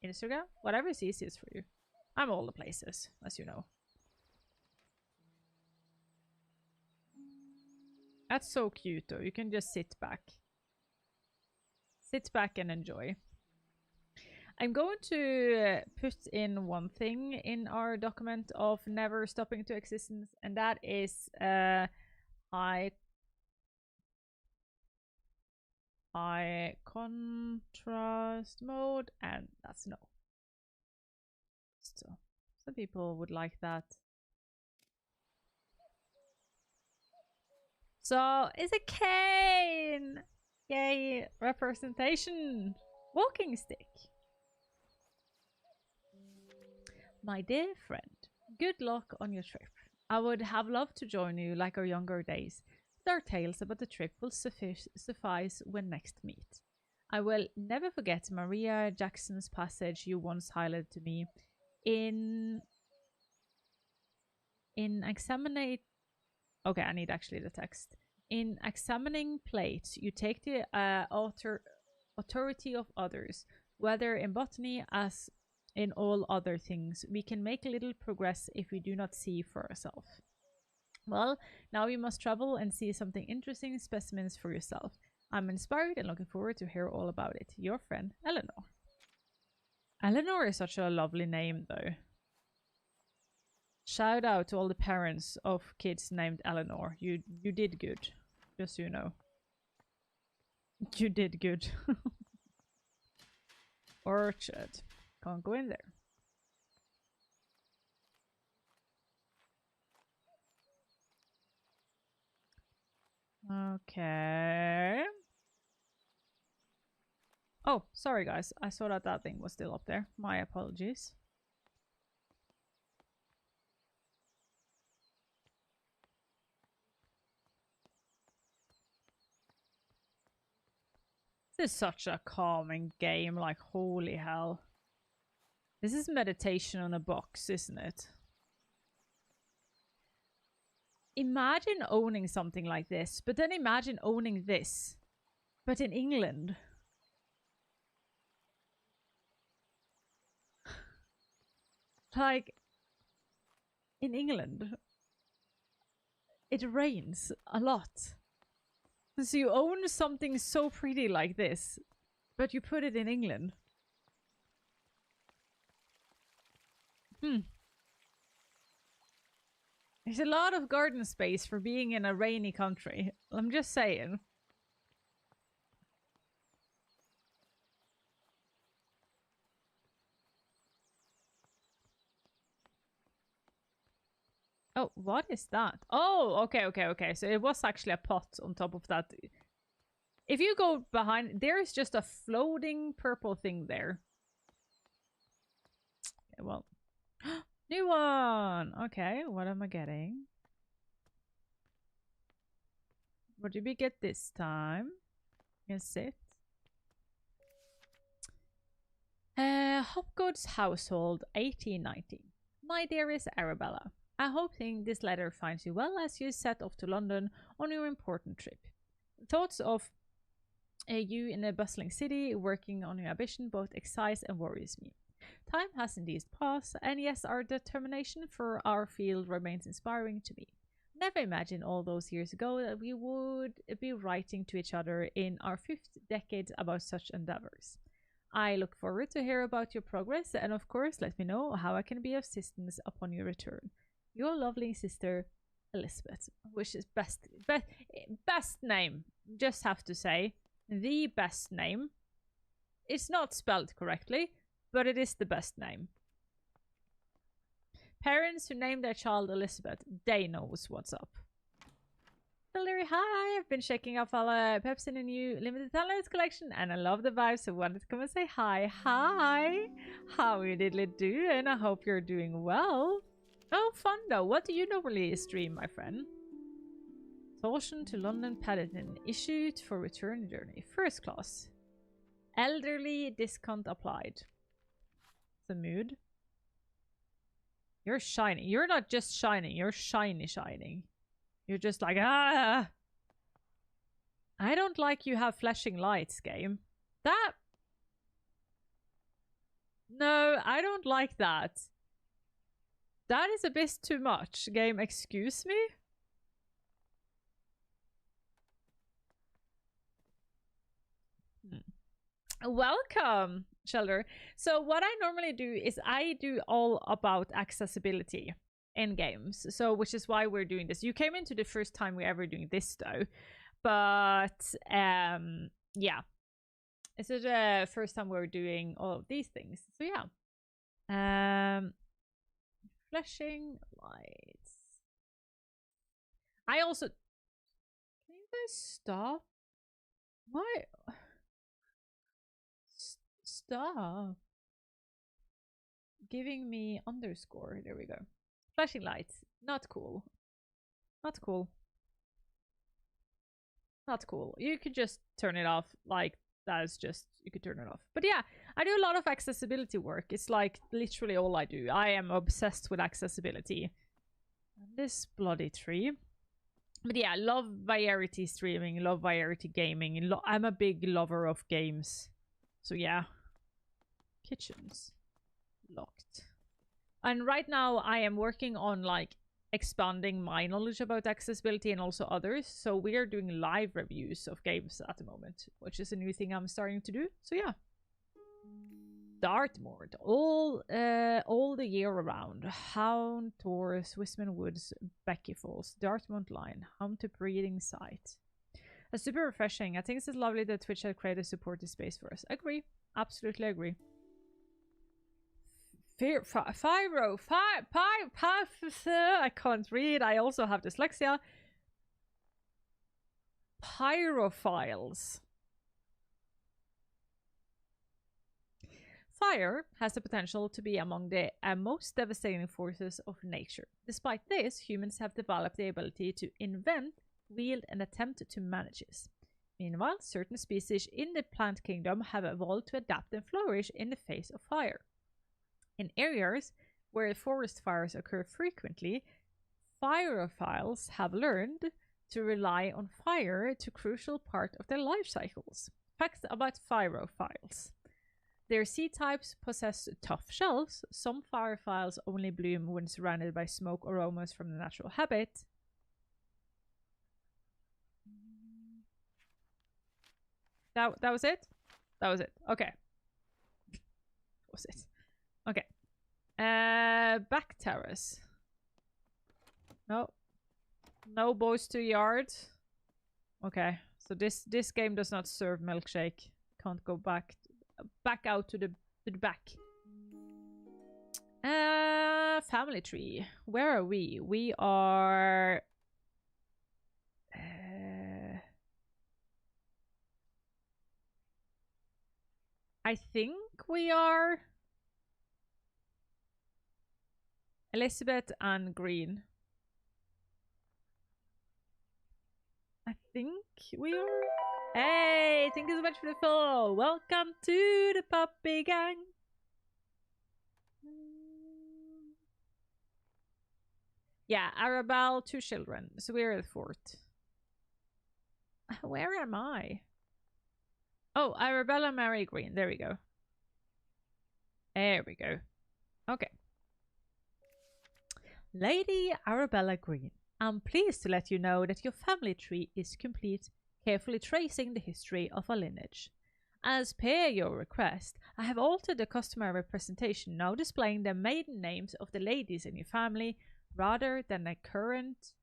Instagram, whatever is easiest for you. I'm all the places, as you know. That's so cute though. You can just sit back and enjoy. I'm going to put in one thing in our document of never stopping to existence, and that is high contrast mode, and that's no. So some people would like that. So it's a cane! Yay, representation! Walking stick. My dear friend, good luck on your trip. I would have loved to join you like our younger days, but our tales about the trip will suffice when next meet. I will never forget Maria Jackson's passage you once highlighted to me in examining. Okay, I need actually the text. In examining plates, you take the authority of others, whether in botany as in all other things. We can make little progress if we do not see for ourselves. Well, now you must travel and see something interesting specimens for yourself. I'm inspired and looking forward to hear all about it. Your friend, Eleanor. Eleanor is such a lovely name, though. Shout out to all the parents of kids named Eleanor. You did good, just so you know. You did good. Orchard. Can't go in there. Okay. Oh, sorry guys. I saw that that thing was still up there. My apologies. This is such a calming game, like holy hell. This is meditation on a box, isn't it? Imagine owning something like this, but then imagine owning this, but in England. Like, in England, it rains a lot. So you own something so pretty like this, but you put it in England. There's a lot of garden space for being in a rainy country. I'm just saying. Oh, what is that? Oh, okay. So it was actually a pot on top of that. If you go behind, there's just a floating purple thing there. Okay, well. New one! Okay, what am I getting? What did we get this time? Is it? Hopgood's household, 1819. My dearest Arabella, I hope this letter finds you well as you set off to London on your important trip. Thoughts of you in a bustling city working on your ambition both excites and worries me. Time has indeed passed, and yes, our determination for our field remains inspiring to me. Never imagined all those years ago that we would be writing to each other in our 5th decade about such endeavors. I look forward to hear about your progress, and of course, let me know how I can be of assistance upon your return. Your lovely sister, Elizabeth, which is best name. Just have to say, the best name. It's not spelled correctly, but it is the best name. Parents who name their child Elizabeth, they knows what's up. Hilary, hi! I've been checking out all Peps in a new limited talent collection, and I love the vibes, so wanted to come and say hi. Hi! How you diddly do, and I hope you're doing well. Oh, fun though. What do you normally stream, my friend? Torsion to London Paddington, issued for return journey. First class. Elderly discount applied. The mood. You're shining. You're not just shining. You're shining. You're just like, ah. I don't like you have flashing lights, game. That. No, I don't like that. That is a bit too much, game. Excuse me? Welcome, Shelter. So what I normally do is I do all about accessibility in games. So which is why we're doing this. You came into the first time we're ever doing this though. But yeah. This is the first time we're doing all of these things. So yeah. Flashing lights. I also... Can you guys stop? Why? Stop. Giving me underscore. There we go. Flashing lights. Not cool. Not cool. Not cool. You could just turn it off. Like, that is just... You could turn it off. But yeah, I do a lot of accessibility work. It's like literally all I do. I am obsessed with accessibility. This bloody tree. But yeah, love variety streaming. Love variety gaming. I'm a big lover of games. So yeah. Kitchens. Locked. And right now I am working on like expanding my knowledge about accessibility and also others. So we are doing live reviews of games at the moment, which is a new thing I'm starting to do. So yeah. Dartmoor, all the year around. Hound, Taurus, Wisman Woods, Becky Falls, Dartmoor Line, home to breeding site. That's super refreshing. I think it's lovely that Twitch had created a supportive space for us. Agree. Absolutely agree. I can't read. I also have dyslexia. Pyrophiles. Fire has the potential to be among the most devastating forces of nature. Despite this, humans have developed the ability to invent, wield, and attempt to manage it. Meanwhile, certain species in the plant kingdom have evolved to adapt and flourish in the face of fire. In areas where forest fires occur frequently, pyrophiles have learned to rely on fire to a crucial part of their life cycles. Facts about pyrophiles. Their seed types possess tough shells. Some pyrophiles only bloom when surrounded by smoke aromas from the natural habit. That was it? That was it. Okay. That was it. Okay. Back terrace. No. No boys to yard. Okay. So this game does not serve milkshake. Can't go back out to the back. Family tree. Where are we? We are I think we are Elizabeth and Green. I think we are. Hey, thank you so much for the follow. Welcome to the puppy gang. Yeah, Arabelle, 2 children. So we're at the fort. Where am I? Oh, Arabella, Mary, Green. There we go. There we go. Okay. Lady Arabella Green, I'm pleased to let you know that your family tree is complete, carefully tracing the history of our lineage. As per your request, I have altered the customary presentation, now displaying the maiden names of the ladies in your family rather than the current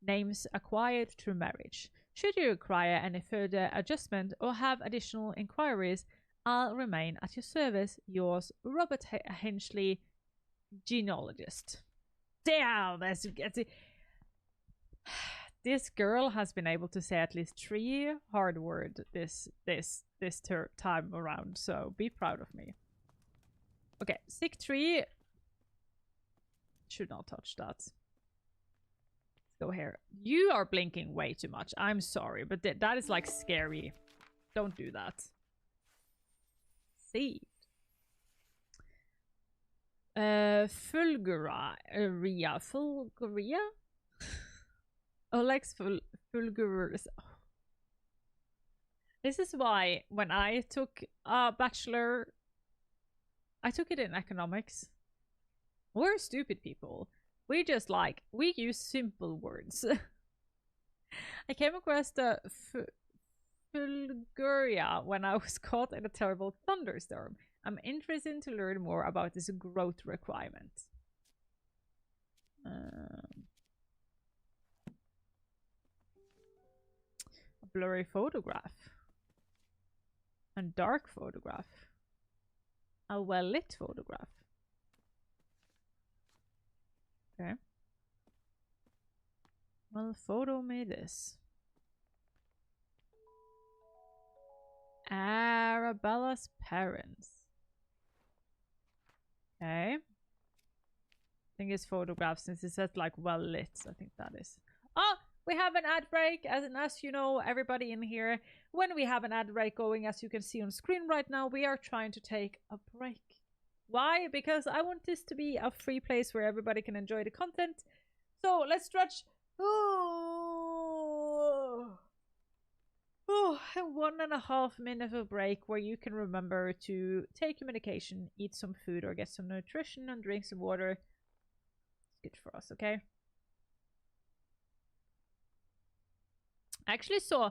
names acquired through marriage. Should you require any further adjustment or have additional inquiries, I'll remain at your service. Yours, Robert Hinchley, genealogist. Damn, this girl has been able to say at least 3 hard words this time around, so be proud of me. Okay, sick tree. Should not touch that. Let's go here. You are blinking way too much. I'm sorry, but that is like scary. Don't do that. Seed. Fulguria. Olex Fulgurus. This is why when I took a bachelor, I took it in economics. We're stupid people. We just we use simple words. I came across the Fulguria when I was caught in a terrible thunderstorm. I'm interested to learn more about this growth requirement. A blurry photograph. A dark photograph. A well-lit photograph. Okay. Well, photo me this. Arabella's parents. Okay. I think it's photographs since it says like well lit. I think that is. Oh, we have an ad break. As you know, everybody in here, when we have an ad break going, as you can see on screen right now, we are trying to take a break. Why? Because I want this to be a free place where everybody can enjoy the content. So let's stretch. Oh, 1.5 minutes of break where you can remember to take your medication, eat some food or get some nutrition and drink some water. It's good for us, okay? I actually saw,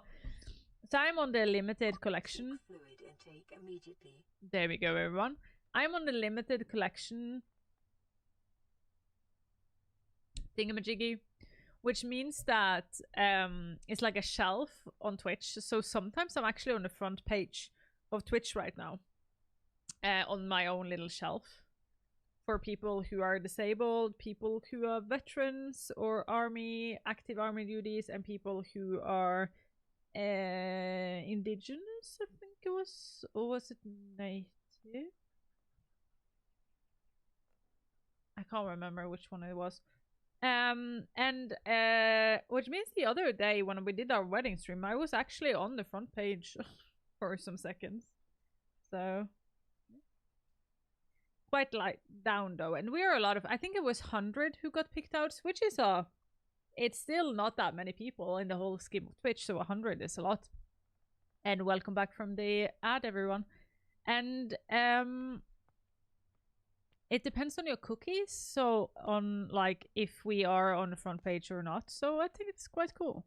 so I'm on the limited collection. Fluid intake immediately. There we go, everyone. I'm on the limited collection thingamajiggy, which means that it's like a shelf on Twitch. So sometimes I'm actually on the front page of Twitch right now, on my own little shelf for people who are disabled, people who are veterans or active army duties, and people who are indigenous, I think it was. Or was it native? I can't remember which one it was. Which means the other day when we did our wedding stream, I was actually on the front page for some seconds. So quite light down though, and we are a lot of, I think it was 100 who got picked out, which is it's still not that many people in the whole scheme of Twitch, so 100 is a lot. And welcome back from the ad, everyone. And it depends on your cookies, so on like if we are on the front page or not. So I think it's quite cool.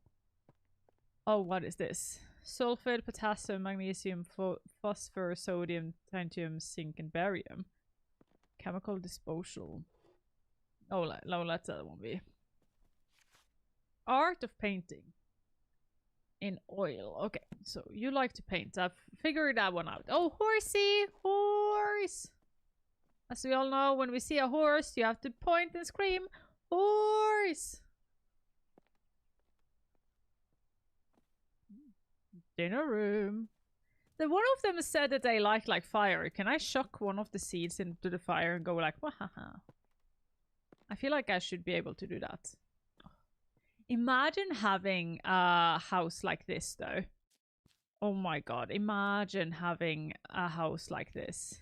Oh, what is this? Sulfate, potassium, magnesium, phosphor, sodium, titanium, zinc, and barium. Chemical disposal. Oh, no, let that one be. Art of painting. In oil. Okay, so you like to paint. I've figured that one out. Oh, horsey! Horse! As we all know, when we see a horse, you have to point and scream, horse! Dinner room. Then one of them said that they like fire. Can I shock one of the seeds into the fire and go like, wahaha? I feel like I should be able to do that. Imagine having a house like this, though. Oh my god, imagine having a house like this.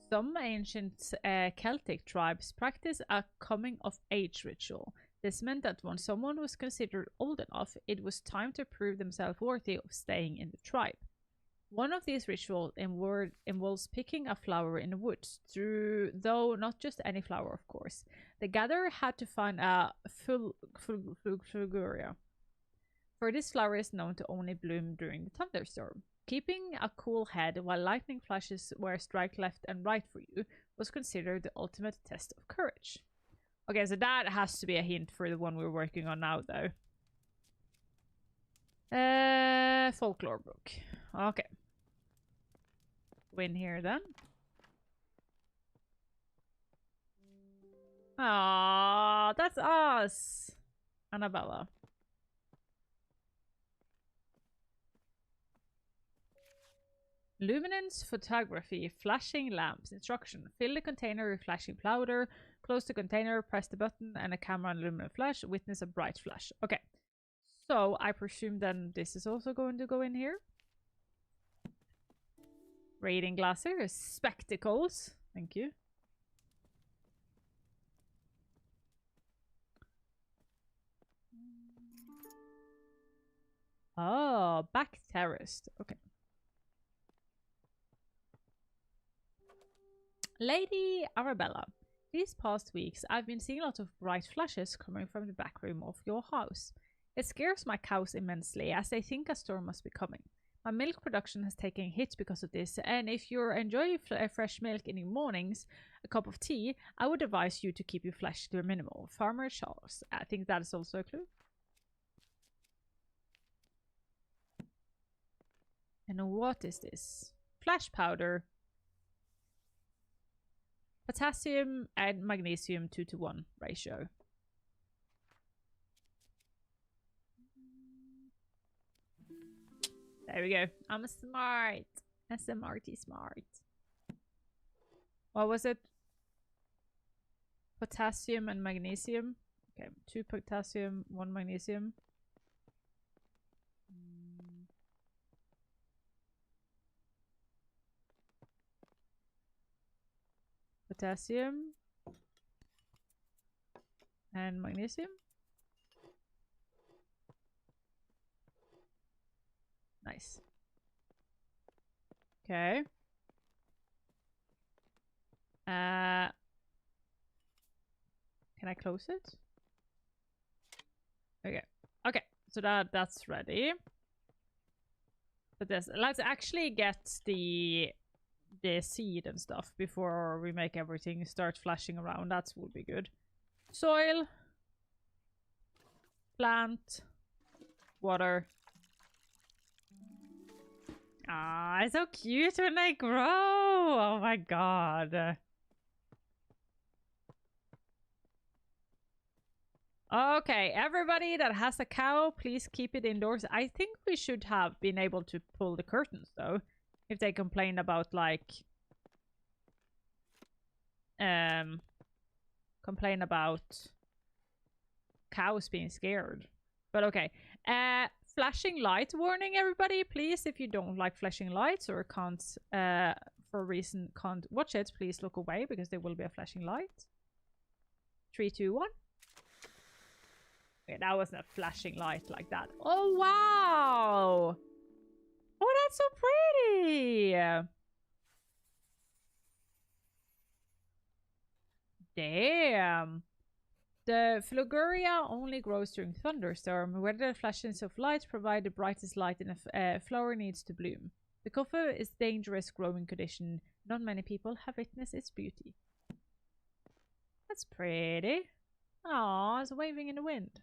Some ancient Celtic tribes practiced a coming-of-age ritual. This meant that when someone was considered old enough, it was time to prove themselves worthy of staying in the tribe. One of these rituals involves picking a flower in the woods, though not just any flower, of course. The gatherer had to find a fulguria, for this flower is known to only bloom during the thunderstorm. Keeping a cool head while lightning flashes were strike left and right for you was considered the ultimate test of courage. Okay, so that has to be a hint for the one we're working on now, though. Folklore book. Okay. Win here then. Ah, that's us, Annabella. Luminance photography, flashing lamps. Instruction: fill the container with flashing powder, close the container, press the button, and a camera and luminant flash. Witness a bright flash. Okay. So I presume then this is also going to go in here. Reading glasses, spectacles. Thank you. Oh, back terraced. Okay. Lady Arabella, these past weeks I've been seeing a lot of bright flashes coming from the back room of your house. It scares my cows immensely as they think a storm must be coming. My milk production has taken a hit because of this, and if you're enjoying fresh milk in the mornings, a cup of tea, I would advise you to keep your flash to a minimal. Farmer Charles. I think that is also a clue. And what is this? Flash powder. Potassium and magnesium 2:1 ratio. There we go. I'm smart. I'm smarty smart. What was it? Potassium and magnesium. Okay, 2 potassium, 1 magnesium. Potassium and magnesium. Nice. Okay. Can I close it? Okay. Okay. So that's ready. But let's actually get the seed and stuff before we make everything start flashing around. That would be good. Soil. Plant. Water. Ah, it's so cute when they grow. Oh my god. Okay, everybody that has a cow, please keep it indoors. I think we should have been able to pull the curtains, though. If they complain about, like... complain about cows being scared. But okay. Flashing light warning, everybody. Please, if you don't like flashing lights or can't, for a reason, can't watch it, please look away because there will be a flashing light. 3, 2, 1. Okay, that wasn't a flashing light like that. Oh, wow! Oh, that's so pretty! Damn! The Phloguria only grows during thunderstorm, where the flashes of light provide the brightest light in a flower needs to bloom. The coffee is a dangerous growing condition. Not many people have witnessed its beauty. That's pretty. Aw, it's waving in the wind.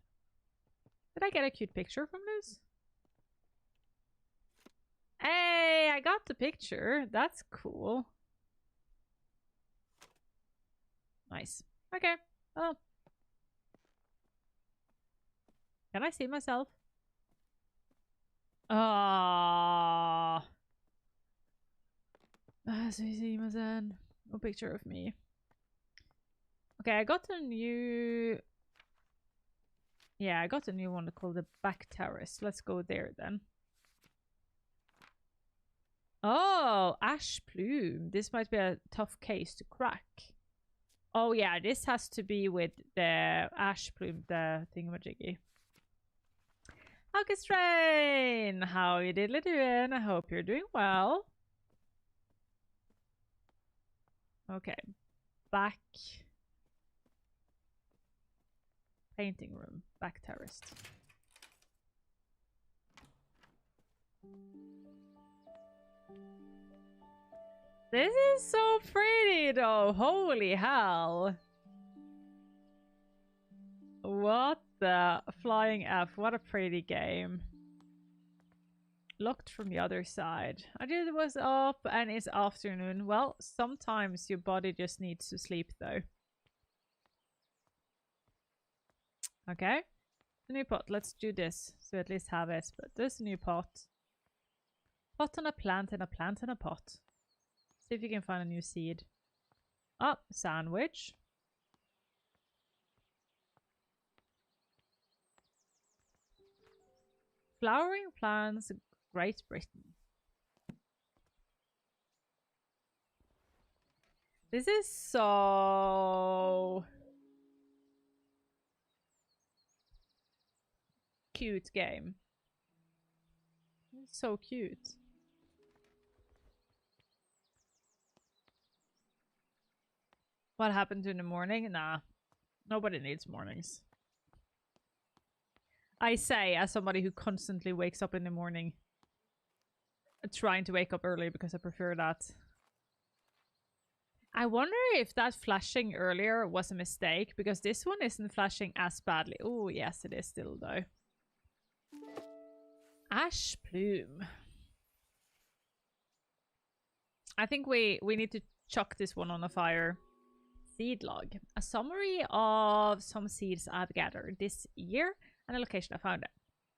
Did I get a cute picture from this? Hey, I got the picture. That's cool. Nice. Okay. Oh. Can I see myself? Ah. See myself. No picture of me. Okay, I got a new... Yeah, I got a new one called the back terrace. Let's go there then. Oh, ash plume. This might be a tough case to crack. Oh yeah, this has to be with the ash plume, the thingamajiggy. August Rain! How you diddly doing? I hope you're doing well. Okay. Back. Painting room. Back terraced. This is so pretty though. Holy hell. What the flying F. What a pretty game. Locked from the other side. I just was up and it's afternoon. Well, sometimes your body just needs to sleep though. Okay. The new pot. Let's do this. So at least have it. But there's a new pot. Pot and a plant and a plant and a pot. See if you can find a new seed. Oh, sandwich. Flowering plants, Great Britain. This is so cute game. It's so cute. What happened in the morning? Nah. Nobody needs mornings. I say as somebody who constantly wakes up in the morning. Trying to wake up early because I prefer that. I wonder if that flashing earlier was a mistake because this one isn't flashing as badly. Oh, yes, it is still though. Ash plume. I think we need to chuck this one on a fire. Seed log. A summary of some seeds I've gathered this year and a location I found it.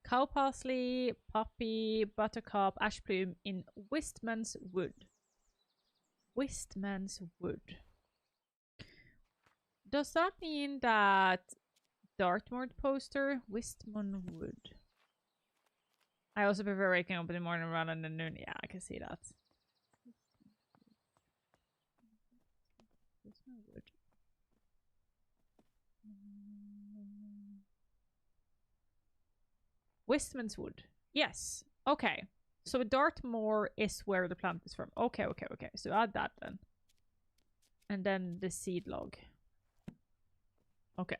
Cow parsley, poppy, buttercup, ash plume in Wistman's Wood. Wistman's Wood. Does that mean that Dartmoor poster? Wistman Wood. I also prefer waking up in the morning rather than noon. Yeah, I can see that. Wistman Wood. Wistman's Wood. Yes. Okay. So Dartmoor is where the plant is from. Okay, okay, okay. So add that then. And then the seed log. Okay.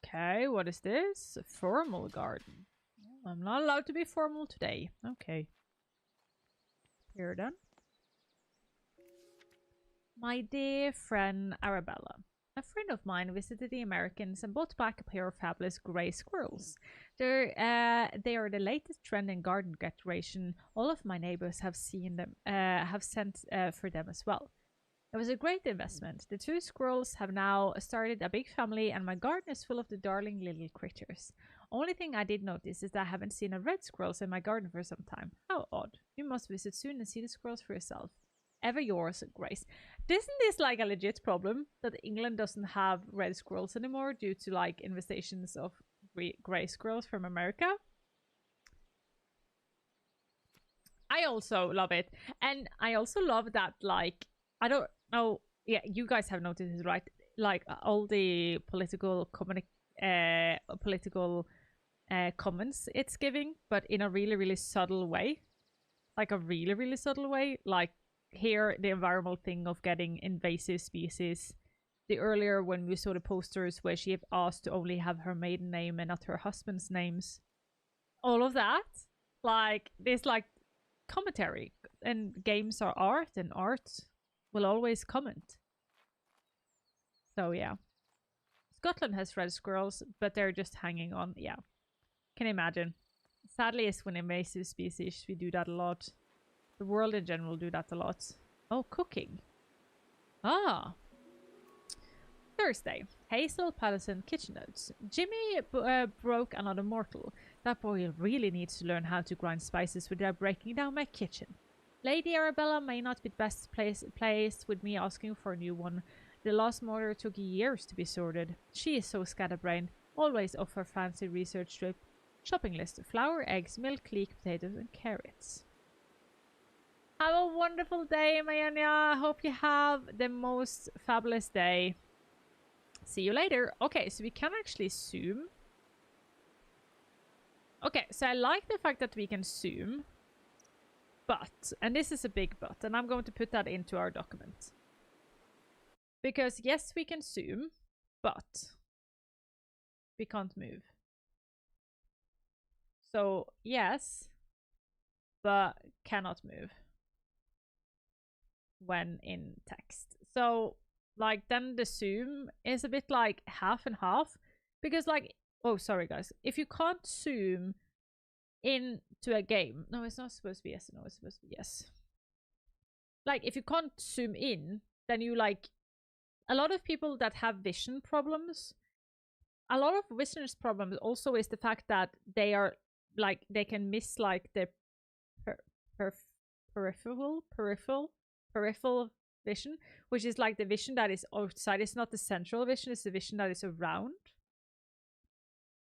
Okay, what is this? A formal garden. I'm not allowed to be formal today. Okay. Here then. My dear friend Arabella, a friend of mine visited the Americans and brought back a pair of fabulous grey squirrels. They are the latest trend in garden decoration. All of my neighbors have seen them, have sent for them as well. It was a great investment. The two squirrels have now started a big family, and my garden is full of the darling little critters. Only thing I did notice is that I haven't seen a red squirrels in my garden for some time. How odd. You must visit soon and see the squirrels for yourself. Ever yours, Grace. Isn't this like a legit problem that England doesn't have red squirrels anymore due to like infestations of grey squirrels from America? I also love it. And I also love that, like, I don't know, yeah, you guys have noticed this, right? Like, all the political comments it's giving, but in a really, really subtle way. Like, a really, really subtle way. Like, here, the environmental thing of getting invasive species. The earlier when we saw the posters where she asked to only have her maiden name and not her husband's names. All of that. Like, this, like, commentary. And games are art, and art will always comment. So, yeah. Scotland has red squirrels, but they're just hanging on. Yeah. Can imagine. Sadly, it's when invasive species, we do that a lot. The world in general do that a lot. Oh, cooking. Ah. Thursday. Hazel, Patterson, kitchen notes. Jimmy broke another mortal. That boy really needs to learn how to grind spices without breaking down my kitchen. Lady Arabella may not be best placed with me asking for a new one. The last mortar took years to be sorted. She is so scatterbrained, always off her fancy research trip. Shopping list: flour, eggs, milk, leek, potatoes, and carrots. Have a wonderful day, Mayanya. Hope you have the most fabulous day. See you later. Okay, so we can actually zoom. Okay, so I like the fact that we can zoom. But, and this is a big but, and I'm going to put that into our document. Because yes, we can zoom, but we can't move. So yes, but cannot move when in text. So like then the zoom is a bit like half and half, because like, oh sorry guys, if you can't zoom into a game, no, it's not supposed to be yes, no, it's supposed to be yes. Like if you can't zoom in, then you like, a lot of people that have vision problems, a lot of vision problems also is the fact that they are like, they can miss like the peripheral vision, which is like the vision that is outside. It's not the central vision, it's the vision that is around.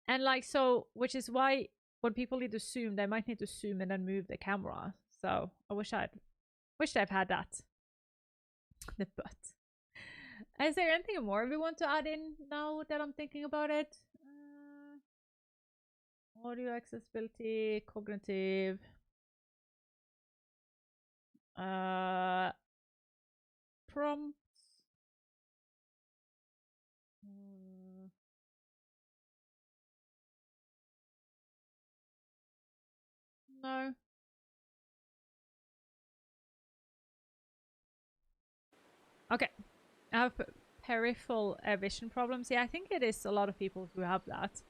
And like, so, which is why when people need to zoom, they might need to zoom and then move the camera. So I wish I've had that. The butt. Is there anything more we want to add in now that I'm thinking about it? Audio accessibility, cognitive. Prompts. No. Okay. I have peripheral vision problems. Yeah, I think it is a lot of people who have that.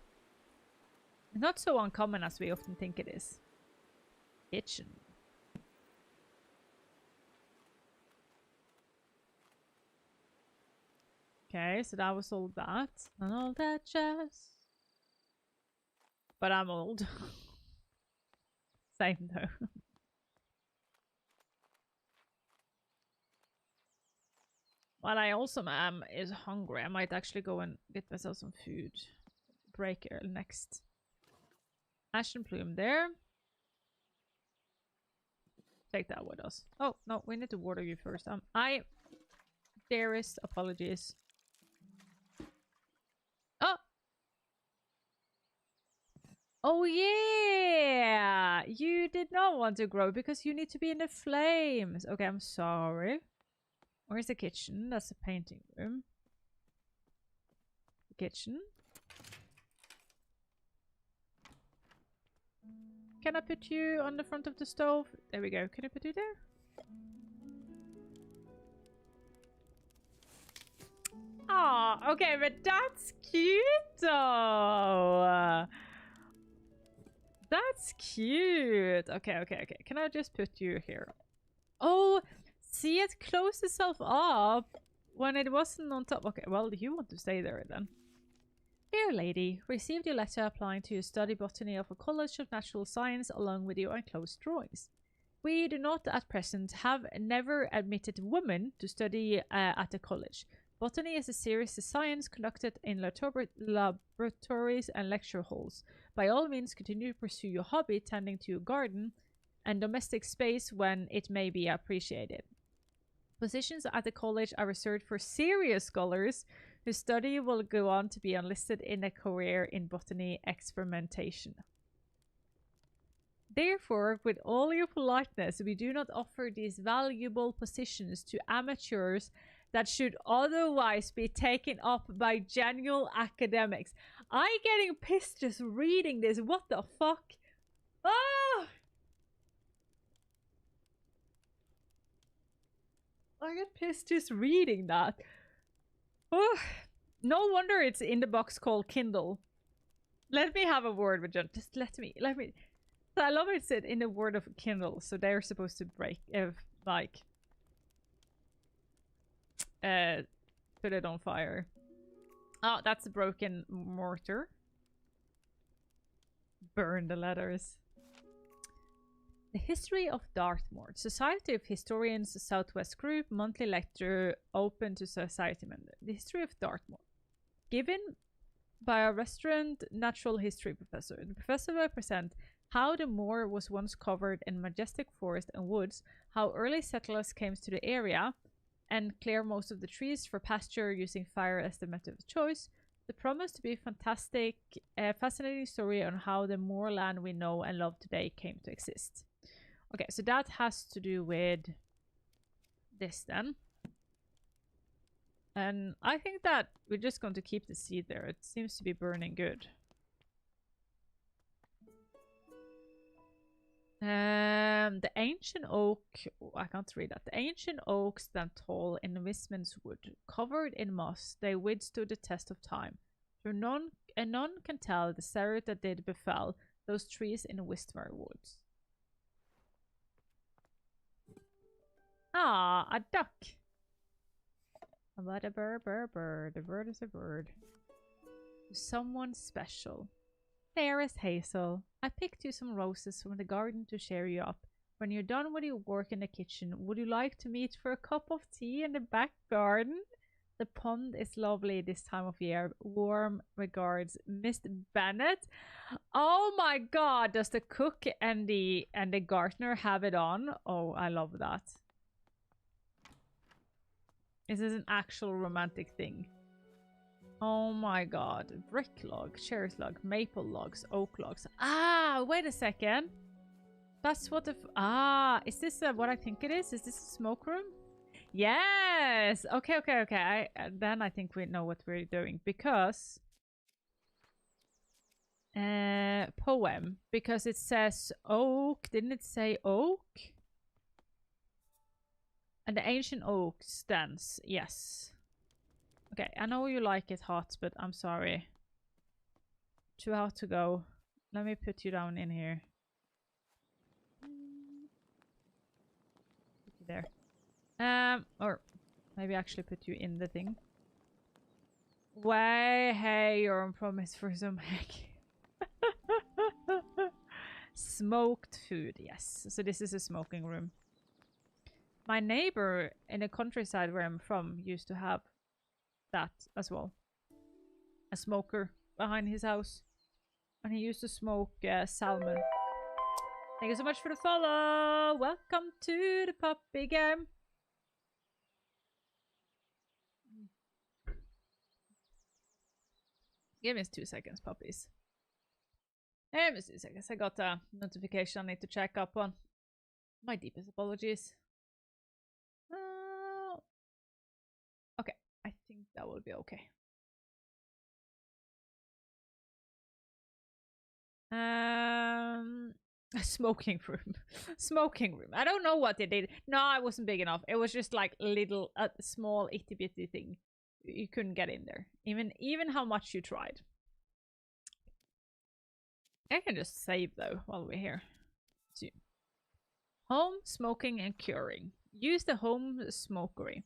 Not so uncommon as we often think it is. Kitchen. Okay, so that was all that. And all that jazz. But I'm old. Same though. What I also am is hungry. I might actually go and get myself some food. Break early next. Ash and plume there. Take that with us. Oh, no, we need to water you first. Dearest apologies. Oh! Oh yeah! You did not want to grow because you need to be in the flames. Okay, I'm sorry. Where's the kitchen? That's the painting room. The kitchen. Can I put you on the front of the stove? There we go. Can I put you there? Aw, okay, but that's cute though. That's cute. Okay, okay, okay. Can I just put you here? Oh, see, it closed itself up when it wasn't on top. Okay, well, you want to stay there then. Dear lady, received your letter applying to study botany of a College of Natural Science along with your enclosed drawings. We do not at present have never admitted women to study at the college. Botany is a serious science conducted in laboratories and lecture halls. By all means, continue to pursue your hobby, tending to your garden and domestic space when it may be appreciated. Positions at the college are reserved for serious scholars whose study will go on to be enlisted in a career in botany experimentation. Therefore, with all your politeness, we do not offer these valuable positions to amateurs that should otherwise be taken up by genuine academics. I'm getting pissed just reading this. What the fuck? Oh! I get pissed just reading that. Oh, no wonder it's in the box called Kindle. Let me have a word with John. Just let me. I love it's in the word of Kindle, so they're supposed to break, put it on fire. Oh, that's a broken mortar. Burn the letters. The History of Dartmoor. Society of Historians, Southwest Group, monthly lecture open to society members. The History of Dartmoor. Given by a restaurant natural history professor. The professor will present how the moor was once covered in majestic forest and woods, how early settlers came to the area and clear most of the trees for pasture using fire as the method of choice. The promise to be fantastic, fascinating story on how the moorland we know and love today came to exist. Okay, so that has to do with this then. And I think that we're just going to keep the seed there. It seems to be burning good. The ancient oak, oh, I can't read that. The ancient oak stand tall in Wisman's wood, covered in moss. They withstood the test of time. For none can tell the sorrow that did befell those trees in Wistmar woods. Ah, a duck. What a bird, bird. The bird is a bird. Someone special. Fair as hazel. I picked you some roses from the garden to cheer you up. When you're done with your work in the kitchen, would you like to meet for a cup of tea in the back garden? The pond is lovely this time of year. Warm regards, Miss Bennett. Oh my god, does the cook and the gardener have it on? Oh, I love that. This is an actual romantic thing. Oh my god. Brick log, cherries log, maple logs, oak logs. Ah, wait a second. That's what the... is this what I think it is? Is this a smoke room? Yes! Okay, okay, okay. Then I think we know what we're doing. Because... poem. Because it says oak. Didn't it say oak? And the ancient oak stands. Yes. Okay, I know you like it hot, but I'm sorry. Too hot to go. Let me put you down in here. Put you there. Or maybe actually put you in the thing. Way, hey, you're on promise for some egg. Smoked food, yes. So this is a smoking room. My neighbor in the countryside where I'm from used to have that as well. A smoker behind his house. And he used to smoke salmon. Thank you so much for the follow. Welcome to the puppy game. Give me 2 seconds, puppies. Give me 2 seconds. I got a notification I need to check up on. My deepest apologies. Okay, I think that will be okay. A smoking room. Smoking room. I don't know what they did. No, I wasn't big enough. It was just like a little, small itty bitty thing. You couldn't get in there, even how much you tried. I can just save though while we're here. So, home smoking and curing. Use the home smokery.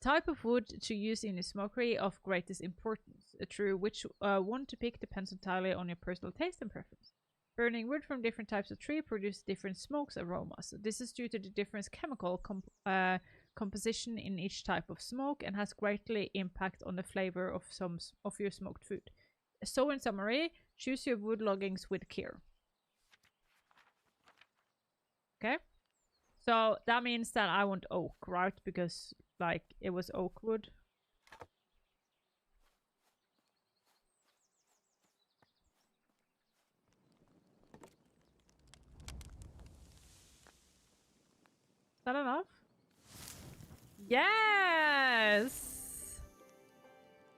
Type of wood to use in a smokery of greatest importance. True, which one to pick depends entirely on your personal taste and preference. Burning wood from different types of tree produces different smokes aromas. This is due to the different chemical composition in each type of smoke and has greatly impact on the flavor of some of your smoked food. So in summary, choose your wood loggings with care. Okay, so that means that I want oak, right? Because like it was oak wood. Is that enough? Yes!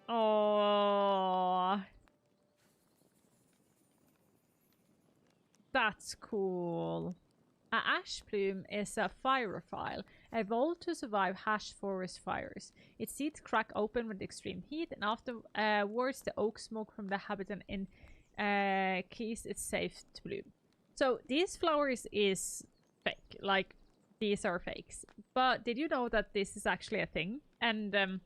Oh, that's cool. An ash plume is a pyrophile, evolved to survive harsh forest fires. Its seeds crack open with extreme heat, and afterwards the oak smoke from the habitat in keys it's safe to bloom. So these flowers is fake, like these are fakes. But did you know that this is actually a thing? And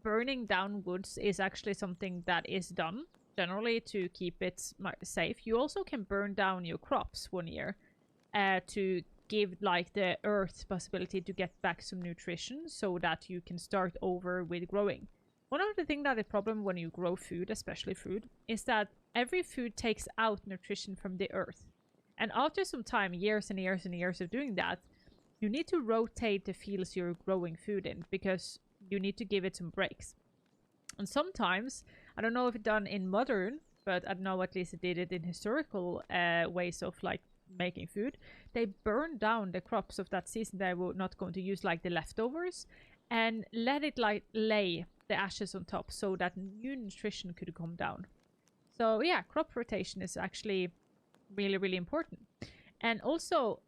burning down woods is actually something that is done generally to keep it safe. You also can burn down your crops one year. To give like the earth possibility to get back some nutrition so that you can start over with growing. One of the things that is problem when you grow food, especially food, is that every food takes out nutrition from the earth. And after some time, years and years and years of doing that, you need to rotate the fields you're growing food in because you need to give it some breaks. And sometimes, I don't know if it's done in modern, but I know at least it did it in historical ways of like making food, they burn down the crops of that season they were not going to use, like the leftovers, and let it like lay the ashes on top so that new nutrition could come down. So yeah, crop rotation is actually really, really important. And also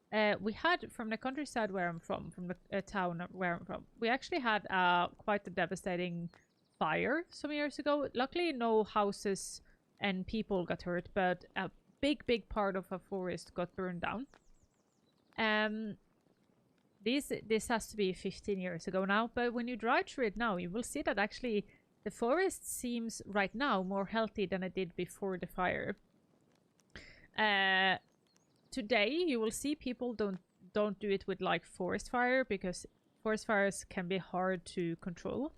we had from the countryside where I'm from the town where I'm from, we actually had quite a devastating fire some years ago. Luckily no houses and people got hurt, but big part of a forest got burned down. This has to be 15 years ago now, but when you drive through it now, you will see that actually the forest seems right now more healthy than it did before the fire. Today you will see people don't do it with like forest fire because forest fires can be hard to control.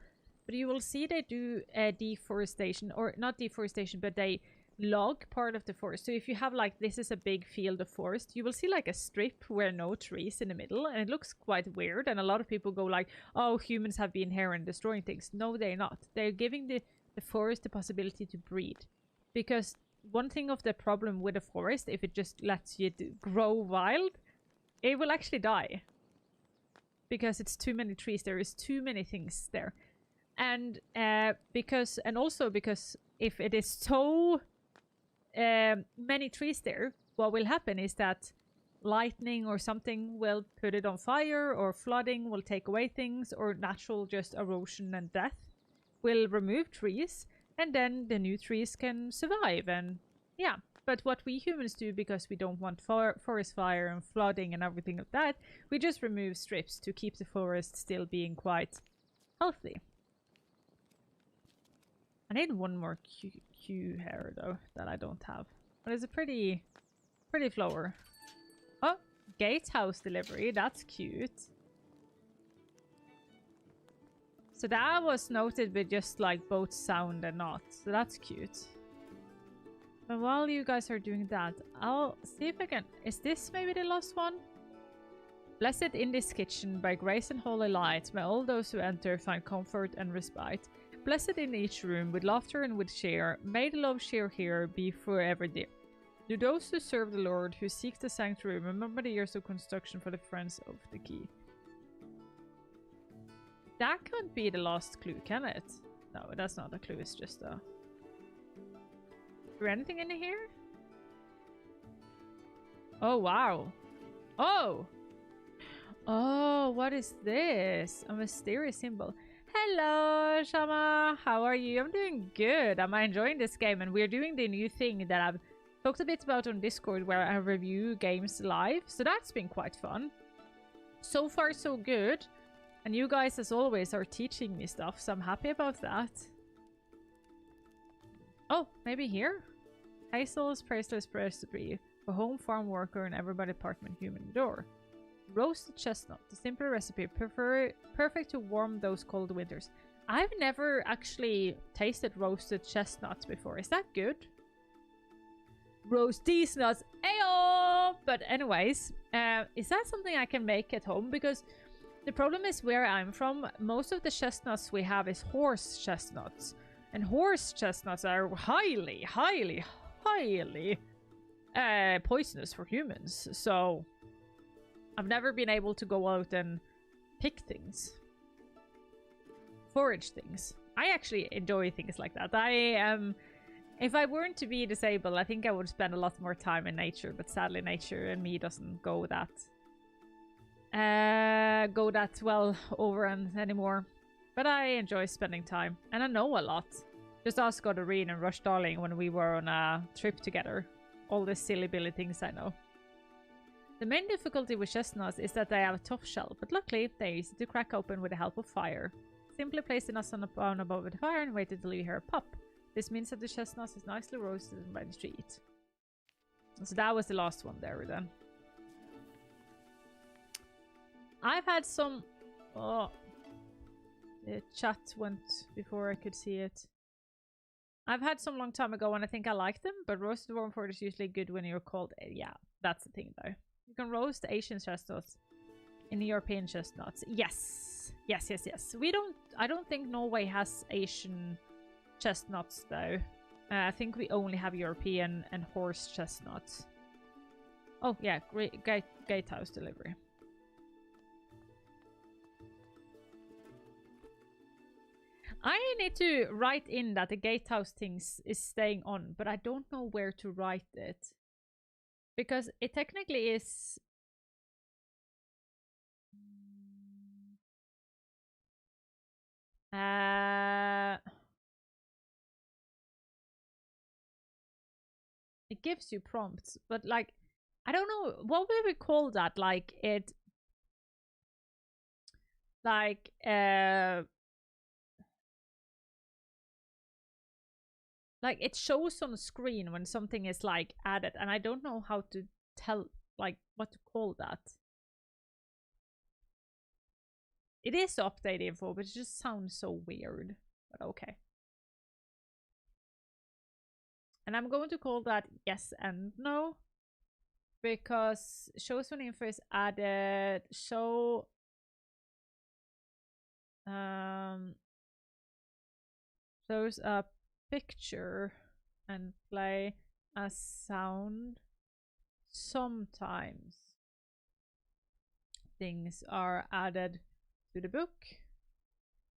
But you will see they do deforestation, or not deforestation, but they log part of the forest. So if you have like, this is a big field of forest, you will see like a strip where no trees in the middle, and it looks quite weird. And a lot of people go like, oh, humans have been here and destroying things. No, they're not. They're giving the forest the possibility to breed. Because one thing of the problem with a forest, if it just lets you grow wild, it will actually die. Because it's too many trees, there is too many things there. And also because if it is so many trees there, what will happen is that lightning or something will put it on fire, or flooding will take away things, or natural just erosion and death will remove trees, and then the new trees can survive. And yeah, but what we humans do, because we don't want forest fire and flooding and everything like that, we just remove strips to keep the forest still being quite healthy. I need one more Q here though that I don't have. But it's a pretty flower. Oh, gatehouse delivery. That's cute. So that was noted with just like both sound and not. So that's cute. But while you guys are doing that, I'll see if I can... Is this maybe the last one? Blessed in this kitchen by grace and holy light, may all those who enter find comfort and respite. Blessed in each room, with laughter and with cheer, may the love share here be forever dear. To those who serve the Lord, who seek the sanctuary, remember the years of construction for the friends of the key. That can't be the last clue, can it? No, that's not a clue, it's just a... Is there anything in here? Oh, wow. Oh! Oh, what is this? A mysterious symbol. Hello, Shama. How are you? I'm doing good. I'm enjoying this game, and we're doing the new thing that I've talked a bit about on Discord, where I review games live. So that's been quite fun. So far, so good. And you guys, as always, are teaching me stuff, so I'm happy about that. Oh, maybe here? Hazel's Priceless Recipe for home farm worker and everybody apartment human door. Roasted chestnut, the simple recipe, perfect to warm those cold winters. I've never actually tasted roasted chestnuts before. Is that good? Roast these nuts, ayo! But anyways, is that something I can make at home? Because the problem is where I'm from, most of the chestnuts we have is horse chestnuts. And horse chestnuts are highly poisonous for humans. So I've never been able to go out and pick things. Forage things. I actually enjoy things like that. If I weren't to be disabled, I think I would spend a lot more time in nature, but sadly nature and me doesn't go that well over and anymore. But I enjoy spending time, and I know a lot. Just ask Godoreen and Rush Darling when we were on a trip together. All the silly billy things I know. The main difficulty with chestnuts is that they have a tough shell, but luckily they're easy to crack open with the help of fire. Simply place the nuts on a bone above the fire and wait until you hear a pop. This means that the chestnuts is nicely roasted and ready to eat. So that was the last one there then. I've had some... Oh, the chat went before I could see it. I've had some long time ago and I think I like them, but roasted warm forage is usually good when you're cold. Yeah, that's the thing though. You can roast Asian chestnuts in European chestnuts. Yes. Yes. I don't think Norway has Asian chestnuts though. I think we only have European and horse chestnuts. Oh yeah, great gatehouse delivery. I need to write in that the gatehouse things is staying on, but I don't know where to write it. Because it technically is... It gives you prompts, but like, I don't know, what would we call that? Like, it... Like, like it shows on the screen when something is like added, and I don't know how to tell, like what to call that. It is update info, but it just sounds so weird. But okay. And I'm going to call that yes and no, because shows when info is added. Show shows a picture and play a sound. Sometimes things are added to the book,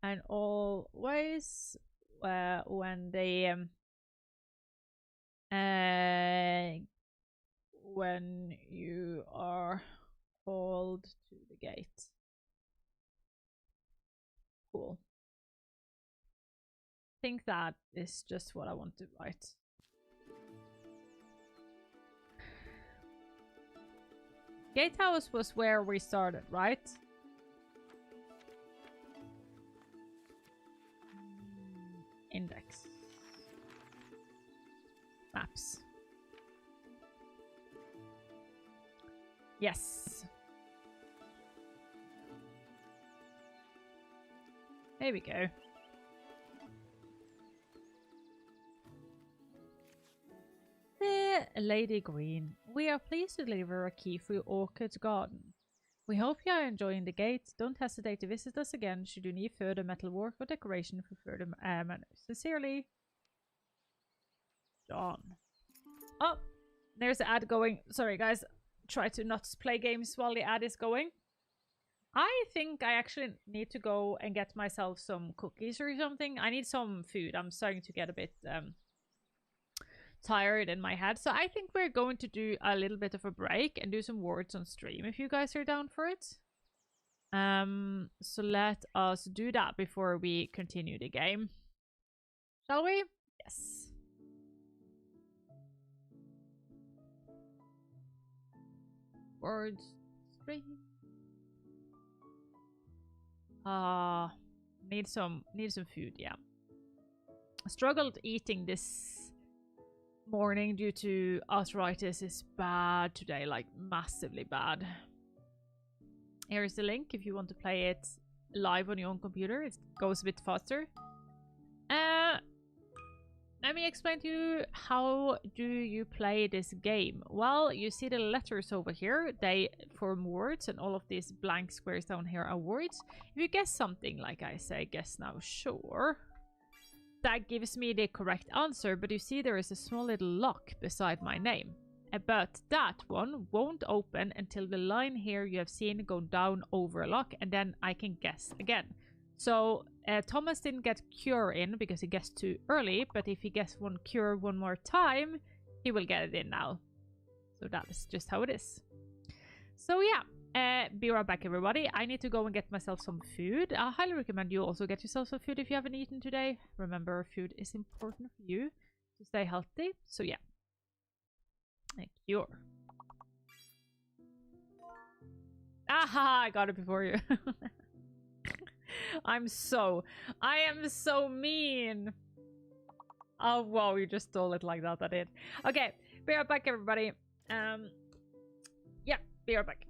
and always when they when you are called to the gate. Cool. I think that is just what I want to write. Gatehouse was where we started, right? Index. Maps. Yes. There we go. Dear Lady Green, we are pleased to deliver a key for your orchid garden. We hope you are enjoying the gate. Don't hesitate to visit us again should you need further metalwork or decoration for further Manor. Sincerely, John. Oh, there's the ad going. Sorry guys, try to not play games while the ad is going. I think I actually need to go and get myself some cookies or something. I need some food. I'm starting to get a bit tired in my head. So I think we're going to do a little bit of a break and do some words on stream if you guys are down for it. So let us do that before we continue the game. Shall we? Yes. Words. String. Need some food, yeah. I struggled eating this morning due to arthritis. Is bad today, like massively bad. Here is the link if you want to play it live on your own computer. It goes a bit faster. Let me explain to you, how do you play this game? Well, you see the letters over here. They form words, and all of these blank squares down here are words. If you guess something, like I say, guess now, sure. That gives me the correct answer, but you see there is a small little lock beside my name. But that one won't open until the line here you have seen go down over a lock, and then I can guess again. So Thomas didn't get cure in because he guessed too early, but if he guessed one cure one more time, he will get it in now. So that is just how it is. So yeah, be right back everybody. I need to go and get myself some food. I highly recommend you also get yourself some food if you haven't eaten today. Remember, food is important for you to stay healthy. So yeah. Thank you. Aha, I got it before you. I am so mean. Oh, wow, you just stole it like that. I did. Okay, be right back, everybody. Yeah, be right back.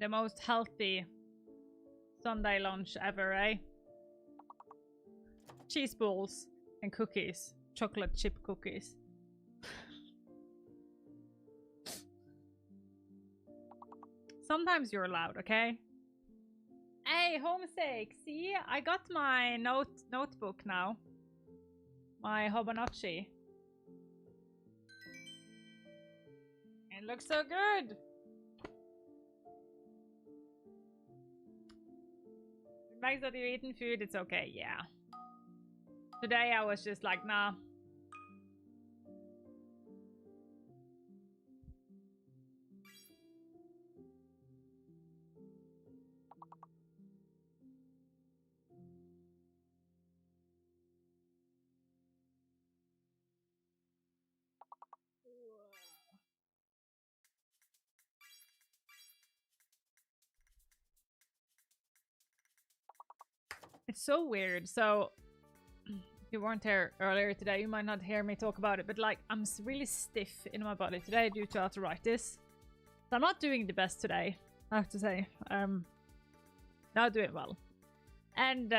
The most healthy Sunday lunch ever, eh? Cheese balls and cookies. Chocolate chip cookies. Sometimes you're allowed, okay? Hey, homesick! See, I got my notebook now. My Hobanachi. It looks so good! It makes that you're eating food, it's okay, yeah. Today I was just like, nah. It's so weird. So, if you weren't here earlier today, you might not hear me talk about it, but like, I'm really stiff in my body today due to arthritis. So I'm not doing the best today, I have to say. Not doing well. And,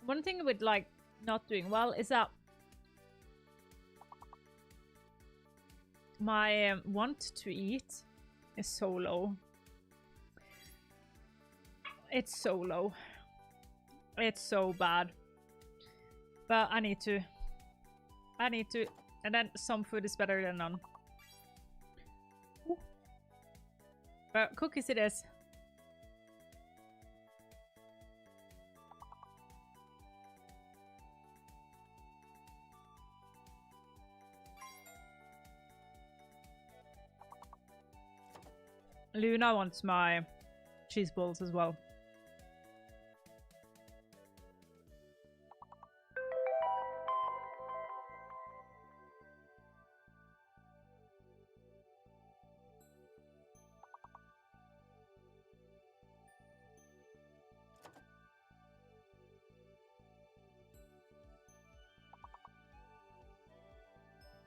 one thing with like not doing well is that my want to eat is so low. It's so low. It's so bad. But I need to. And then some food is better than none. Ooh. But cookies it is. Luna wants my cheese balls as well.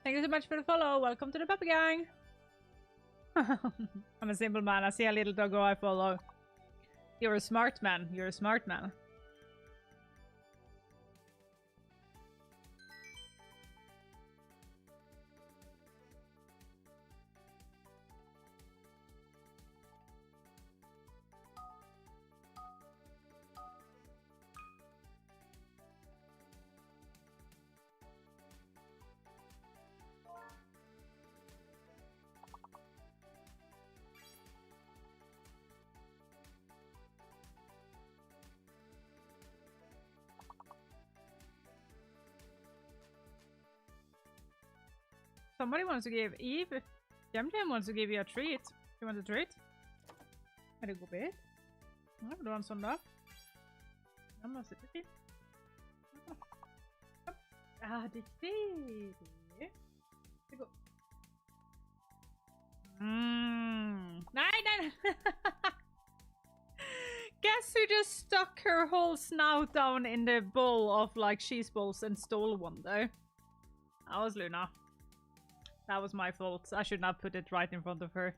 Thank you so much for the follow. Welcome to the Puppy Gang. I'm a simple man. I see a little doggo, I follow. You're a smart man. You're a smart man. Somebody wants to give Eve. Jam wants to give you a treat. You want a treat? Är det godbit? Ja, vill du ha en sån där? Jag måste sitta till. Ah, det är det. Det går. Nej. Guess who just stuck her whole snout down in the bowl of like cheese balls and stole one though? That was Luna. That was my fault. I should not put it right in front of her.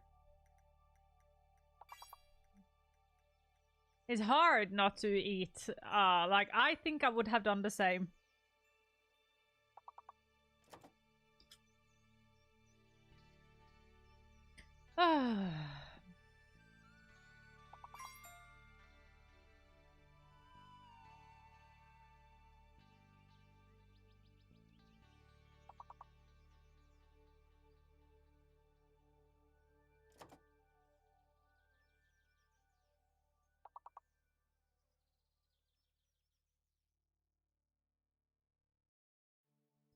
It's hard not to eat. Like, I think I would have done the same.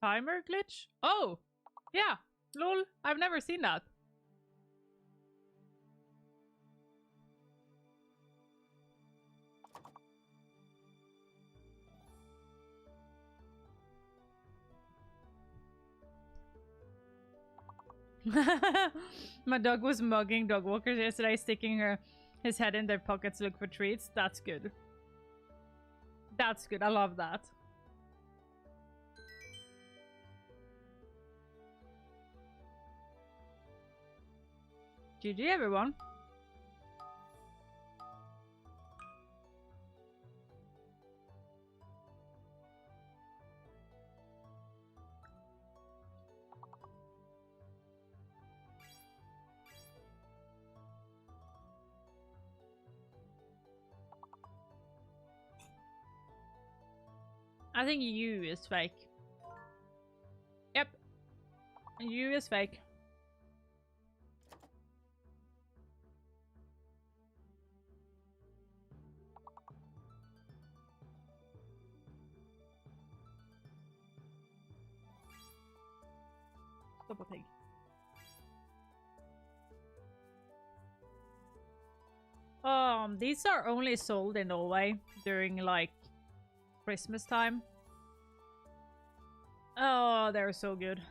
Timer glitch? Oh! Yeah! Lol, I've never seen that. My dog was mugging dog walkers yesterday, sticking his head in their pockets to look for treats. That's good. That's good. I love that. GG everyone. I think you is fake. Yep. You is fake. Double take. These are only sold in Norway during like Christmas time. Oh, they're so good.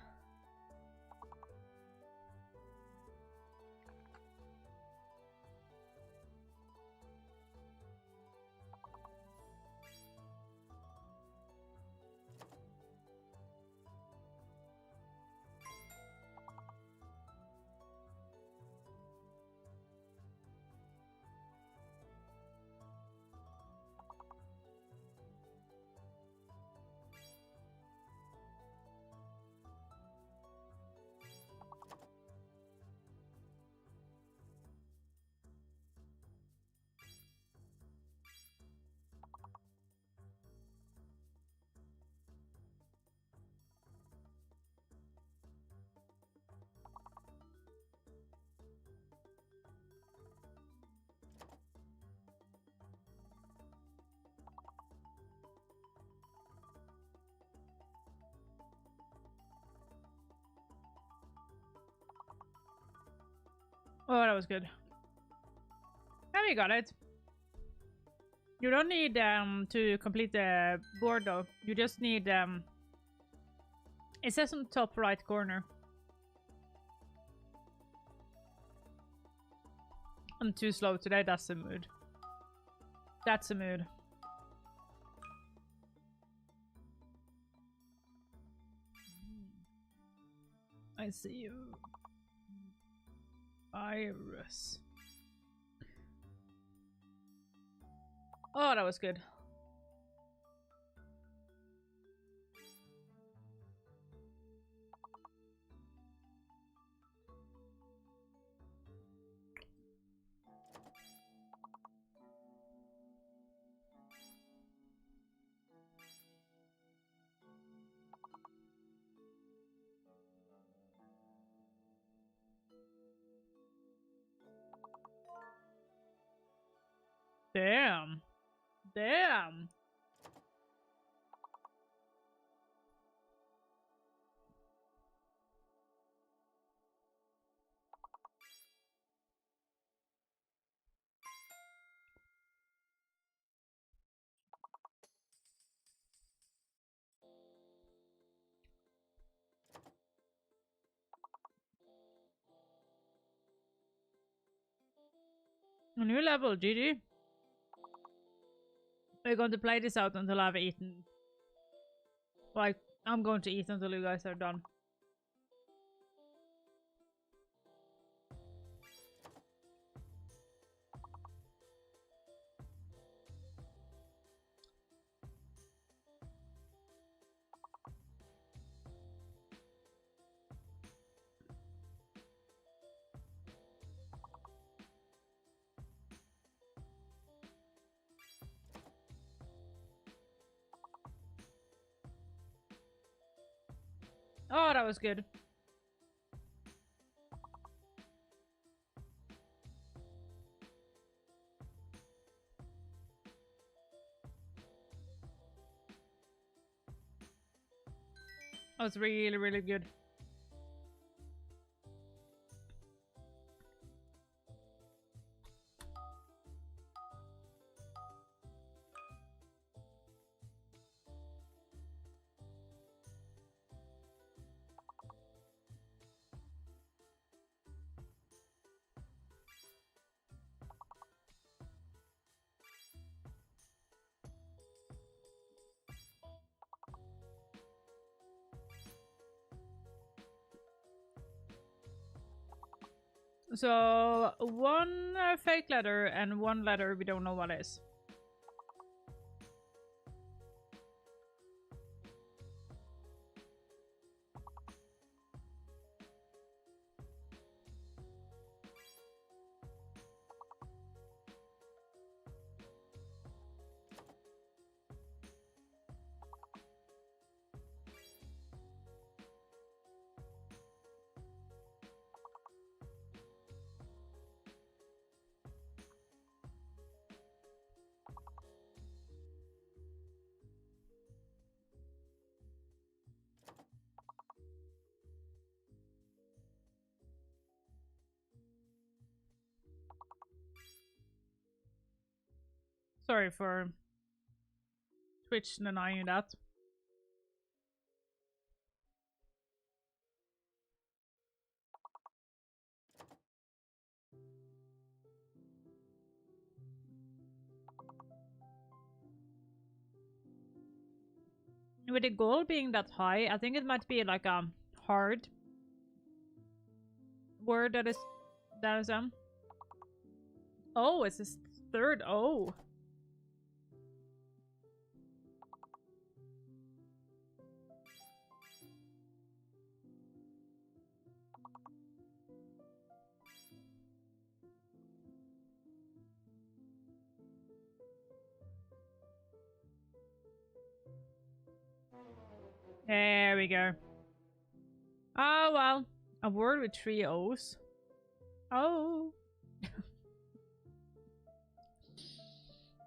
Oh, that was good. Have you got it? You don't need to complete the board though. You just need it says on the top right corner. I'm too slow today, that's the mood. That's the mood. I see you. Iris. Oh, that was good. Damn. Damn. A new level, GG. We're going to play this out until I've eaten. Like, I'm going to eat until you guys are done. Oh, that was good. That was really, really good. So, one fake letter and one letter we don't know what is. Sorry for Twitch denying that. With the goal being that high, I think it might be like a hard word that is Oh, it's his third O. There we go. Oh, well. A word with 3 O's. Oh.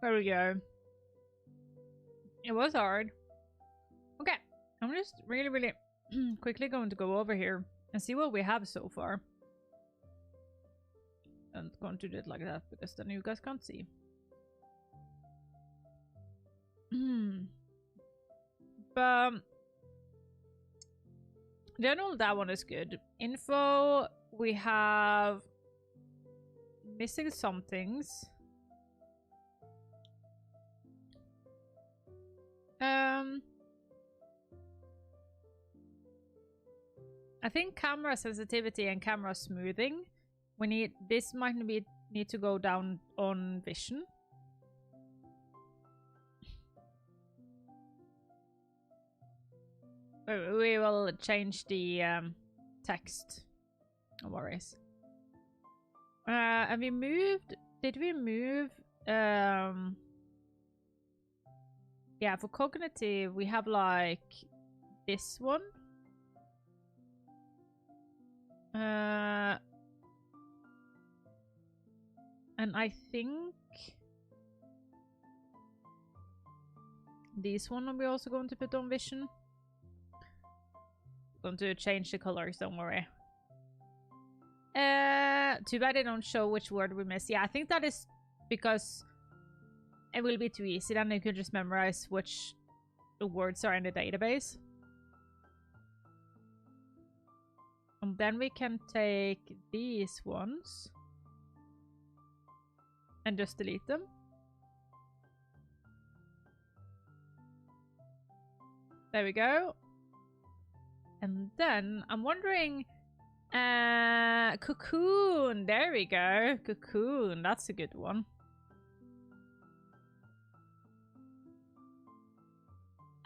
There we go. It was hard. Okay. I'm just really quickly going to go over here and see what we have so far. I'm going to do it like that because then you guys can't see. But general, that one is good. Info, we have missing some things. I think camera sensitivity and camera smoothing. We need this might need to go down on vision. We will change the text. No worries. And we moved. Did we move? Yeah, for cognitive, we have like this one. And I think this one we're also going to put on vision. Going to change the colors, don't worry. Too bad they don't show which word we miss. Yeah, I think that is because it will be too easy. Then you can just memorize which words are in the database. And then we can take these ones and just delete them. There we go. And then I'm wondering, cocoon. There we go. Cocoon. That's a good one.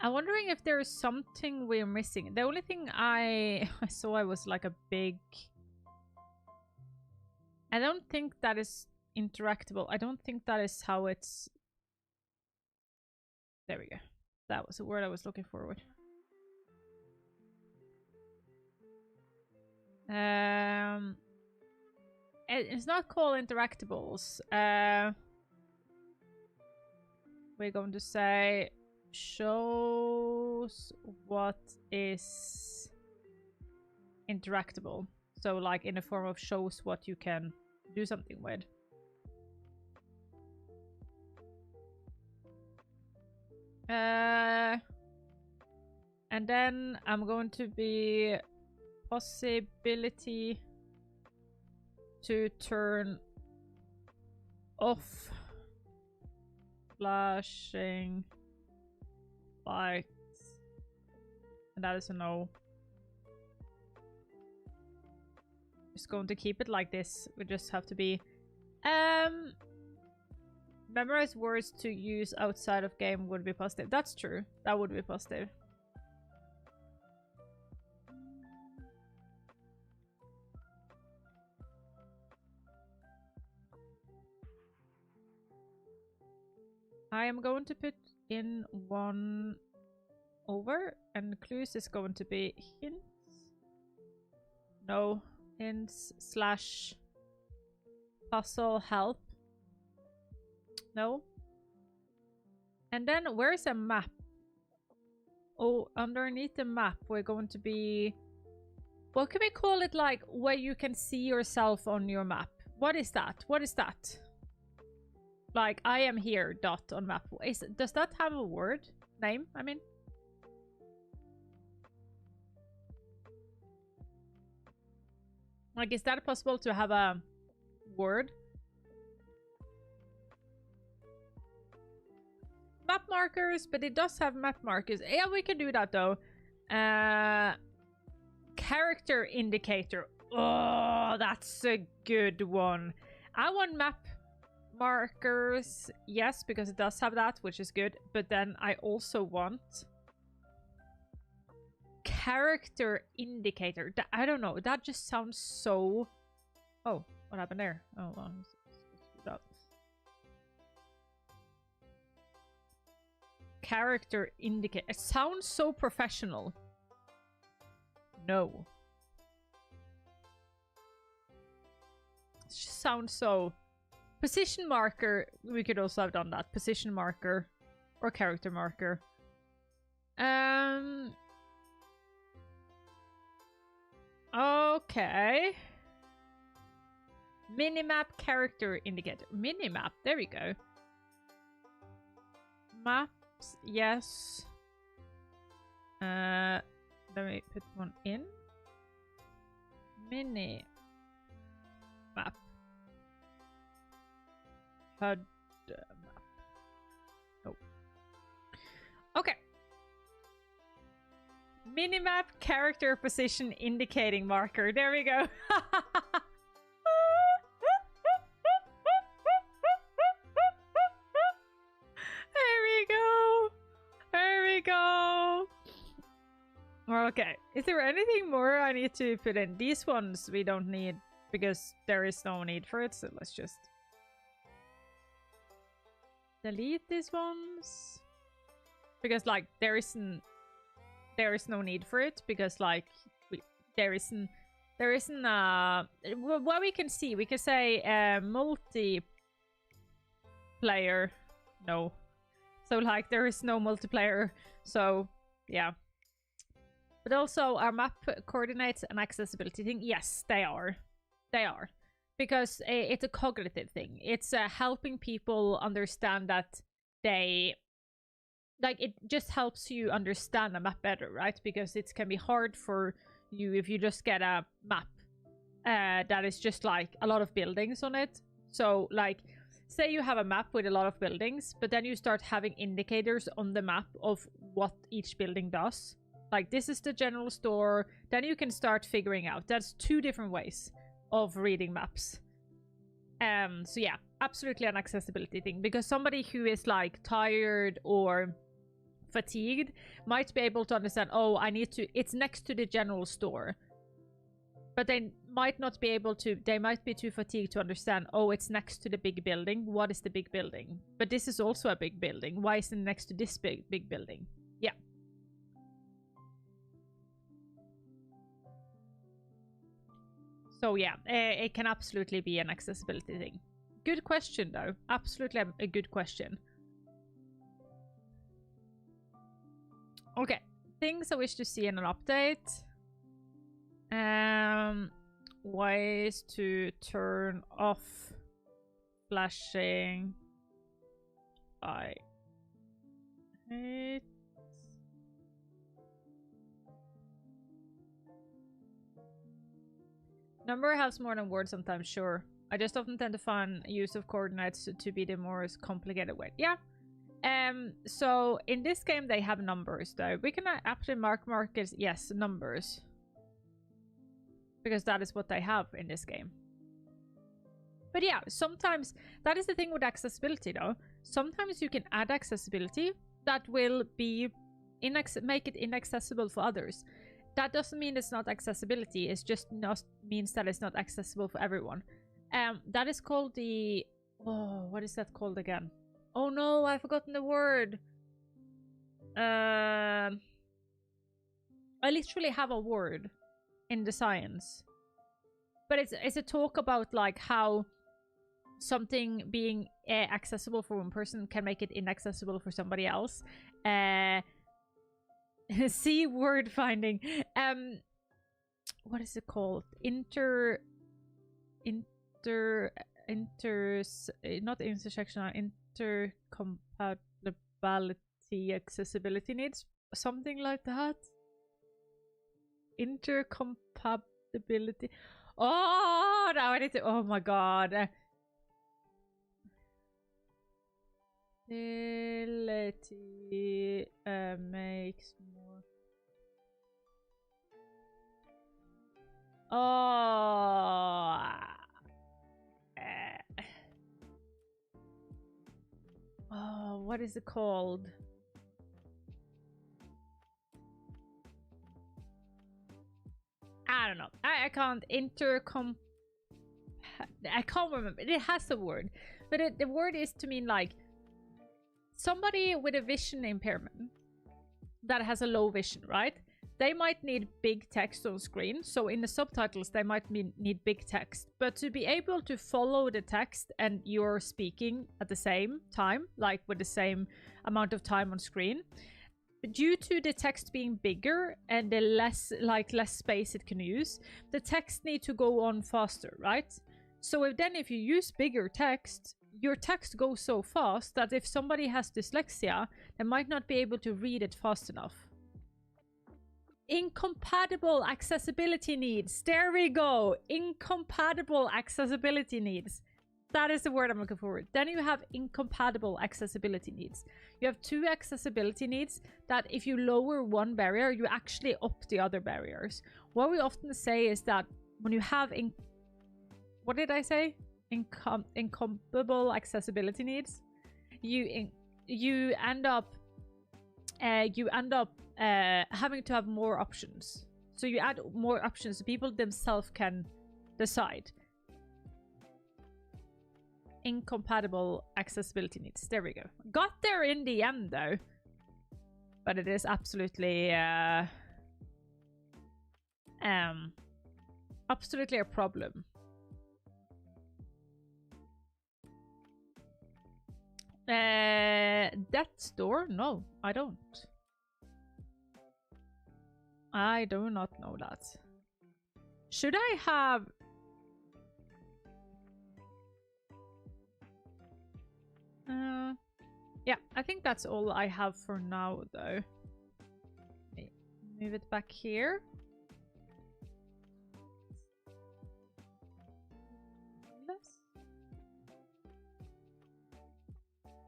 I'm wondering if there is something we're missing. The only thing I saw was like a big... I don't think that is interactable. I don't think that is how it's... There we go. That was the word I was looking forward. It's not called interactables. We're going to say shows what is interactable. So like in the form of shows what you can do something with. And then I'm going to be possibility to turn off flashing lights, and that is a no. just going to keep it like this. We just have to be... Memorize words to use outside of game would be positive. That's true. That would be positive. I am going to put in one over, and clues is going to be hints. No, hints slash puzzle help. No. And then where's a map? Oh, underneath the map we're going to be... What can we call it, like where you can see yourself on your map? What is that? What is that? Like, I am here, dot on map. Does that have a word? Name, I mean? Like, is that possible to have a word? Map markers, but it does have map markers. Yeah, we can do that though. Character indicator. Oh, that's a good one. I want map markers, yes, because it does have that, which is good. But then I also want character indicator. I don't know. That just sounds so... Oh, what happened there? Oh, well, character indicator. It sounds so professional. No. It just sounds so... Position marker. We could also have done that. Position marker. Or character marker. Okay. Minimap character indicator. Minimap. There we go. Maps. Yes. Let me put one in. Mini map. HUD map. Oh. Okay. Minimap character position indicating marker. There we go. There we go. There we go. Okay. Is there anything more I need to put in? These ones we don't need because there is no need for it. So let's just delete these ones. Because like there is no need for it because like there isn't what we can see. We can say multiplayer. No. So like there is no multiplayer. So yeah. But also our map coordinates and accessibility thing. Yes, they are. They are. Because it's a cognitive thing. It's helping people understand that they... Like, it just helps you understand a map better, right? Because it can be hard for you if you just get a map that is just, like, a lot of buildings on it. So, like, say you have a map with a lot of buildings, but then you start having indicators on the map of what each building does. Like, this is the general store. Then you can start figuring out. That's two different ways of reading maps. So, yeah, absolutely an accessibility thing. Because somebody who is, like, tired or... fatigued might be able to understand, oh, I need to, it's next to the general store, but they might not be able to, they might be too fatigued to understand, oh, it's next to the big building. What is the big building? But this is also a big building. Why is it next to this big building? Yeah. So yeah, it can absolutely be an accessibility thing. Good question though. Absolutely a good question. Okay, things I wish to see in an update. Ways to turn off flashing. I hate. Number has more than words sometimes, sure. I just often tend to find use of coordinates to be the more complicated way. Yeah. So in this game they have numbers though. We can actually mark markers. Yes, numbers. because that is what they have in this game. But yeah, sometimes that is the thing with accessibility though. Sometimes you can add accessibility that will be make it inaccessible for others. That doesn't mean it's not accessibility, it just not means that it's not accessible for everyone. That is called the... Oh, what is that called again? Oh no, I've forgotten the word. I literally have a word in the science. But it's a talk about like how something being accessible for one person can make it inaccessible for somebody else. See word finding. What is it called? Not intersectional, intercompatibility, accessibility needs, something like that. Intercompatibility. Oh, now I need to. Oh my god. Ability makes more. Oh. Oh, what is it called? I don't know. I can't I can't remember. It has a word. But the word is to mean like somebody with a vision impairment that has a low vision, right? They might need big text on screen. So in the subtitles, they might need big text. But to be able to follow the text and you're speaking at the same time, like with the same amount of time on screen, due to the text being bigger and the less space it can use, the text need to go on faster, right? So if you use bigger text, your text goes so fast that if somebody has dyslexia, they might not be able to read it fast enough. Incompatible accessibility needs. There we go. Incompatible accessibility needs. That is the word I'm looking for. Then you have incompatible accessibility needs. You have two accessibility needs that if you lower one barrier, you actually up the other barriers. What we often say is that when you have what did I say? Incompatible accessibility needs. You end up having to have more options. So you add more options so people themselves can decide. Incompatible accessibility needs. There we go. Got there in the end though. But it is absolutely absolutely a problem. Death's Door? No, I don't. I do not know that. Should I have... yeah, I think that's all I have for now, though. Move it back here.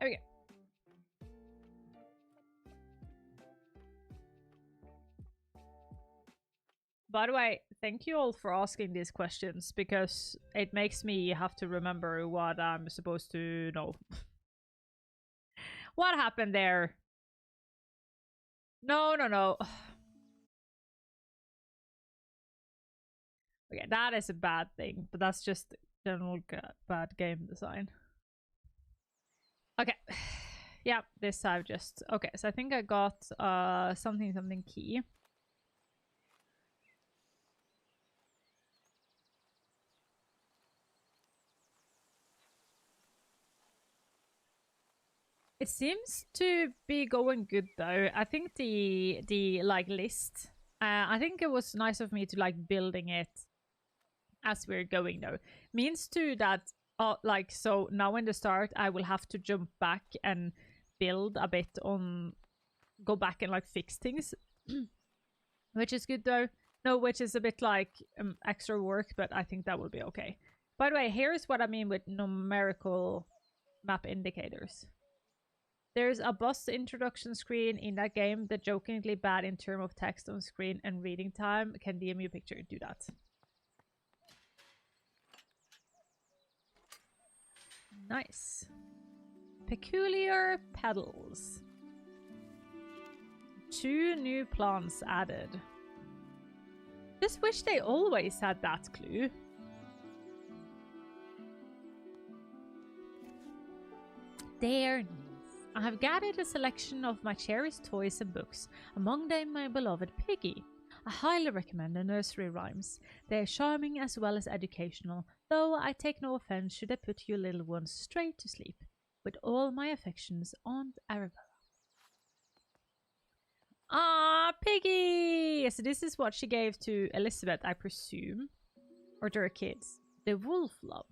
There we go. By the way, thank you all for asking these questions, because it makes me have to remember what I'm supposed to know. What happened there? No. Okay, that is a bad thing, but that's just general bad game design. Okay. Yeah, this I've just... Okay, so I think I got something key. It seems to be going good though. I think the like list, I think it was nice of me to like building it as we're going though. Means too that like, so now in the start I will have to jump back and build a bit on, go back and like fix things, which is good though. No, which is a bit like extra work, but I think that will be okay. By the way, here's what I mean with numerical map indicators. There's a boss introduction screen in that game that jokingly bad in terms of text on screen and reading time. Can DMU picture do that? Nice. Peculiar petals. 2 new plants added. Just wish they always had that clue. Dear niece, I have gathered a selection of my cherished toys and books, among them my beloved Piggy. I highly recommend the nursery rhymes. They are charming as well as educational, though I take no offense should I put you little ones straight to sleep. With all my affections, Aunt Arevya. Ah, Piggy! So this is what she gave to Elizabeth, I presume. Or to her kids. The wolf love.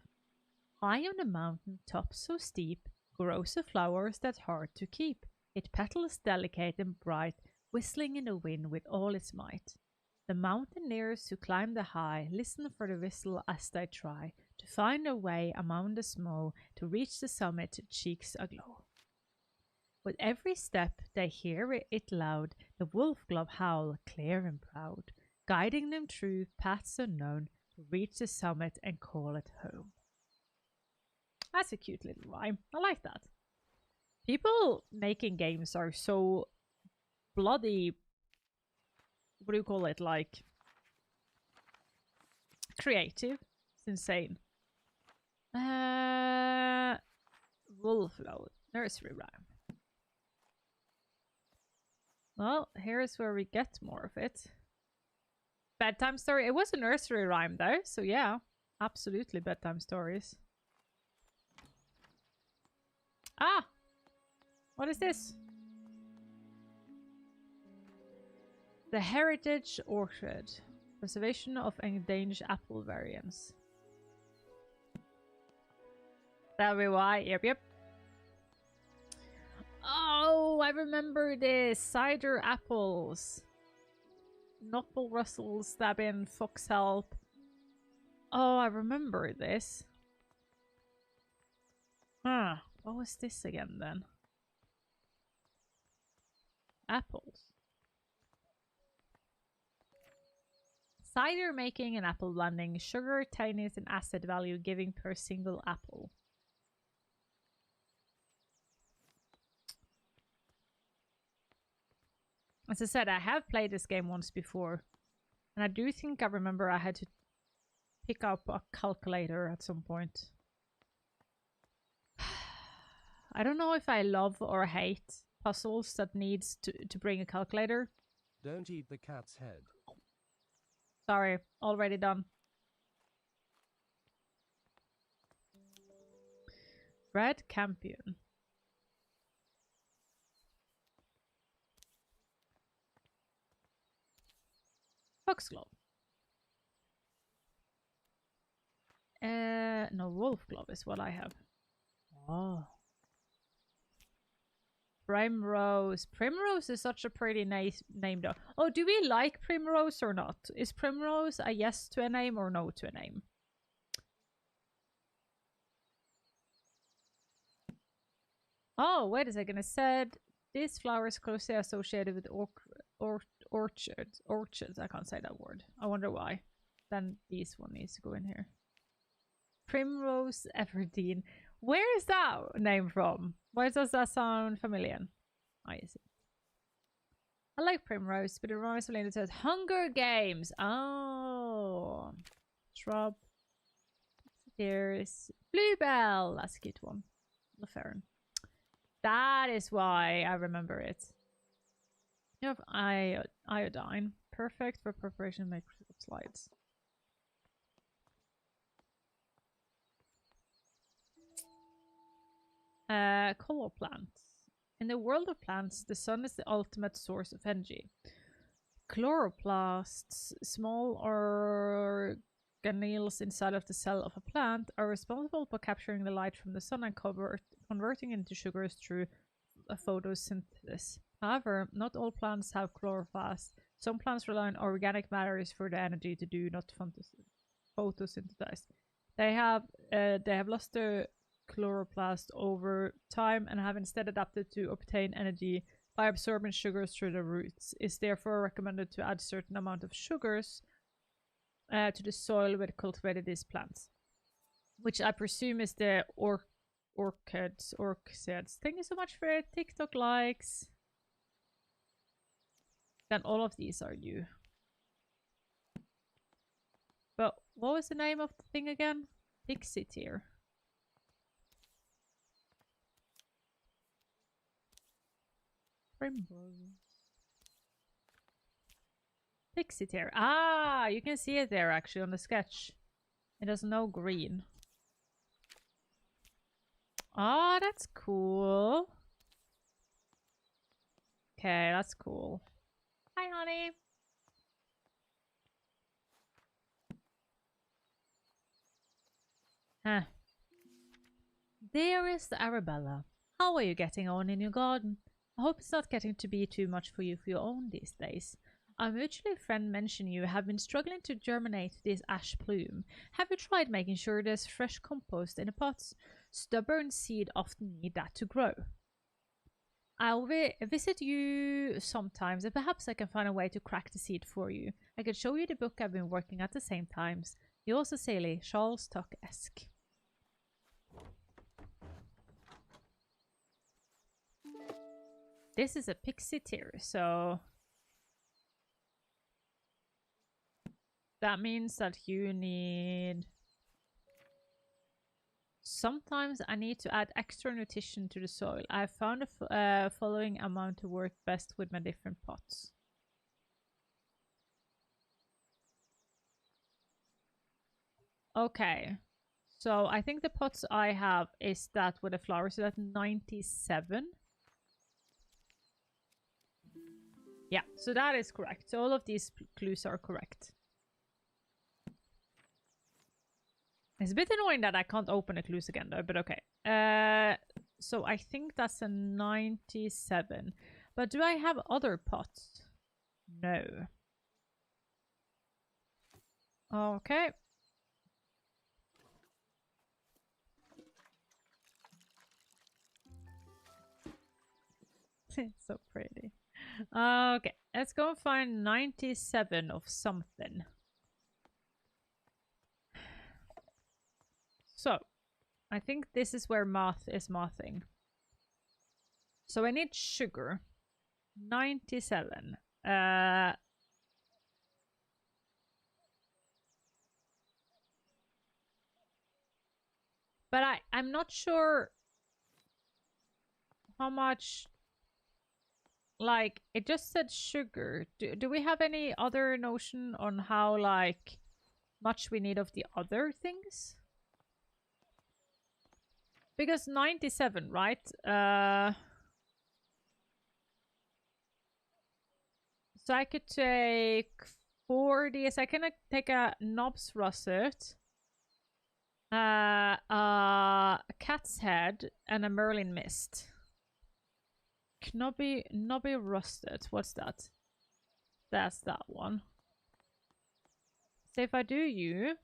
High on the mountain top so steep, grows a flower that's hard to keep. It petals delicate and bright, whistling in the wind with all its might. The mountaineers who climb the high listen for the whistle as they try to find a way among the snow to reach the summit, cheeks aglow. With every step they hear it loud, the wolf glove howl clear and proud, guiding them through paths unknown to reach the summit and call it home. That's a cute little rhyme. I like that. People making games are so bloody, what do you call it, like, creative. It's insane. Wolf load. Nursery rhyme. Well, here's where we get more of it. Bedtime story. It was a nursery rhyme though, so yeah, absolutely bedtime stories. Ah! What is this? The Heritage Orchard. Preservation of endangered apple variants. That'll be why. Yep. Oh, I remember this. Cider apples. Nopple Russell, Stabbin, Fox Help. Oh, I remember this. Huh. What was this again then? Apples. Cider making and apple blending. Sugar, tinniness, and acid value giving per single apple. As I said, I have played this game once before. And I do think I remember I had to pick up a calculator at some point. I don't know if I love or hate puzzles that needs to bring a calculator. Don't eat the cat's head. Sorry, already done. Red Campion. Foxglove. No, Wolfglove is what I have. Oh. Primrose. Primrose is such a pretty nice name though. Oh, do we like Primrose or not? Is Primrose a yes to a name or no to a name? Oh, wait a second. It said this flower is closely associated with orchards. Orchards. I can't say that word. I wonder why. Then this one needs to go in here. Primrose Everdeen. Where is that name from? Why does that sound familiar? I see. I like Primrose, but it reminds me of says Hunger Games. Oh. Shrub. There's Bluebell. That's a cute one. LaFerrin. That is why I remember it. You have iodine. Perfect for preparation of make slides. Color plants. In the world of plants, the sun is the ultimate source of energy. Chloroplasts, small organelles inside of the cell of a plant, are responsible for capturing the light from the sun and converting into sugars through photosynthesis. However, not all plants have chloroplasts. Some plants rely on organic matters for the energy to do not photosynthesize. They have lost their chloroplast over time and have instead adapted to obtain energy by absorbing sugars through the roots. It's therefore recommended to add certain amount of sugars to the soil where cultivated these plants, which I presume is the Orchids. Thank you so much for your TikTok likes. Then all of these are you. But what was the name of the thing again? Pixie tier. Rainbow. Pixie tier. Ah, you can see it there actually on the sketch. It has no green. Ah, that's cool. Okay, that's cool. Hi, honey. Huh. Dearest Arabella, how are you getting on in your garden? I hope it's not getting to be too much for you for your own these days. Our mutual friend mentioned you have been struggling to germinate this ash plume. Have you tried making sure there's fresh compost in the pots? Stubborn seed often need that to grow. I'll visit you sometimes and perhaps I can find a way to crack the seed for you. I can show you the book I've been working at the same times. Yours sincerely, Charles Tuck-esque. This is a pixie tier, so that means that you need... Sometimes I need to add extra nutrition to the soil. I found the following amount to work best with my different pots. Okay, so I think the pots I have is that with the flowers, so that's 97. Yeah, so that is correct. So all of these clues are correct. It's a bit annoying that I can't open the clues again though, but okay. So I think that's a 97. But do I have other pots? No. Okay. It's so pretty. Okay, let's go and find 97 of something. So, I think this is where math is mathing. So I need sugar. 97. But I'm not sure how much... Like, it just said sugar. Do we have any other notion on how, like, much we need of the other things? Because 97, right? So I could take 40. So I can take a knob's russet, a cat's head, and a Merlin mist. Knobby rusted. What's that? That's that one. So if I do you...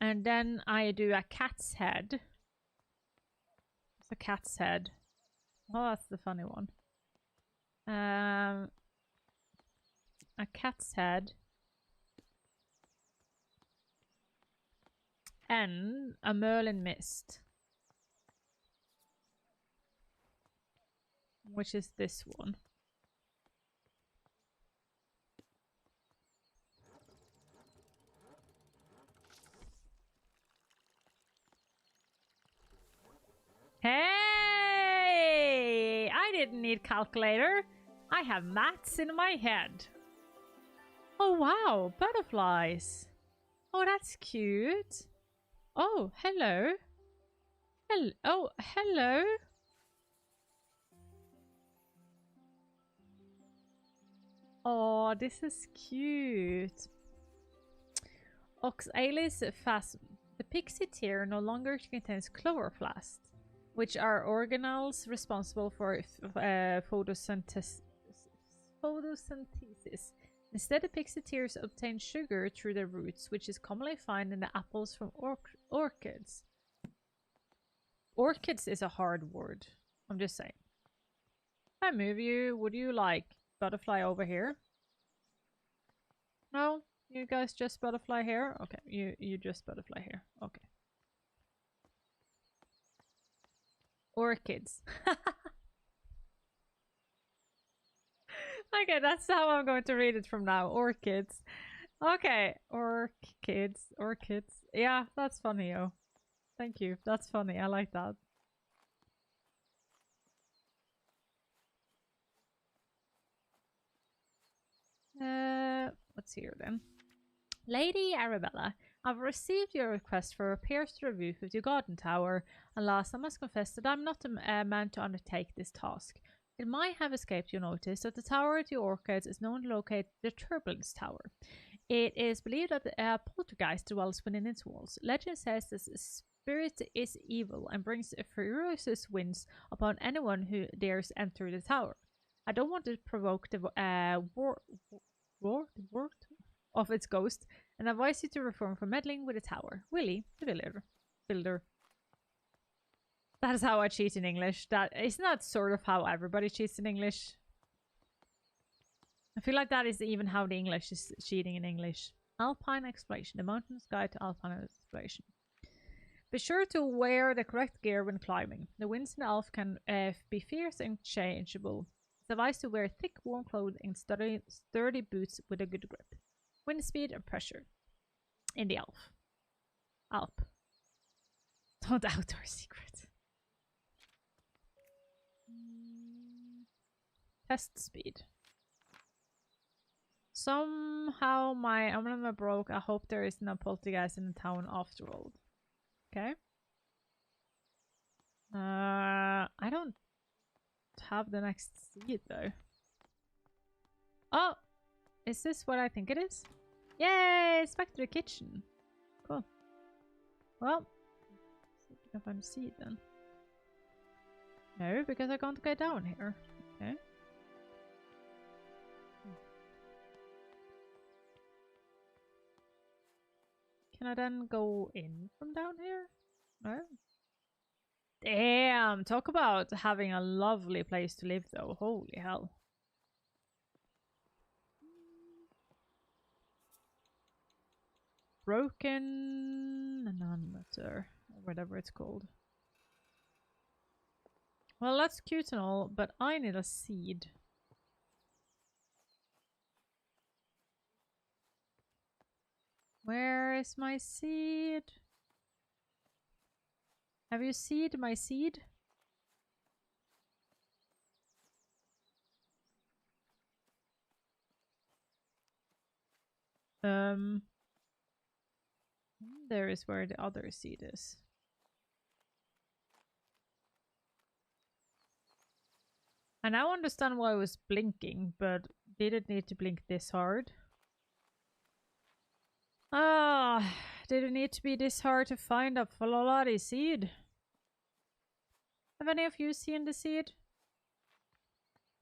And then I do a cat's head. It's a cat's head. Oh, that's the funny one. A cat's head. And a Merlin mist. Which is this one. Hey! I didn't need calculator. I have maths in my head. Oh wow, butterflies. Oh, that's cute. Oh, hello. Oh, hello. Oh, this is cute. Oxalis phasm. The pixie tear no longer contains chloroplast, which are organelles responsible for photosynthesis. Instead, the pixie tears obtain sugar through their roots, which is commonly found in the apples from orchids. Orchids is a hard word. I'm just saying. If I move you, would you like butterfly over here? No? You guys just butterfly here? Okay, you just butterfly here. Okay. Orchids. Okay, that's how I'm going to read it from now. Orchids. Okay, orchids. Orchids. Yeah, that's funny, yo. Thank you. That's funny. I like that. Let's see here then. Lady Arabella, I've received your request for repairs to the roof of your garden tower. Alas, I must confess that I'm not a man to undertake this task. It might have escaped your notice that the tower to your orchids is known to locate the Turbulence Tower. It is believed that a poltergeist dwells within its walls. Legend says this spirit is evil and brings ferocious winds upon anyone who dares enter the tower. I don't want to provoke the word of its ghost and advise you to refrain from meddling with the tower. Willie, the builder. That is how I cheat in English. That isn't that sort of how everybody cheats in English. I feel like that is even how the English is cheating in English. Alpine Exploration. The Mountain's Guide to Alpine Exploration. Be sure to wear the correct gear when climbing. The winds in the Alp can be fierce and changeable. It's advised to wear thick, warm clothing and sturdy boots with a good grip. Wind speed and pressure in the Alp. Don't outdoor secret. Test speed. Somehow my emblem broke. I hope there isn't a poltergeist in the town after all. Okay. I don't have the next seed though. Oh! Is this what I think it is? Yay! It's back to the kitchen. Cool. Well, see if we can find a seed then. No, because I can't get down here. Okay. Can I then go in from down here? No? Damn! Talk about having a lovely place to live though. Holy hell. Broken nanometer, or whatever it's called. Well, that's cute and all, but I need a seed. Where is my seed? Have you seed my seed? There is where the other seed is. I now understand why I was blinking, but did it need to blink this hard? Ah, did it need to be this hard to find a Falolari seed? Have any of you seen the seed?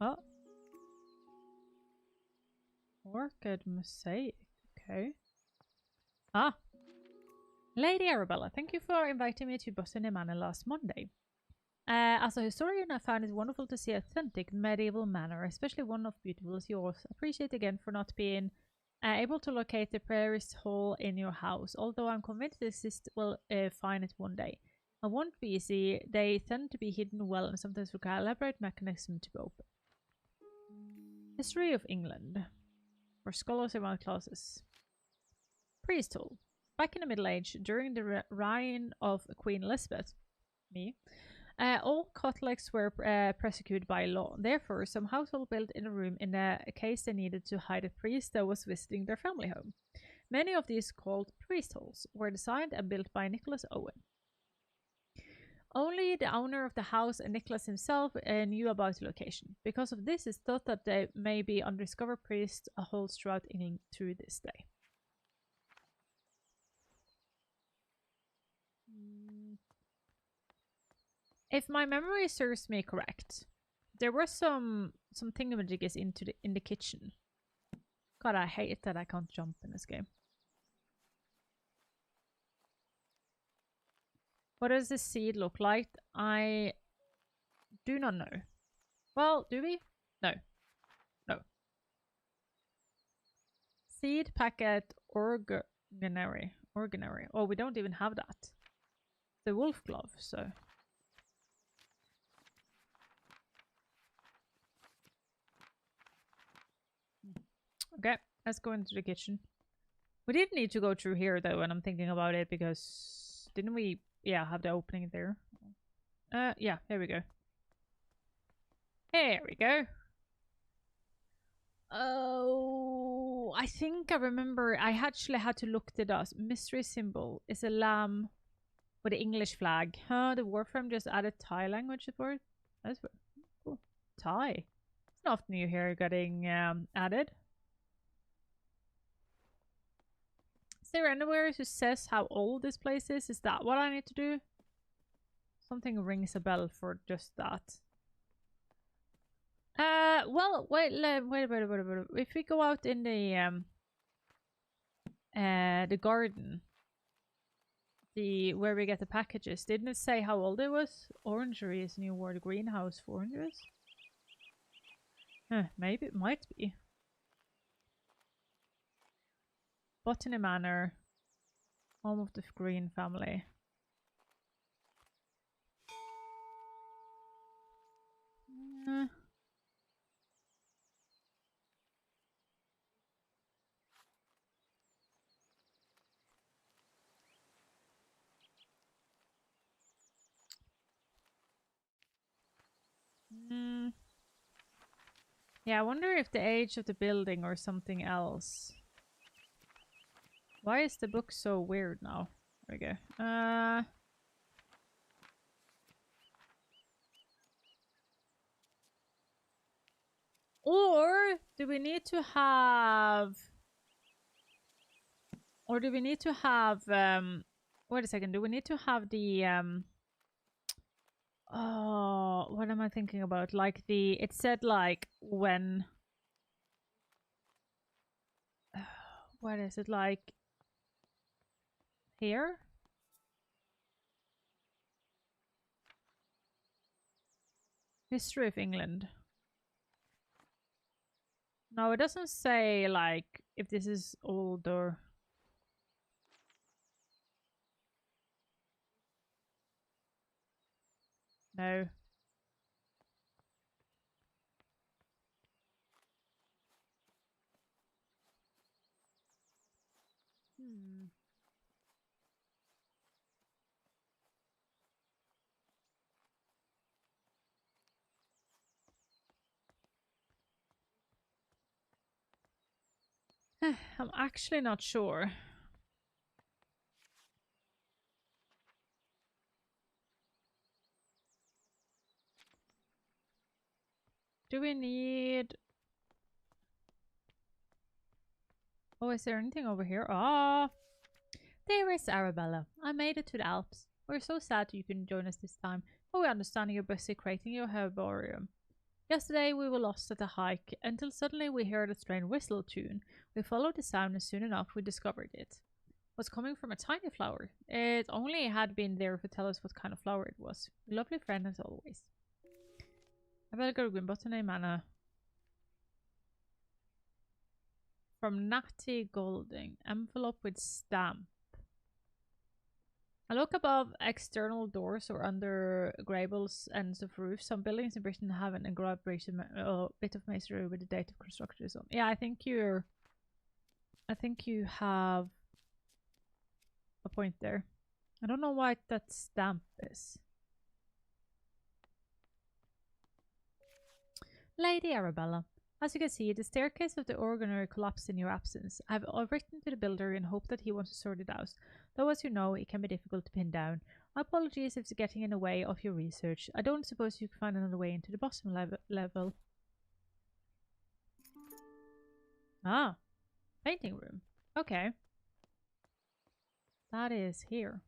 Oh. Orchid mosaic, okay. Ah. Lady Arabella, thank you for inviting me to Botany Manor last Monday. As a historian, I found it wonderful to see authentic medieval manor, especially one of beautiful as yours. Appreciate again for not being able to locate the priest hall in your house, although I'm convinced the assist will find it one day. I won't be easy. They tend to be hidden well and sometimes require elaborate mechanism to be open. History of England. For scholars around classes. Priest hall. Back in the Middle Age, during the reign of Queen Elizabeth, all Catholics were persecuted by law. Therefore, some households built in a room in case they needed to hide a priest that was visiting their family home. Many of these, called priest halls, were designed and built by Nicholas Owen. Only the owner of the house and Nicholas himself knew about the location. Because of this, it's thought that there may be undiscovered priest halls throughout England to this day. If my memory serves me correct, there were some thingamajiggies in the kitchen. God, I hate that I can't jump in this game. What does this seed look like? I do not know. Well, do we? No. No. Seed packet organary. Organary. Oh, we don't even have that. The wolf glove, so. Okay, let's go into the kitchen. We did need to go through here though, when I'm thinking about it, because didn't we, yeah, have the opening there? Yeah, here we go. Here we go. Oh, I think I remember. I actually had to look it up. Mystery symbol is a lamb with the English flag. Huh? The Warframe just added Thai language support. That's cool. Thai. It's not often you hear getting added. Is there anywhere who says how old this place is? Is that what I need to do? Something rings a bell for just that. Well, wait. If we go out in the garden, where we get the packages, didn't it say how old it was? Orangery is new word. Greenhouse for oranges. Maybe it might be. Botany Manor, home of the Green family. Yeah, I wonder if the age of the building or something else. Why is the book so weird now? There we go. Or do we need to have... Or do we need to have... wait a second. Do we need to have the... Oh, what am I thinking about? Like the... It said like when... What is it like? Here? History of England. No, it doesn't say like if this is old or... No. I'm actually not sure. Do we need... Oh, is there anything over here? Ah! There is Arabella. I made it to the Alps. We're so sad you couldn't join us this time, but we understand you're busy creating your herbarium. Yesterday we were lost at a hike, until suddenly we heard a strange whistle tune. We followed the sound and soon enough we discovered it was coming from a tiny flower. It only had been there to tell us what kind of flower it was. A lovely friend as always. I better go to Botany Manor. From Natty Golding. Envelope with stamp. I look above external doors or under Grable's ends of roofs. Some buildings in Britain have an engraved bit of masonry with the date of construction on. Yeah, I think you have a point there. I don't know what that stamp is. Lady Arabella, as you can see, the staircase of the organary collapsed in your absence. I've written to the builder in hope that he wants to sort it out, though as you know, it can be difficult to pin down. My apologies if it's getting in the way of your research. I don't suppose you can find another way into the bottom level. Ah, painting room. Okay. That is here.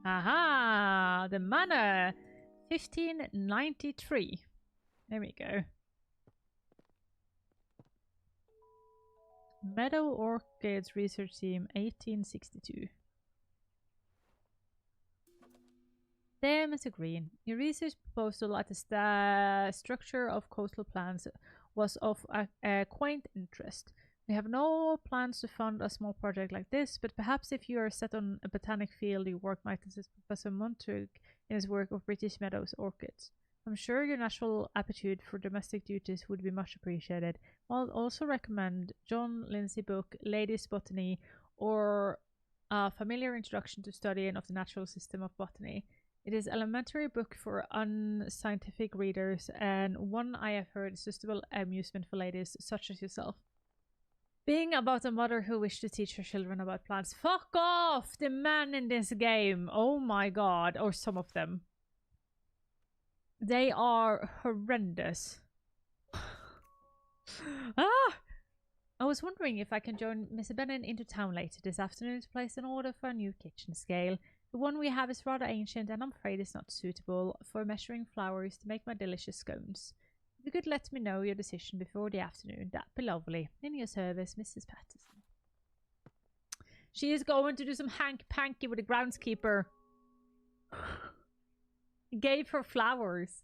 Aha! The Manor! 1593. There we go. Meadow Orchids Research Team, 1862. Dear Mr. Green, your research proposal at the structure of coastal plans was of a quaint interest. We have no plans to fund a small project like this, but perhaps if you are set on a botanic field, your work might assist Professor Montague in his work of British Meadows orchids. I'm sure your natural aptitude for domestic duties would be much appreciated. I'll also recommend John Lindsay book, Ladies' Botany, or A Familiar Introduction to Studying of the Natural System of Botany. It is an elementary book for unscientific readers, and one I have heard is suitable amusement for ladies such as yourself. Being about a mother who wished to teach her children about plants. Fuck off! The men in this game! Oh my god. Or some of them. They are horrendous. Ah! I was wondering if I can join Mr. Bennett into town later this afternoon to place an order for a new kitchen scale. The one we have is rather ancient and I'm afraid it's not suitable for measuring flowers to make my delicious scones. If you could let me know your decision before the afternoon, that'd be lovely. In your service, Mrs. Patterson. She is going to do some hanky-panky with the groundskeeper. He gave her flowers.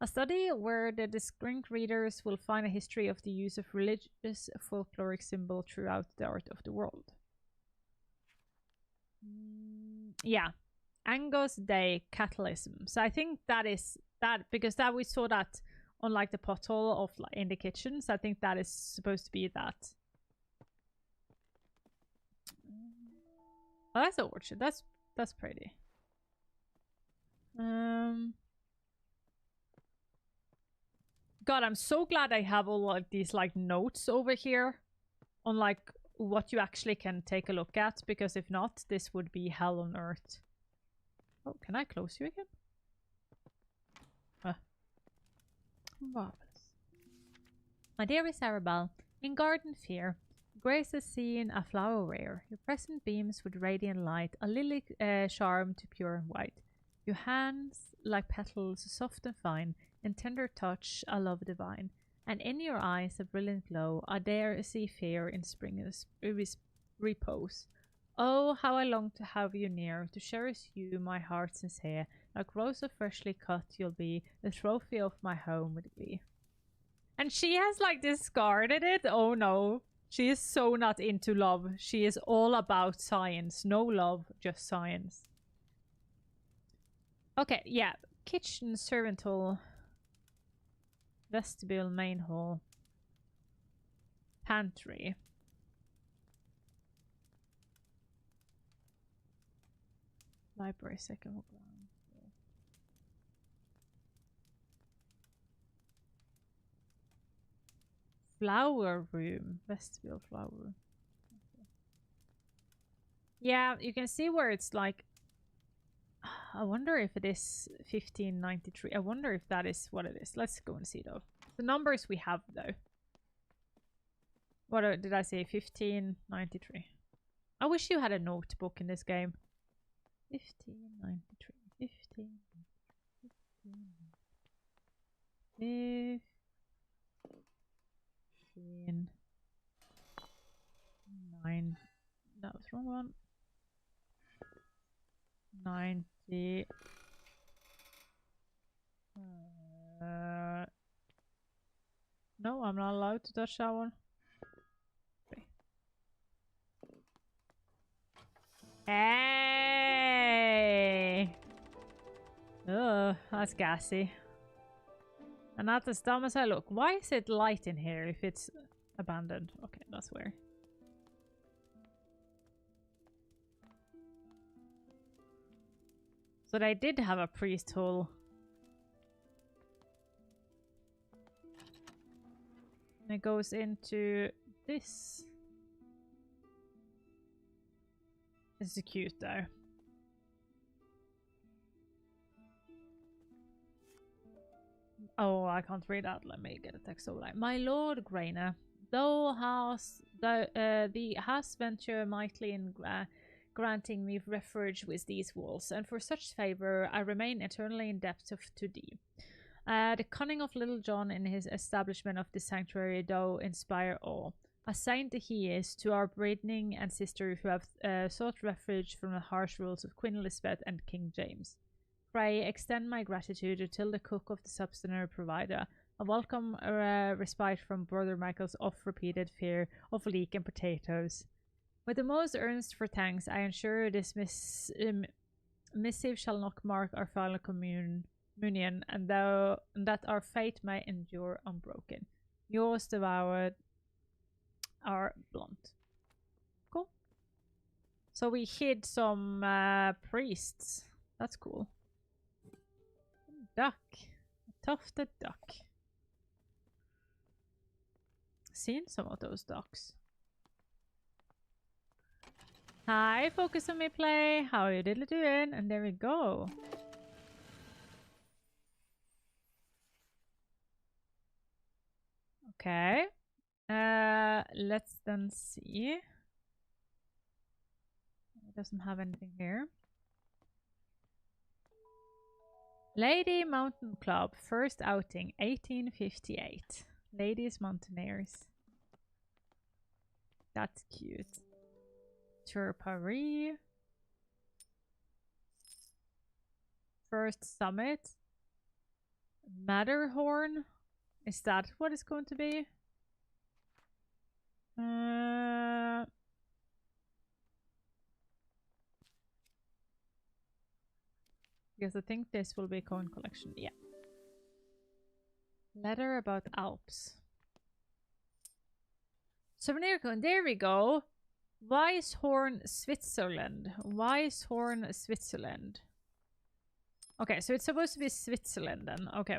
A study where the discreet readers will find a history of the use of religious folkloric symbol throughout the art of the world. Yeah. Angus Day Catalysm. So I think that is that, because that we saw that on like the pothole of like, in the kitchen. So I think that is supposed to be that. Oh, that's an orchard. That's pretty. God, I'm so glad I have all like these like notes over here on like what you actually can take a look at, because if not, this would be hell on earth. Oh, can I close you again? Marvelous. My dearest Arabelle, in Garden Fear, Grace has seen a flower rare. Your present beams with radiant light, a lily charm to pure and white. Your hands like petals, soft and fine, and tender touch, a love divine. And in your eyes a brilliant glow, I dare see fear in spring repose. Oh, how I long to have you near, to cherish you, my heart sincere. Like rose of freshly cut you'll be, the trophy of my home with glee. And she has like discarded it? Oh no. She is so not into love. She is all about science. No love, just science. Okay, yeah. Kitchen, servant hall. Vestibule, main hall. Pantry. Library, second hall. Flower room. Vestibule, flower room. Okay. Yeah, you can see where it's like... I wonder if it is 1593. I wonder if that is what it is. Let's go and see though. The numbers we have though. What did I say? 1593. I wish you had a notebook in this game. 1593. 15. 9. That was the wrong one. 90. No, I'm not allowed to touch that one. Okay. Hey! Ugh, that's gassy. And not as dumb as I look. Why is it light in here if it's abandoned? Okay, that's weird. So they did have a priest hall. And it goes into this. This is cute though. Oh, I can't read that. Let me get a text overlay. My lord Grainer, thou hast ventured mightily in granting me refuge with these walls, and for such favour I remain eternally in debt to thee. The cunning of Little John in his establishment of this sanctuary doth inspire awe. A saint he is to our brethren and sisters who have sought refuge from the harsh rules of Queen Elizabeth and King James. pray, extend my gratitude until the cook of the substance provider. A welcome respite from Brother Michael's oft-repeated fear of leek and potatoes. With the most earnest for thanks, I ensure this missive shall not mark our final communion, and that our fate may endure unbroken. Yours devoured are blunt. Cool. So we hid some priests. That's cool. Duck. A tufted duck. Seen some of those ducks. Hi, focus on me play. How are you diddly doing? And there we go. Okay. Let's then see. It doesn't have anything here. Lady Mountain Club, first outing, 1858. Ladies Mountaineers. That's cute. Tour Paris. First summit. Matterhorn. Is that what it's going to be? Because I think this will be coin collection. Yeah. Letter about Alps. Souvenir coin. There we go. Weisshorn, Switzerland. Weisshorn, Switzerland. Okay, so it's supposed to be Switzerland then. Okay.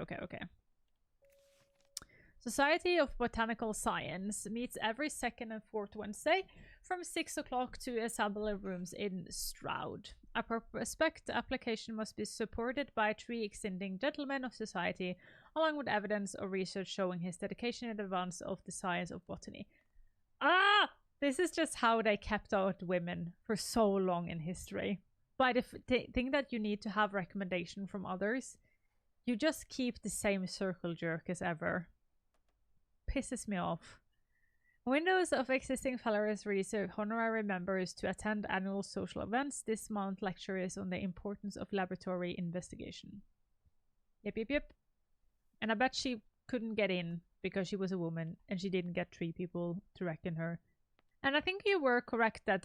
Society of Botanical Science meets every second and fourth Wednesday from 6 o'clock to assembly rooms in Stroud. A prospect application must be supported by 3 extending gentlemen of society, along with evidence or research showing his dedication in advance of the science of botany. Ah! This is just how they kept out women for so long in history. By the thing that you need to have recommendation from others, you just keep the same circle jerk as ever. Pisses me off. Windows of existing fellows reserve honorary members to attend annual social events. This month lecture is on the importance of laboratory investigation. Yep. And I bet she couldn't get in because she was a woman and she didn't get 3 people to reckon her. And I think you were correct that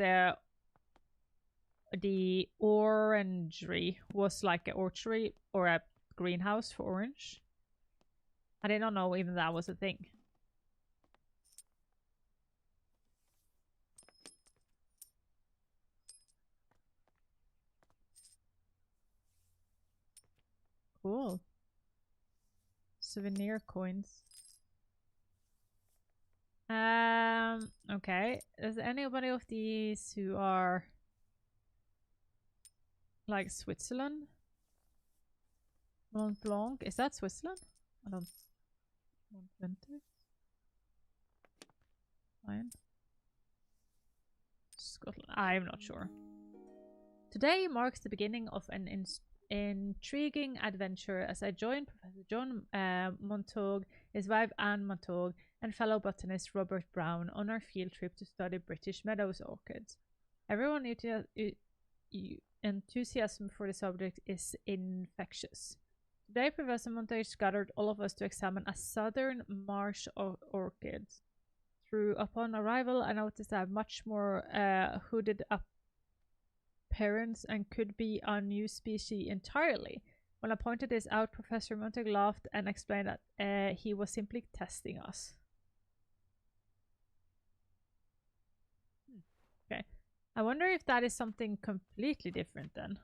the orangery was like an orchard or a greenhouse for orange. I did not know even that was a thing. Cool. Souvenir coins. Okay. Is anybody of these who are like Switzerland? Mont Blanc? Is that Switzerland? I don't. Mont Ventoux? Fine. Scotland. I'm not sure. Today marks the beginning of an intriguing adventure as I join Professor John Montague, his wife Anne Montague, and fellow botanist Robert Brown on our field trip to study British meadows orchids. Everyone's enthusiasm for the subject is infectious. Today, Professor Montague gathered all of us to examine a southern marsh orchid. Upon arrival, I noticed I have much more hooded appearance and could be a new species entirely. When I pointed this out, Professor Montague laughed and explained that he was simply testing us. Okay. I wonder if that is something completely different then.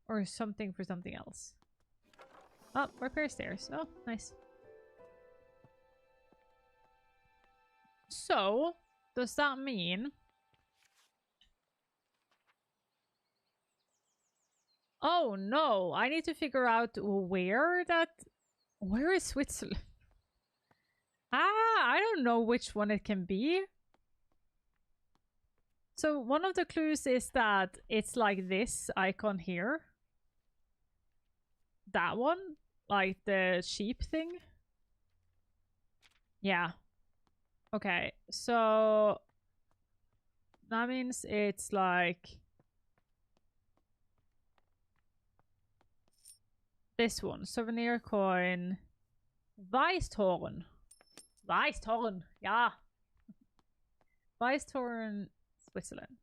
Or something for something else. Oh, repair stairs. Oh, nice. So, does that mean... Oh no, I need to figure out where is Switzerland? I don't know which one it can be. So one of the clues is that it's like this icon here. That one? Like the sheep thing? Yeah. Okay, so that means it's like This one. Souvenir coin. Weisthorn. Weisthorn. Yeah. Weisthorn, Switzerland.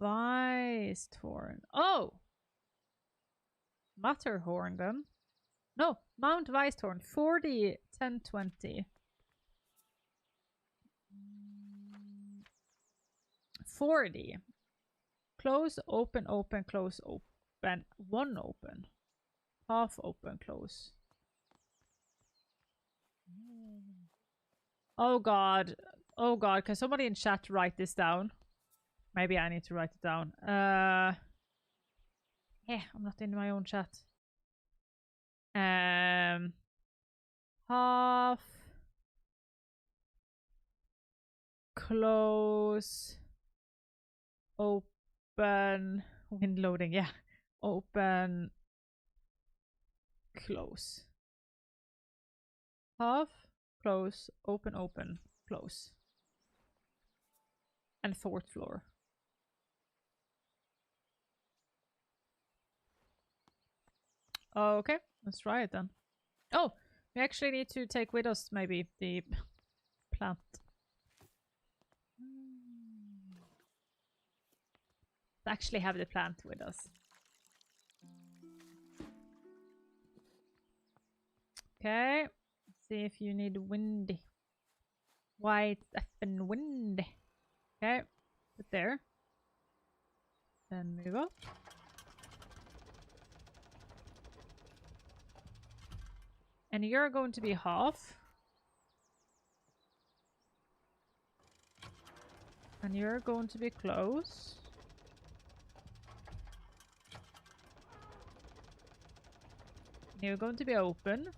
Weisthorn. Oh! Matterhorn then. No, Mount Weisthorn. 40, 10, 20. 40. Close, open, open, close, open. One open. Half open, close. Oh god. Oh god, can somebody in chat write this down? Maybe I need to write it down. Yeah, I'm not in my own chat. Half. Close. Open. Wind loading, yeah. Open. Close. Half. Close. Open, open. Close. And fourth floor. Okay, let's try it then. Oh, we actually need to take with us maybe the plant. Actually have the plant with us. Okay, let's see if you need windy. White effing wind. Okay, put there. Then move up. And you're going to be half. And you're going to be close. You're going to be open.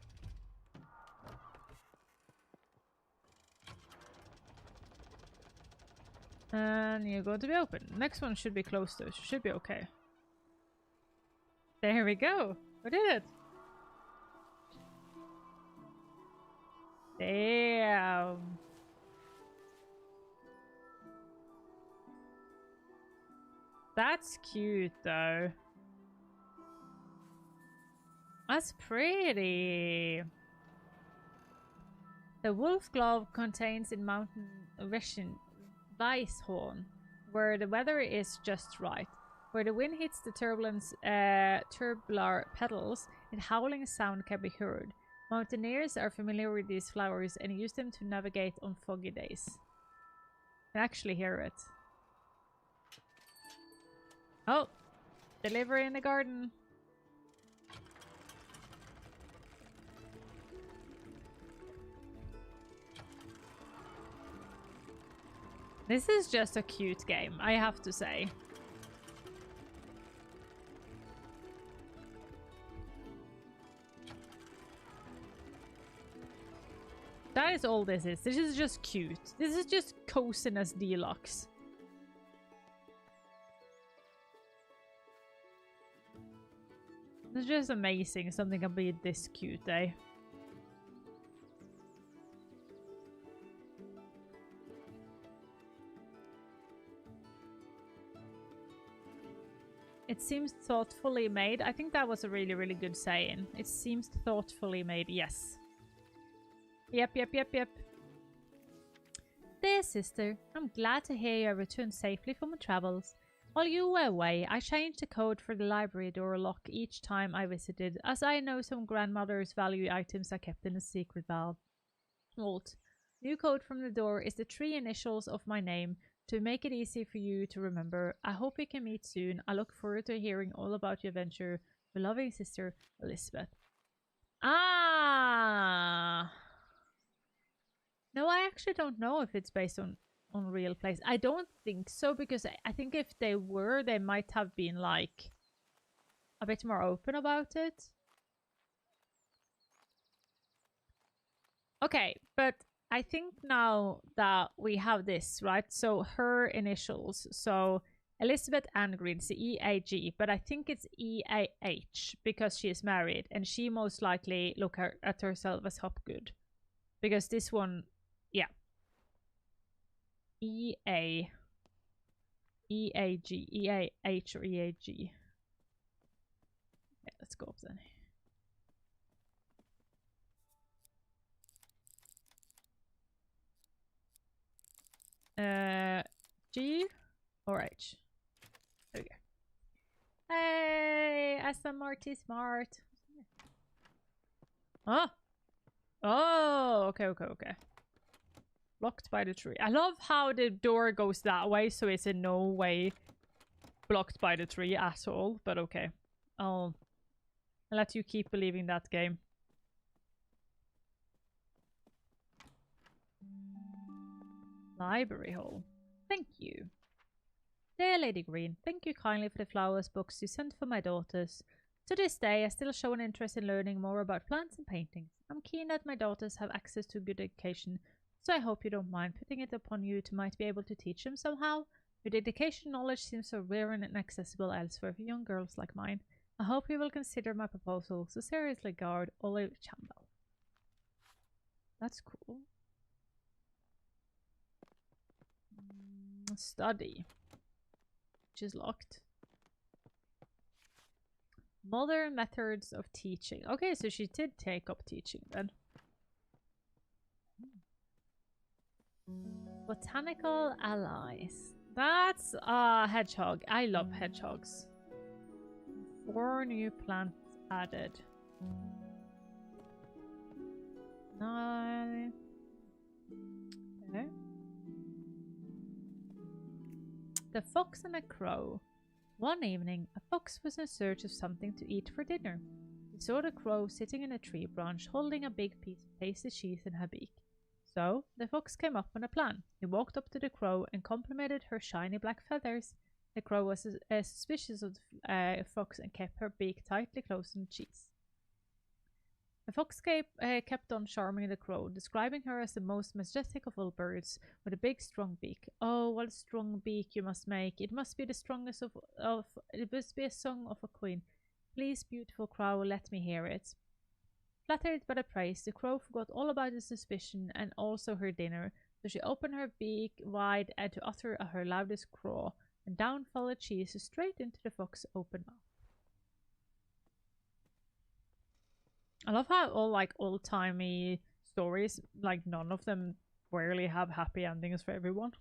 And you're going to be open. Next one should be close though. Should be okay. There we go. We did it. Damn. That's cute though. That's pretty. The wolf glove contains in mountain region Weisshorn, where the weather is just right. Where the wind hits the tubular petals, a howling sound can be heard. Mountaineers are familiar with these flowers and use them to navigate on foggy days. You can actually hear it. Oh! Delivery in the garden! This is just a cute game, I have to say. That is all this is. This is just cute. This is just coziness deluxe. It's just amazing something can be this cute, eh? It seems thoughtfully made. I think that was a really, really good saying. It seems thoughtfully made, yes. Yep. Dear sister, I'm glad to hear you have returned safely from your travels. While you were away, I changed the code for the library door lock each time I visited, as I know some grandmother's value items are kept in a secret vault. New code from the door is the 3 initials of my name, to make it easy for you to remember. I hope we can meet soon. I look forward to hearing all about your adventure. Your loving sister, Elizabeth. Ah! No, I actually don't know if it's based on real place. I don't think so, because I think if they were, they might have been like a bit more open about it. Okay, but I think now that we have this, right? So her initials. So Elizabeth Angrid's EAG, but I think it's EAH because she is married and she most likely look at herself as Hopgood. Because this one, yeah. EA. E-A-G. E-A-H or E-A-G. Yeah, let's go up then. G or H? There we go. Hey, SMRT smart. Oh! Oh, okay. Blocked by the tree. I love how the door goes that way, so it's in no way blocked by the tree at all, but okay. I'll let you keep believing that game. Library hall. Thank you. Dear Lady Green, thank you kindly for the flowers books you sent for my daughters. To this day, I still show an interest in learning more about plants and paintings. I'm keen that my daughters have access to good education, so I hope you don't mind putting it upon you to might be able to teach them somehow. Your education knowledge seems so rare and inaccessible elsewhere for young girls like mine. I hope you will consider my proposal. So seriously, guard Olive Campbell. That's cool. Study. Which is locked. Modern methods of teaching. Okay, so she did take up teaching then. Botanical allies. That's a hedgehog. I love hedgehogs. 4 new plants added. 9. Okay. The Fox and a Crow. One evening, a fox was in search of something to eat for dinner. He saw the crow sitting in a tree branch holding a big piece of tasty cheese in her beak. So, the fox came up with a plan. He walked up to the crow and complimented her shiny black feathers. The crow was suspicious of the fox and kept her beak tightly closed on the cheese. The fox kept on charming the crow, describing her as the most majestic of all birds, with a big strong beak. Oh, what a strong beak you must make! It must be the strongest it must be a song of a queen. Please, beautiful crow, let me hear it. Flattered by the praise, the crow forgot all about his suspicion and also her dinner, so she opened her beak wide to utter her loudest caw, and down fell the cheese straight into the fox's open mouth. I love how all like old-timey stories, like none of them rarely have happy endings for everyone,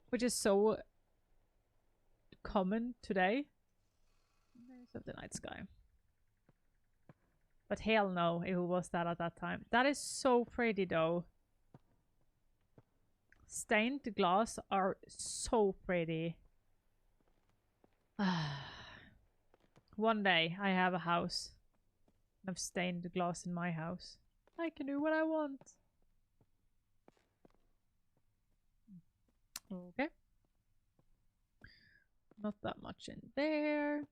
which is so common today. There's the night sky. But hell no, who was that at that time? That is so pretty though. Stained glass are so pretty. One day I have a house. I've stained the glass in my house. I can do what I want. Okay. Not that much in there.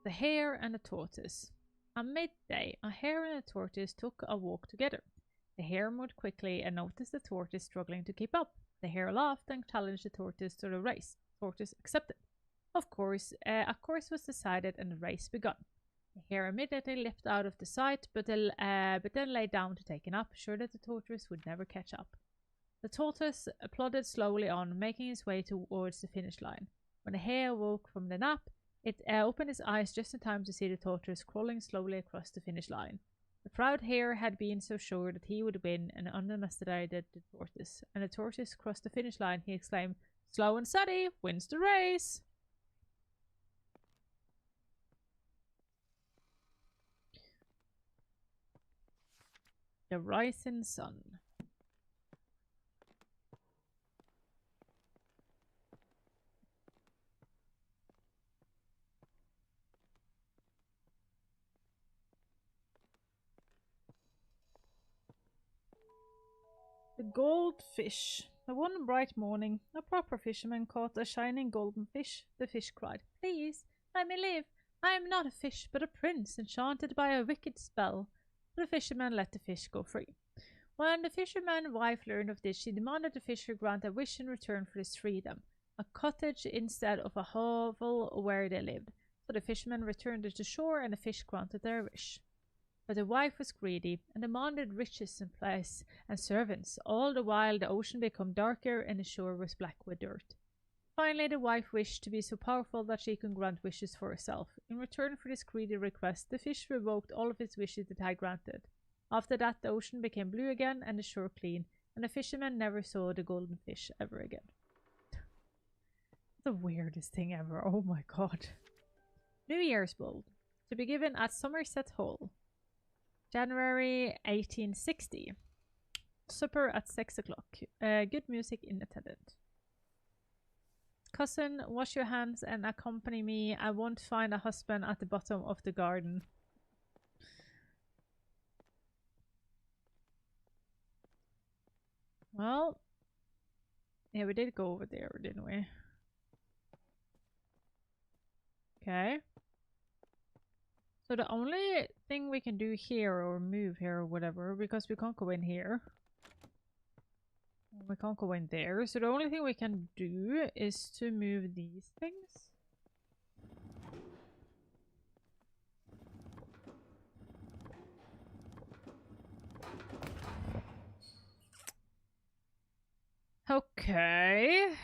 The hare and the tortoise. At midday, a hare and a tortoise took a walk together. The hare moved quickly and noticed the tortoise struggling to keep up. The hare laughed and challenged the tortoise to the race. The tortoise accepted. Of course, a course was decided and the race began. The hare immediately leapt out of the sight, but then lay down to take a nap, sure that the tortoise would never catch up. The tortoise plodded slowly on, making his way towards the finish line. When the hare woke from the nap, it opened its eyes just in time to see the tortoise crawling slowly across the finish line. The proud hare had been so sure that he would win and underestimated the tortoise. And the tortoise crossed the finish line. He exclaimed, "Slow and steady wins the race!" The rising sun. The goldfish. One bright morning, a proper fisherman caught a shining golden fish. The fish cried, "Please, let me live. I am not a fish, but a prince enchanted by a wicked spell." The fisherman let the fish go free. When the fisherman's wife learned of this, she demanded the fisher grant a wish in return for his freedom, a cottage instead of a hovel where they lived. So the fishermen returned to the shore, and the fish granted their wish. But the wife was greedy and demanded riches and place and servants. All the while the ocean became darker and the shore was black with dirt. Finally, the wife wished to be so powerful that she could grant wishes for herself. In return for this greedy request, the fish revoked all of its wishes it had granted. After that, the ocean became blue again and the shore clean, and the fishermen never saw the golden fish ever again. The weirdest thing ever. Oh my god. New Year's Bowl. To be given at Somerset Hall. January 1860. Supper at 6 o'clock. Good music in attendance. Cousin, wash your hands and accompany me. I won't find a husband at the bottom of the garden. Well, yeah, we did go over there, didn't we? Okay. So the only thing we can do here or move here or whatever, because we can't go in here. We can't go in there. So the only thing we can do is to move these things. Okay.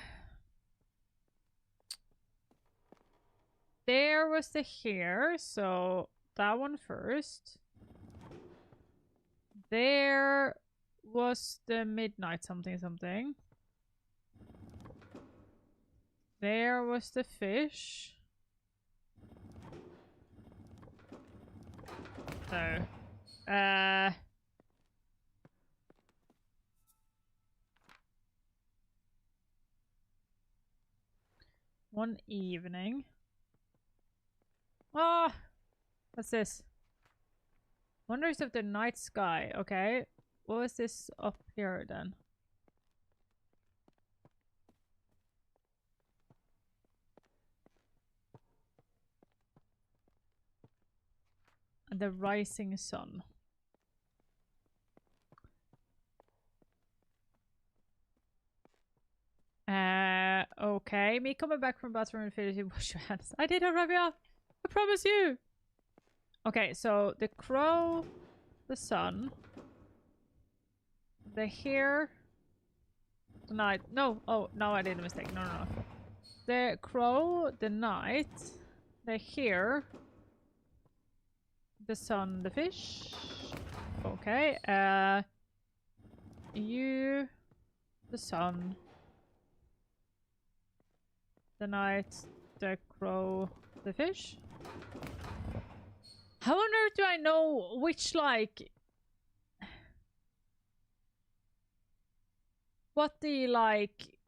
There was the hair, so that one first. There was the midnight something something. There was the fish. So, one evening. Ah, what's this? Wonders of the night sky. Okay, what was this up here then? The rising sun. Okay. Me coming back from bathroom and finishing wash your hands. I did, Arevya! I promise you! Okay, so the crow, the sun, the hare, the night. No, oh, no, I did a mistake. No, no, no. The crow, the night, the hare, the sun, the fish. Okay, you, the sun, the night, the crow, the fish. How on earth do I know which, like... What the, like...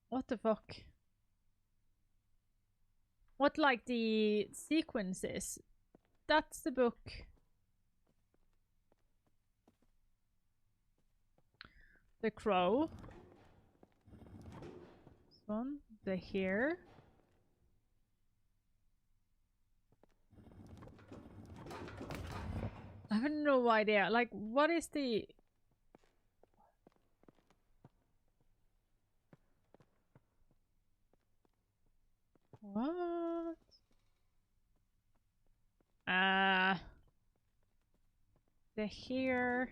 What the fuck? What, like, the sequence is? That's the book. The crow. This one. The hare. I have no idea. Like, what is the... What? The hare,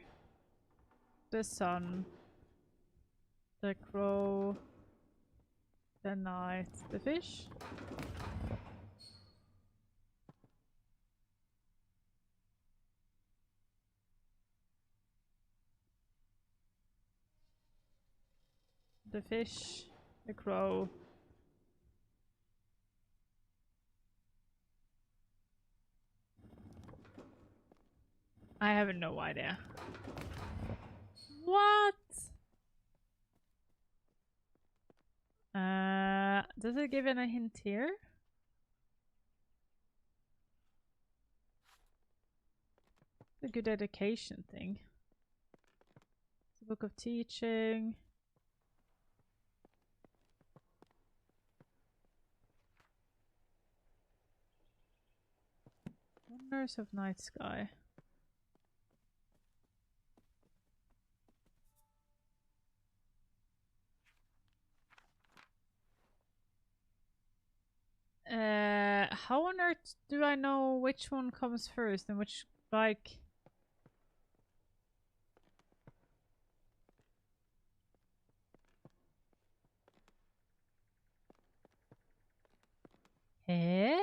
the sun, the crow, the night, the fish. The fish, the crow. I have no idea. What? Does it give any hint here? The good education thing. It's a book of teaching. Wonders of night sky. how on earth do I know which one comes first and which, like... Eh?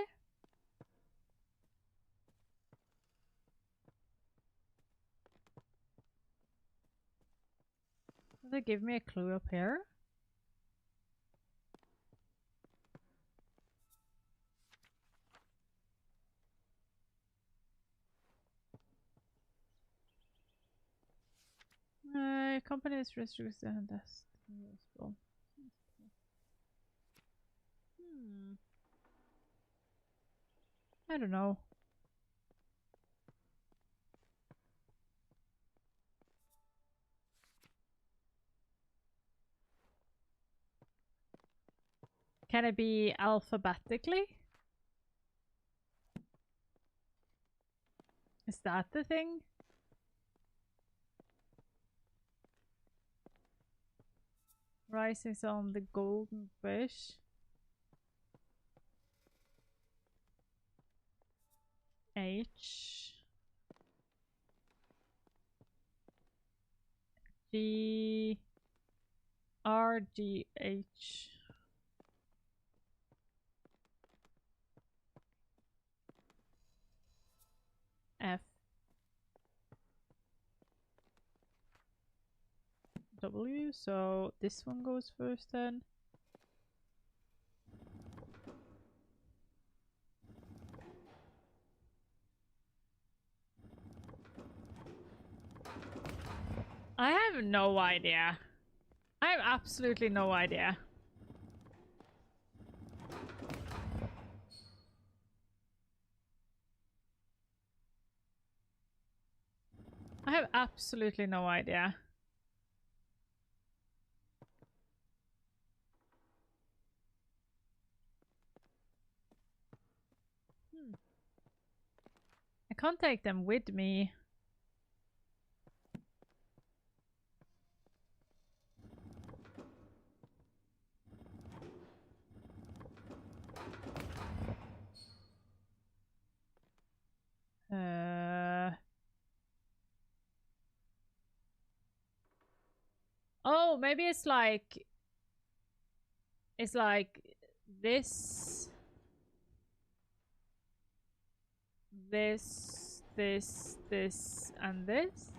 Does it give me a clue up here? Companies restrict and that's useful. I don't know. Can it be alphabetically? Is that the thing? Rises on the golden fish. H. G. R. G. H. F. W. So this one goes first then. I have no idea. I have absolutely no idea. I have absolutely no idea. I can't take them with me. Oh, maybe it's like this, this, and this.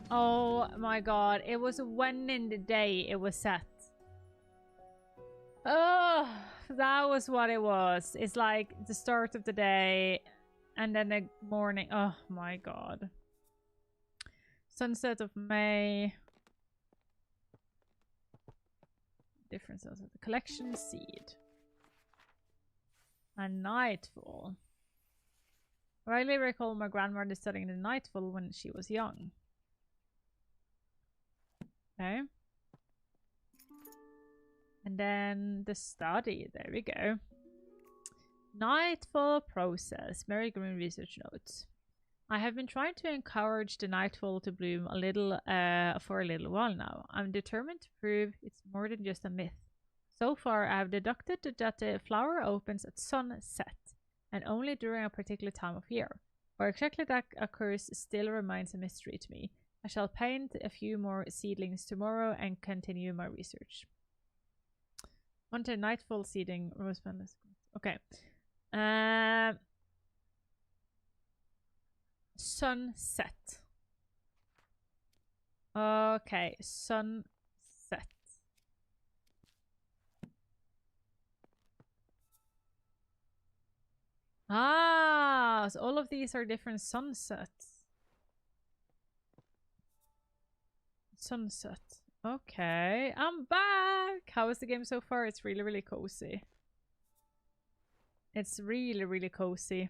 Oh my god, it was when in the day it was set. Oh, that was what it was. It's like the start of the day and then the morning. Oh my god. Sunset of May. Differences of the collection seed. And nightfall. I rarely recall my grandmother studying the nightfall when she was young. Okay. And then the study. There we go. Nightfall process. Mary Green research notes. I have been trying to encourage the nightfall to bloom a little for a little while now. I'm determined to prove it's more than just a myth. So far, I have deduced that the flower opens at sunset and only during a particular time of year. Where exactly that occurs still remains a mystery to me. I shall paint a few more seedlings tomorrow and continue my research. On to nightfall seeding. Okay. Sunset. Okay, sunset. Ah, so all of these are different sunsets. Sunset. Okay, I'm back! How is the game so far? It's really, really cozy. It's really, really cozy.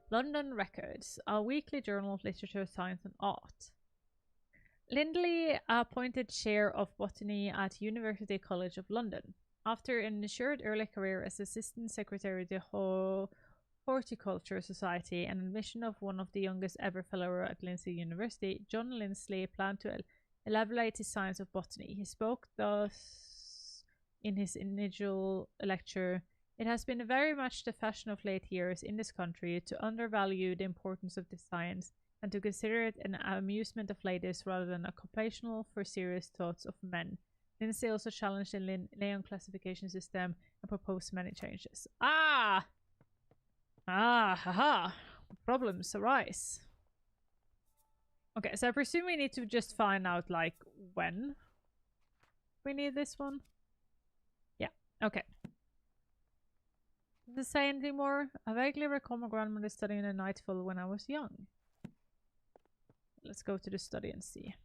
London Records, a weekly journal of literature, science and art. Lindley appointed chair of botany at University College of London. After an assured early career as assistant secretary to Horticulture Society and admission of one of the youngest ever fellow at Lindsay University, John Linsley planned to elaborate his science of botany. He spoke thus in his inaugural lecture. It has been very much the fashion of late years in this country to undervalue the importance of this science and to consider it an amusement of ladies rather than occupational for serious thoughts of men. Lindsay also challenged the Leon classification system and proposed many changes. Haha. Problems arise. Okay, so I presume we need to just find out, like, when we need this one. Yeah, okay. Does it say anything more? I vaguely recall my grandmother studying the nightfall when I was young. Let's go to the study and see.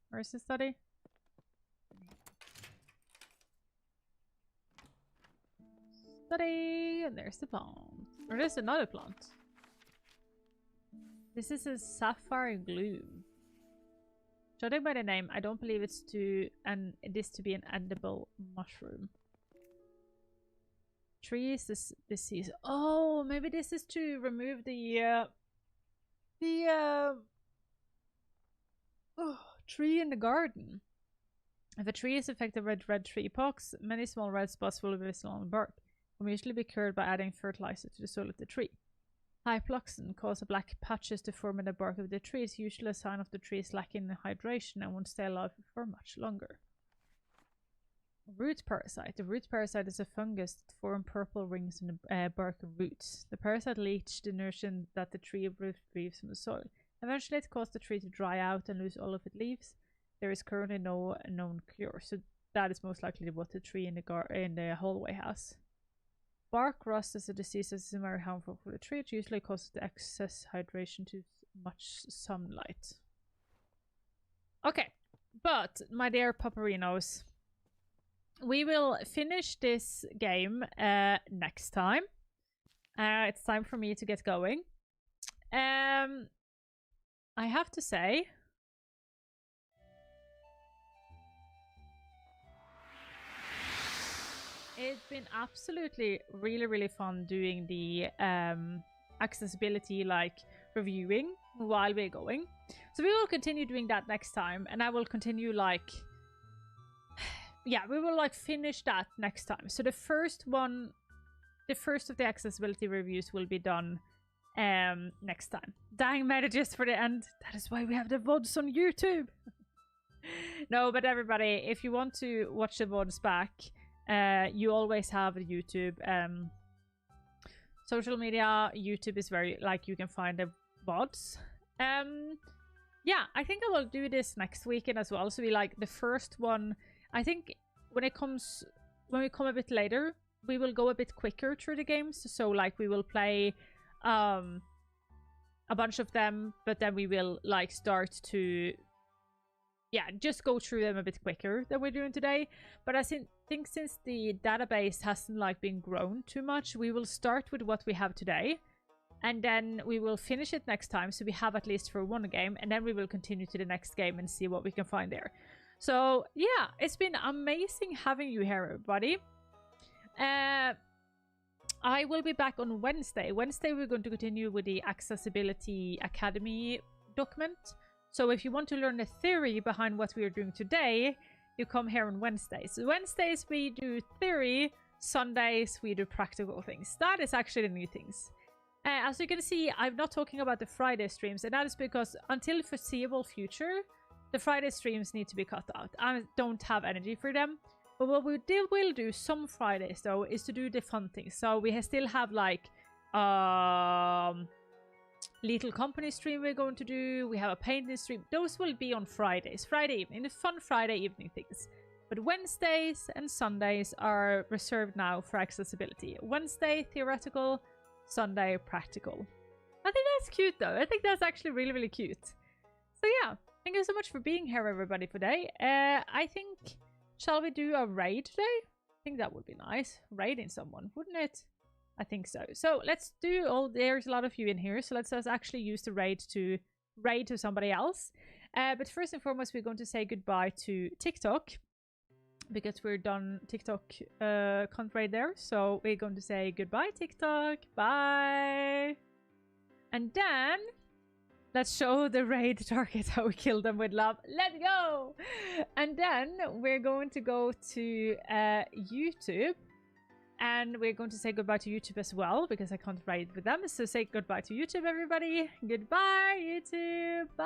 Where's the study? Study! And there's the plant. Or there's another plant. This is a sapphire gloom. Judging by the name, I don't believe it's this to be an edible mushroom. Trees, this disease. Oh, maybe this is to remove the tree in the garden. If a tree is affected by red tree pox, many small red spots will be visible on the bark. Can usually be cured by adding fertilizer to the soil of the tree. Hyploxin causes black patches to form in the bark of the tree. It's usually a sign of the tree is lacking in hydration and won't stay alive for much longer. Root parasite. The root parasite is a fungus that forms purple rings in the bark and roots. The parasite leaches the nutrition that the tree retrieves from the soil. Eventually it causes the tree to dry out and lose all of its leaves. There is currently no known cure, so that is most likely what the tree in the hallway has. Bark rust is a disease that is very harmful for the tree. It usually causes the excess hydration to much sunlight. Okay, but my dear Paperinos, we will finish this game next time. It's time for me to get going. I have to say, it's been absolutely really fun doing the accessibility, like, reviewing while we're going. So we will continue doing that next time, and I will continue, like, yeah, we will, like, finish that next time. So the first of the accessibility reviews will be done next time. Dang messages for the end. That is why we have the VODs on YouTube. No, but everybody, if you want to watch the VODs back, you always have YouTube. Social media, YouTube is very, like, you can find the VODs. Yeah, I think I will do this next weekend as well. So we, like, the first one, I think when we come a bit later, we will go a bit quicker through the games. So, like, we will play a bunch of them, but then we will, like, start to, yeah, just go through them a bit quicker than we're doing today. But I think since the database hasn't, like, been grown too much, we will start with what we have today, and then we will finish it next time, so we have at least for one game, and then we will continue to the next game and see what we can find there. So yeah, it's been amazing having you here, everybody. I will be back on Wednesday. Wednesday we're going to continue with the Accessibility Academy document. So if you want to learn the theory behind what we are doing today, you come here on Wednesdays. Wednesdays we do theory, Sundays we do practical things. That is actually the new things. As you can see, I'm not talking about the Friday streams, and that is because until foreseeable future, the Friday streams need to be cut out. I don't have energy for them. But what we will do some Fridays, though, is to do the fun things. So we still have, like, Little Company stream we're going to do. We have a painting stream. Those will be on Fridays. Friday evening. The fun Friday evening things. But Wednesdays and Sundays are reserved now for accessibility. Wednesday, theoretical. Sunday, practical. I think that's cute, though. I think that's actually really cute. So yeah, thank you so much for being here, everybody, today. I think... Shall we do a raid today? I think that would be nice. Raiding someone, wouldn't it? I think so. So let's do all... There's a lot of you in here, so let's actually use the raid to raid to somebody else. But first and foremost, we're going to say goodbye to TikTok, because we're done TikTok can't raid there. So we're going to say goodbye, TikTok. Bye. And then let's show the raid target how we kill them with love. Let's go. And then we're going to go to YouTube. And we're going to say goodbye to YouTube as well, because I can't raid with them. So say goodbye to YouTube, everybody. Goodbye, YouTube. Bye.